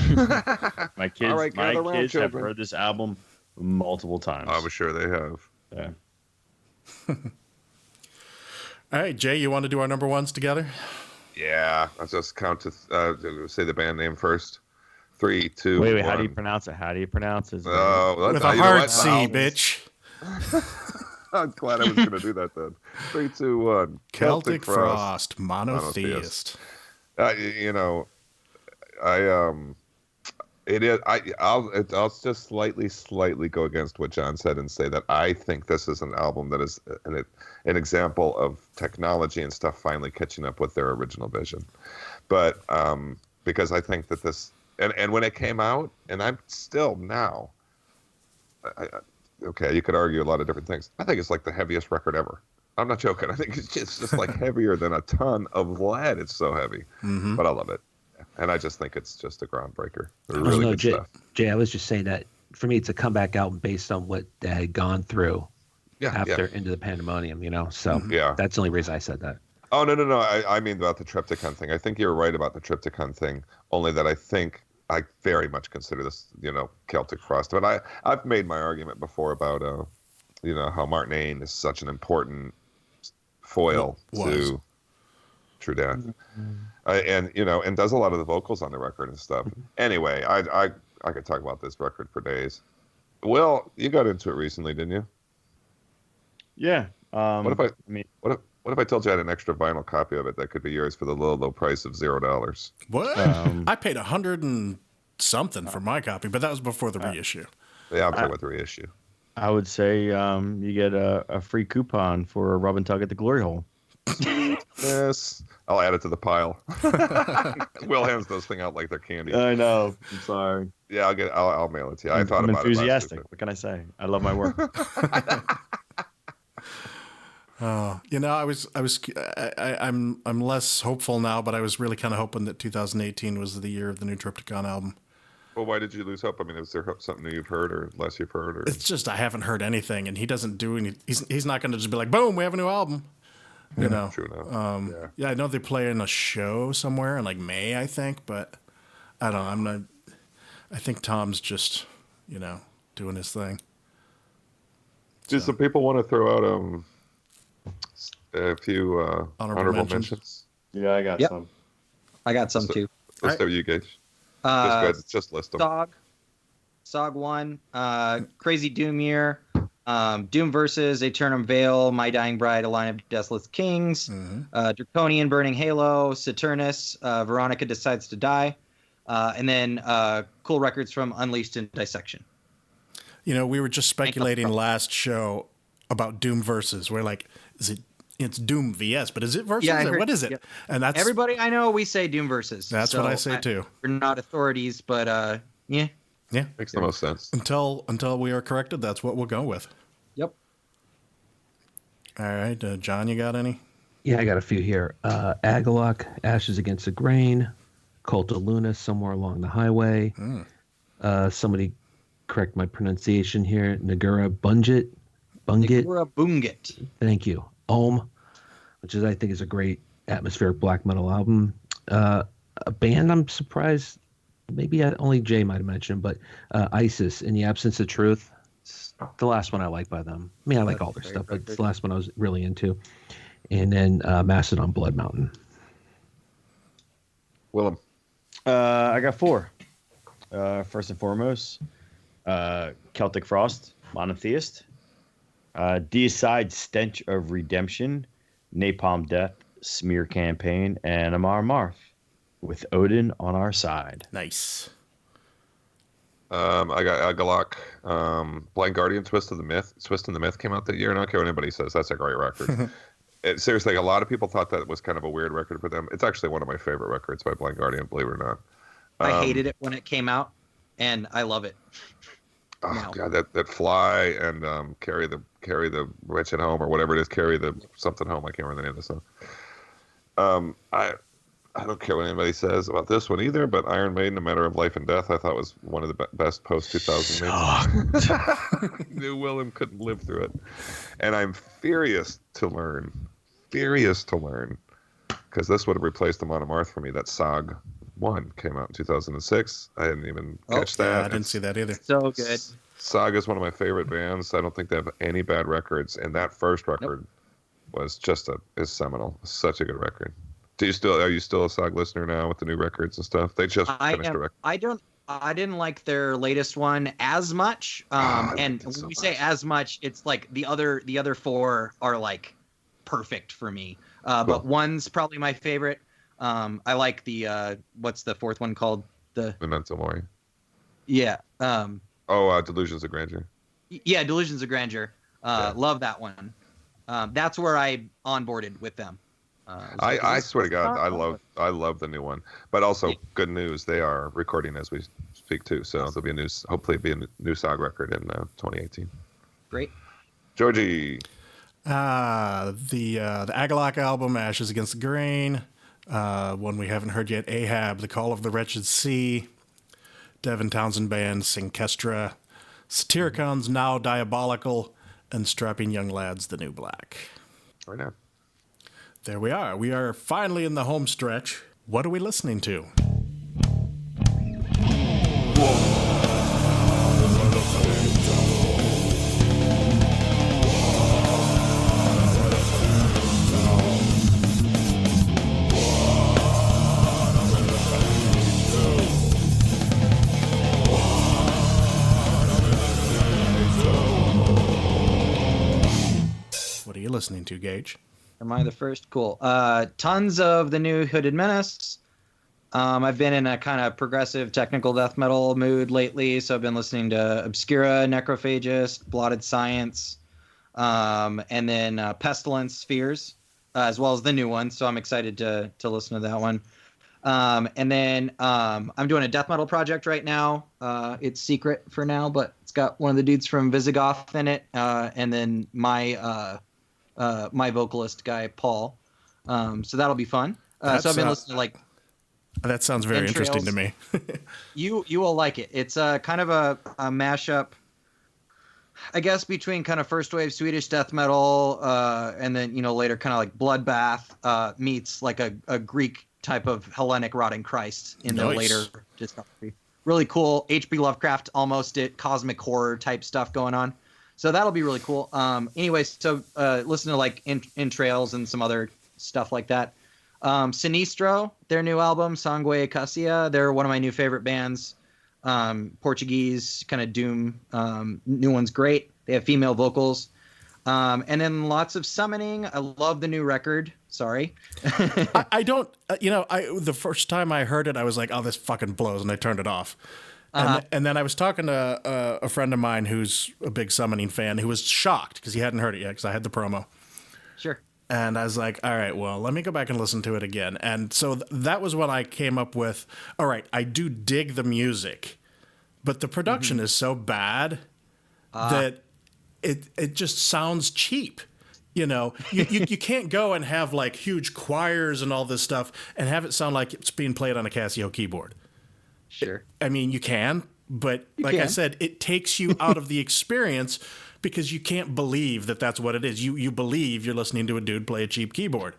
My kids, All right, gather around, have children. heard this album multiple times. I'm sure they have. Yeah. All right, Jay, you want to do our number ones together? Yeah, I'll just count to say the band name first. 3, 2, Wait, 1. how do you pronounce it? How do you pronounce it? Oh, With a you know hard what? C, bitch. I'm glad I was going to do that then. 3, 2, 1. Celtic Frost, monotheist. You know, I it is. I'll just slightly go against what John said and say that I think this is an album that is an example of technology and stuff finally catching up with their original vision. But because I think that this and when it came out, and I'm still now. Okay, you could argue a lot of different things. I think it's like the heaviest record ever. I'm not joking. I think it's just like heavier than a ton of lead. It's so heavy, but I love it, and I just think it's just a groundbreaker. Really good stuff. Jay, I was just saying that for me, it's a comeback album based on what they had gone through after Into the Pandemonium. So that's the only reason I said that. Oh no! I mean about the Triptykon thing. I think you're right about the Triptykon thing. Only that I think I very much consider this, Celtic Frost. But I've made my argument before about, how Martin Ain is such an important foil to True Death, and does a lot of the vocals on the record and stuff. Anyway, I could talk about this record for days. Will, you got into it recently, didn't you? Yeah. What if I told you I had an extra vinyl copy of it that could be yours for the low price of $0? What? I paid $100 and something for my copy, but that was before the reissue. Yeah, I'm talking about the reissue. I would say you get a free coupon for a rub and tug at the Glory Hole. Yes, I'll add it to the pile. Will hands those things out like they're candy. I know. I'm sorry. Yeah, I'll mail it to you. I'm enthusiastic. What can I say? I love my work. I'm less hopeful now, but I was really kind of hoping that 2018 was the year of the new Triptykon album. Well, why did you lose hope? I mean, is there something new you've heard or less you've heard? Or... It's just I haven't heard anything, and he doesn't do any. He's not going to just be like, boom, we have a new album. True enough. I know they play in a show somewhere in like May, I think, but I don't know. I'm not. I think Tom's just, doing his thing. Do some people want to throw out a few honorable mentions? Yeah, I got some. I got some too. Let's start with you, Gage. Just list them. Sog 1, Crazy Doom Year, Doom Versus, Aeternum Veil, My Dying Bride, A Line of Deathless Kings, Draconian Burning Halo, Saturnus, Veronica Decides to Die, and then cool records from Unleashed and Dissection. We were just speculating last show about Doom Versus. We're like, it's Doom VS, but is it Versus? Yeah, what is it? Yep. And that's everybody I know. We say Doom Versus. That's what I say too. We're not authorities, but yeah, makes the most sense. Until we are corrected, that's what we'll go with. Yep. All right, John, you got any? Yeah, I got a few here. Agalok, Ashes Against the Grain, Cult of Luna, Somewhere Along the Highway. Somebody correct my pronunciation here. Nagura Bungit. Nagura Bungit. Thank you. Which I think is a great atmospheric black metal album. A band I'm surprised, maybe only Jay might have mentioned, but Isis, In the Absence of Truth. It's the last one I like by them. I mean, I like all their stuff, but it's the last one I was really into. And then Mastodon Blood Mountain. Willem. I got 4. First and foremost, Celtic Frost, Monotheist. Deicide, Stench of Redemption, Napalm Death, Smear Campaign, and Naeramarth, with Odin on our side. Nice. I got Agalok, Blind Guardian, Twist in the Myth came out that year, and I don't care what anybody says, that's a great record. Seriously, a lot of people thought that was kind of a weird record for them. It's actually one of my favorite records by Blind Guardian, believe it or not. I hated it when it came out, and I love it. Oh God, that Fly and carry the wretched home, or whatever it is, carry the something home. I can't remember the name of the song. I don't care what anybody says about this one either, but Iron Maiden, A Matter of Life and Death, I thought was one of the best post 2000 Maidens. Knew Willem couldn't live through it, and I'm furious to learn, because this would have replaced the Monomarth for me. That Sog 1 came out in 2006. I didn't even catch that. Yeah, I didn't see that either. So good. Saga is one of my favorite bands. I don't think they have any bad records, and that first record is seminal. Such a good record. Are you still a SOG listener now with the new records and stuff? They just finished a record. I didn't like their latest one as much. And when we say as much, it's like the other four are like perfect for me. Cool. But one's probably my favorite. I like the what's the fourth one called? The Memento Mori. Yeah. Delusions of Grandeur. Yeah, Delusions of Grandeur. Yeah. Love that one. That's where I onboarded with them. I swear to God, I love the new one. But also, good news, they are recording as we speak too. So there'll be hopefully be a new SOG record in 2018. Great. Georgie. The Agalloch album, Ashes Against the Grain. One we haven't heard yet, Ahab, The Call of the Wretched Sea. Devin Townsend Band, Synkestra. Satyricons, Now Diabolical. And Strapping Young Lads, The New Black. Right now. There we are. We are finally in the home stretch. What are we listening to? What are you listening to, Gage? Am I the first? Cool. Tons of the new Hooded Menace. I've been in a kind of progressive technical death metal mood lately, so I've been listening to Obscura, Necrophagist, Blotted Science, and then Pestilence Spheres, as well as the new one. So I'm excited to listen to that one. And then I'm doing a death metal project right now. It's secret for now, but it's got one of the dudes from Visigoth in it, and then my vocalist guy Paul. So that'll be fun. So I've been listening to like. That sounds very interesting to me. You will like it. It's kind of a mashup, I guess, between kind of first wave Swedish death metal and then later kind of like Bloodbath meets like a Greek type of Hellenic Rotting Christ in the later discography. Really cool. H.P. Lovecraft almost did cosmic horror type stuff going on. So that'll be really cool. Anyways, so listen to like Entrails and some other stuff like that. Sinistro, their new album, Sangue e Cassia, they're one of my new favorite bands. Portuguese kind of doom. New one's great. They have female vocals. And then lots of summoning. I love the new record. Sorry. I don't, the first time I heard it, I was like, oh, this fucking blows. And I turned it off. And then I was talking to a friend of mine who's a big summoning fan who was shocked because he hadn't heard it yet because I had the promo. Sure. And I was like, all right, well, let me go back and listen to it again. And so that was when I came up with, all right, I do dig the music, but the production is so bad that it just sounds cheap. You can't go and have like huge choirs and all this stuff and have it sound like it's being played on a Casio keyboard. Sure. I mean, you can, but I said, it takes you out of the experience because you can't believe that that's what it is. You believe you're listening to a dude play a cheap keyboard.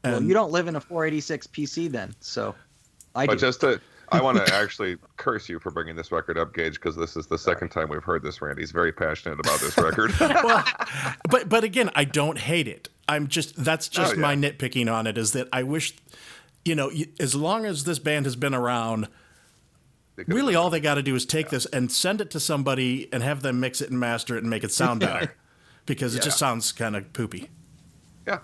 And well, you don't live in a 486 PC then, so I do. I want to actually curse you for bringing this record up, Gage, because this is the second time we've heard this. Randy's very passionate about this record. Well, but again, I don't hate it. That's just my nitpicking on it is that I wish, as long as this band has been around, really all they got to do is take this and send it to somebody and have them mix it and master it and make it sound better because it just sounds kind of poopy. Yeah.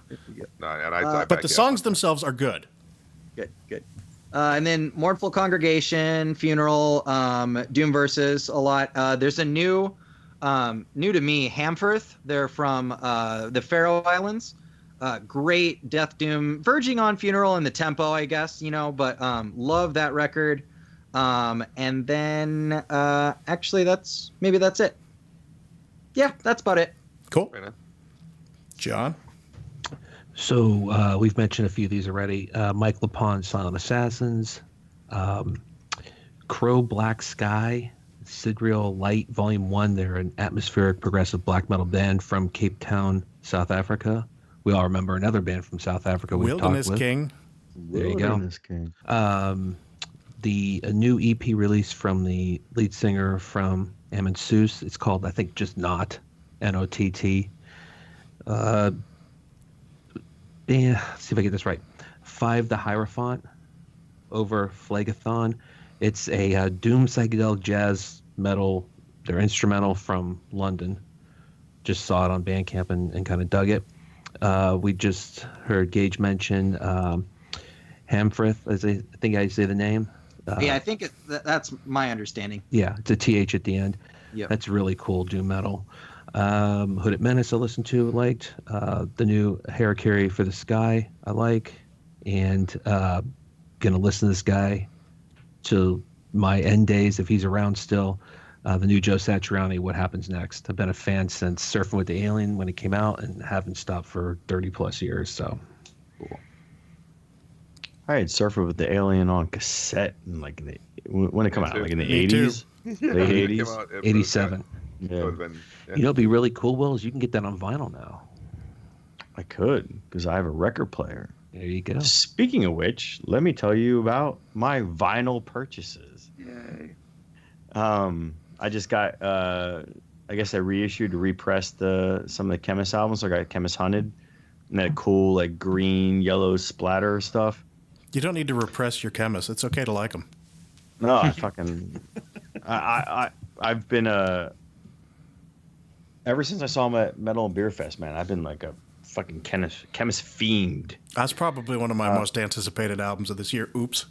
No, and but the songs themselves are good. Good. And then Mournful Congregation, Funeral, Doom Versus, a lot. There's a new to me, Hamfirth. They're from the Faroe Islands. Great death doom, verging on Funeral in the tempo, I guess, but love that record. And then actually that's it. Yeah, that's about it. Cool. John? So we've mentioned a few of these already. Mike LePon's Silent Assassins, Crow Black Sky, Sidreal Light Volume 1. They're an atmospheric progressive black metal band from Cape Town, South Africa. We all remember another band from South Africa we've Wilderness talked with. King. There you go. Wilderness King. A new EP release from the lead singer from Amon Seuss. It's called, I think, just Not, Nott. let's see if I get this right. 5 the Hierophant over Phlegethon. It's a doom psychedelic jazz metal. They're instrumental from London. Just saw it on Bandcamp and kind of dug it. We just heard Gage mention Hamfrith, as I think I say the name. Yeah, I think that's my understanding. Yeah, it's a TH at the end. Yep. That's really cool doom metal. Hooded Menace I listened to, liked. The new Harakiri for the Sky I like. And gonna listen to this guy till my end days if he's around still. The new Joe Satriani, What Happens Next. I've been a fan since Surfing with the Alien when it came out and haven't stopped for 30 plus years. So cool. I had Surfer with the Alien on cassette and when it come out, like in the Me too. 80s, late 80s, 87. Yeah. You know, it'd be really cool, Will, is you can get that on vinyl now. I could because I have a record player. There you go. Speaking of which, let me tell you about my vinyl purchases. Yay. I just got I guess I reissued, repressed some of the Chemist albums. So I got Chemist Hunted and that cool like green, yellow splatter stuff. You don't need to repress your chemists. It's okay to like them. No, I fucking I've been ever since I saw him at Metal and Beer Fest, man, I've been like a fucking chemist fiend. That's probably one of my most anticipated albums of this year. Oops.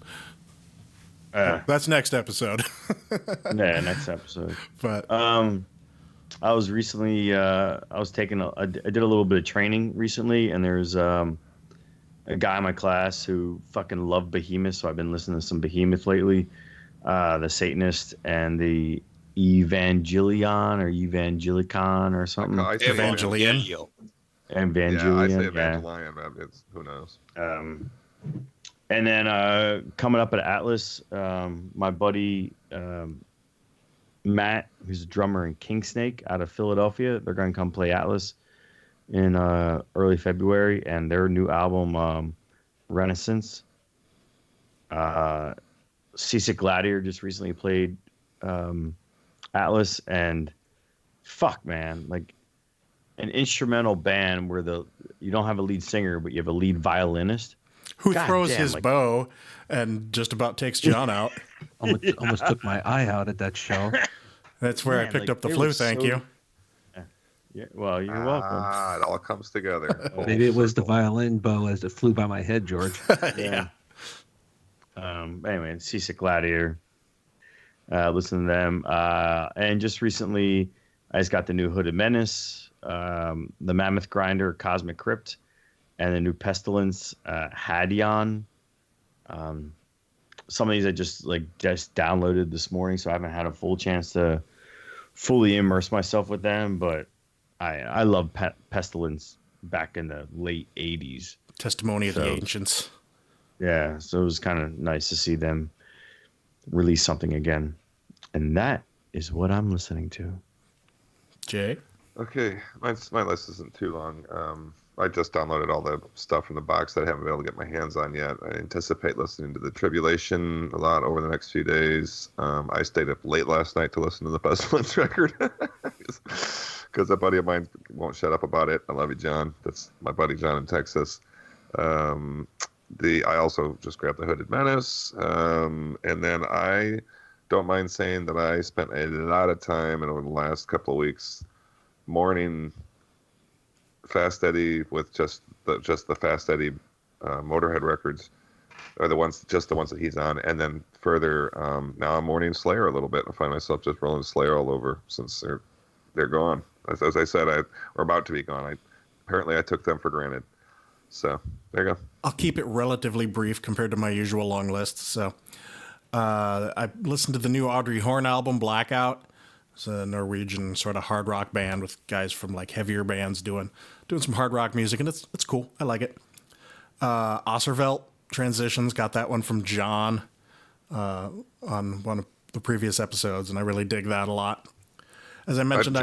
That's next episode. Yeah, next episode. But I was recently I did a little bit of training recently, and there's a guy in my class who fucking loved Behemoth, so I've been listening to some Behemoth lately. The Satanist and the Evangelion or Evangelicon or something. I say Evangelion. Evangelion. Yeah, I say yeah. Evangelion. It's, who knows? And then coming up at Atlas, my buddy Matt, who's a drummer in Kingsnake out of Philadelphia, they're going to come play Atlas in early February, and their new album, Renaissance. Seasick Gladiator just recently played Atlas, and fuck, man, like an instrumental band where you don't have a lead singer, but you have a lead violinist. who God throws damn, his bow and just about takes John out. Almost took my eye out at that show. That's where I Man, picked like, up the they flu, were thank so- you. Yeah, well, you're welcome. Ah, it all comes together. Maybe it was the violin bow as it flew by my head, George. Yeah. Anyway, Seasick Gladiator. Listen to them. And just recently, I just got the new Hooded Menace, the Mammoth Grinder, Cosmic Crypt, and the new Pestilence, Hadion. Some of these I just downloaded this morning, so I haven't had a full chance to fully immerse myself with them. But I love Pestilence back in the late 80s. Testimony of the Ancients. Yeah, so it was kind of nice to see them release something again. And that is what I'm listening to. Jay? Okay, my list isn't too long. I just downloaded all the stuff from the box that I haven't been able to get my hands on yet. I anticipate listening to The Tribulation a lot over the next few days. I stayed up late last night to listen to the Pestilence record because a buddy of mine won't shut up about it. I love you, John. That's my buddy John in Texas. I also just grabbed the Hooded Menace, and then I don't mind saying that I spent a lot of time over the last couple of weeks mourning Fast Eddie with just the Fast Eddie Motorhead records, or the ones that he's on, and then further now I'm mourning Slayer a little bit. I find myself just rolling Slayer all over since they're gone. As I said, we're about to be gone. Apparently I took them for granted. So there you go. I'll keep it relatively brief compared to my usual long list. So I listened to the new Audrey Horn album, Blackout. It's a Norwegian sort of hard rock band with guys from like heavier bands doing some hard rock music, and it's cool. I like it. Osservelt Transitions, got that one from John on one of the previous episodes, and I really dig that a lot. As I mentioned,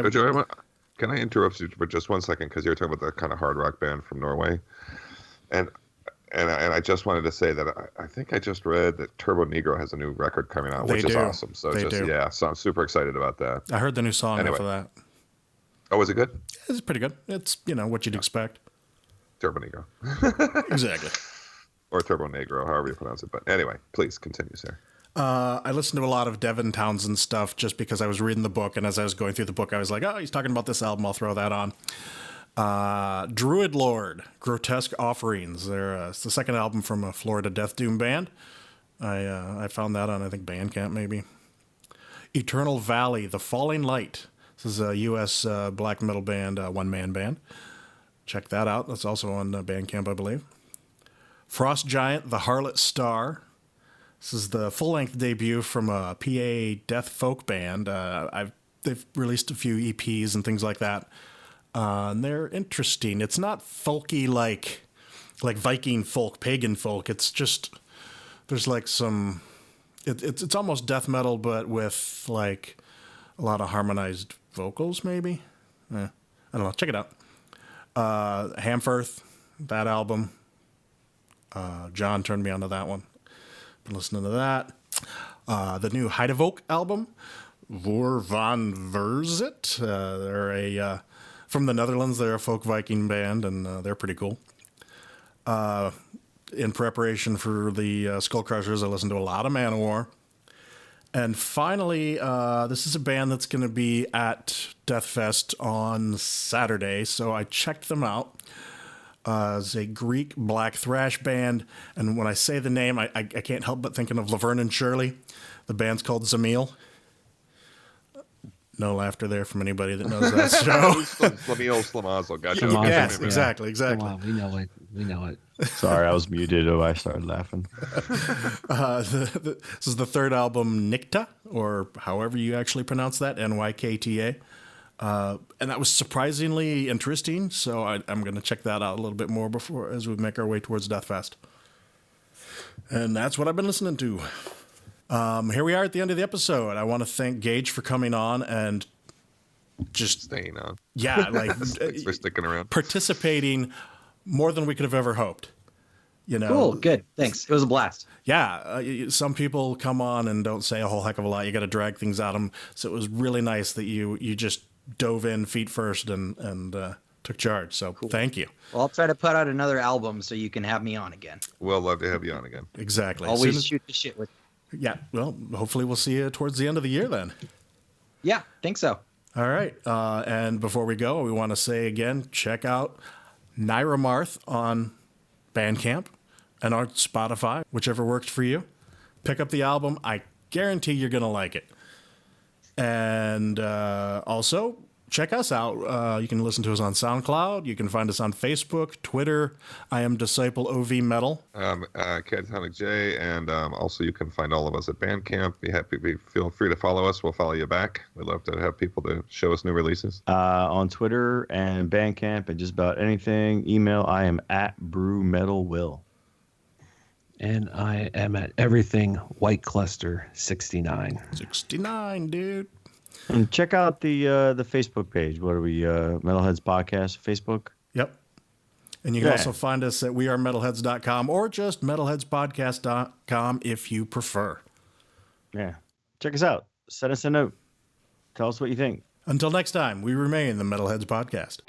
can I interrupt you for just 1 second, because you're talking about the kind of hard rock band from Norway, and I just wanted to say that I think I just read that Turbo Negro has a new record coming out, which is awesome. So so I'm super excited about that. I heard the new song anyway. off of that. Oh, was it good? It's pretty good. It's what you'd expect. Turbo Negro. Exactly. Or Turbo Negro, however you pronounce it. But anyway, please continue, sir. I listened to a lot of Devin Townsend stuff just because I was reading the book, and as I was going through the book, I was like, oh, he's talking about this album. I'll throw that on. Druid Lord, Grotesque Offerings. It's the second album from a Florida Death Doom band. I found that on, I think, Bandcamp maybe. Eternal Valley, The Falling Light. This is a U.S. black metal band, one-man band. Check that out. That's also on Bandcamp, I believe. Frost Giant, The Harlot Star. This is the full-length debut from a PA death folk band. They've released a few EPs and things like that. And they're interesting. It's not folky like Viking folk, pagan folk. It's just there's like some. It's almost death metal, but with like a lot of harmonized vocals, maybe. I don't know. Check it out. Hamfirth, that album. John turned me onto that one. Been listening to that. The new Heidevolk album, Voor van Verzet. They're from the Netherlands. They're a folk Viking band, and they're pretty cool. In preparation for the Skullcrushers, I listened to a lot of Manowar. And finally, this is a band that's going to be at Deathfest on Saturday, so I checked them out. It's a Greek black thrash band, and when I say the name, I can't help but thinking of Laverne and Shirley. The band's called Zamil. No laughter there from anybody that knows that show. Slamil Slamazo. Gotcha. Yes, exactly. Come on, we know it. Sorry, I was muted. Oh, I started laughing. This is the third album, Nykta, or however you actually pronounce that, Nykta. And that was surprisingly interesting, so I'm going to check that out a little bit more before as we make our way towards Deathfest. And that's what I've been listening to. Here we are at the end of the episode. I want to thank Gage for coming on and just staying on. Yeah, like thanks for sticking around, participating more than we could have ever hoped. You know, cool, good, thanks. It was a blast. Yeah, some people come on and don't say a whole heck of a lot. You got to drag things out of them. So it was really nice that you just dove in feet first and took charge. So cool. Thank you. Well, I'll try to put out another album so you can have me on again. We'll love to have you on again. Exactly. Always shoot the shit with. Yeah, well, hopefully we'll see you towards the end of the year then. Yeah, think so. All right. And before we go, we want to say again, check out Naeramarth on Bandcamp and on Spotify, whichever works for you. Pick up the album. I guarantee you're going to like it. And also, check us out. You can listen to us on SoundCloud. You can find us on Facebook, Twitter. I am Disciple OV Metal. Catatonic J, and also you can find all of us at Bandcamp. Feel free to follow us. We'll follow you back. We'd love to have people to show us new releases. On Twitter and Bandcamp and just about anything. Email, I am at BrewMetalWill. And I am at everything White Cluster 69. 69, dude. And check out the Facebook page. What are we? Metalheads Podcast, Facebook? Yep. And you can also find us at wearemetalheads.com or just metalheadspodcast.com if you prefer. Yeah. Check us out. Send us a note. Tell us what you think. Until next time, we remain the Metalheads Podcast.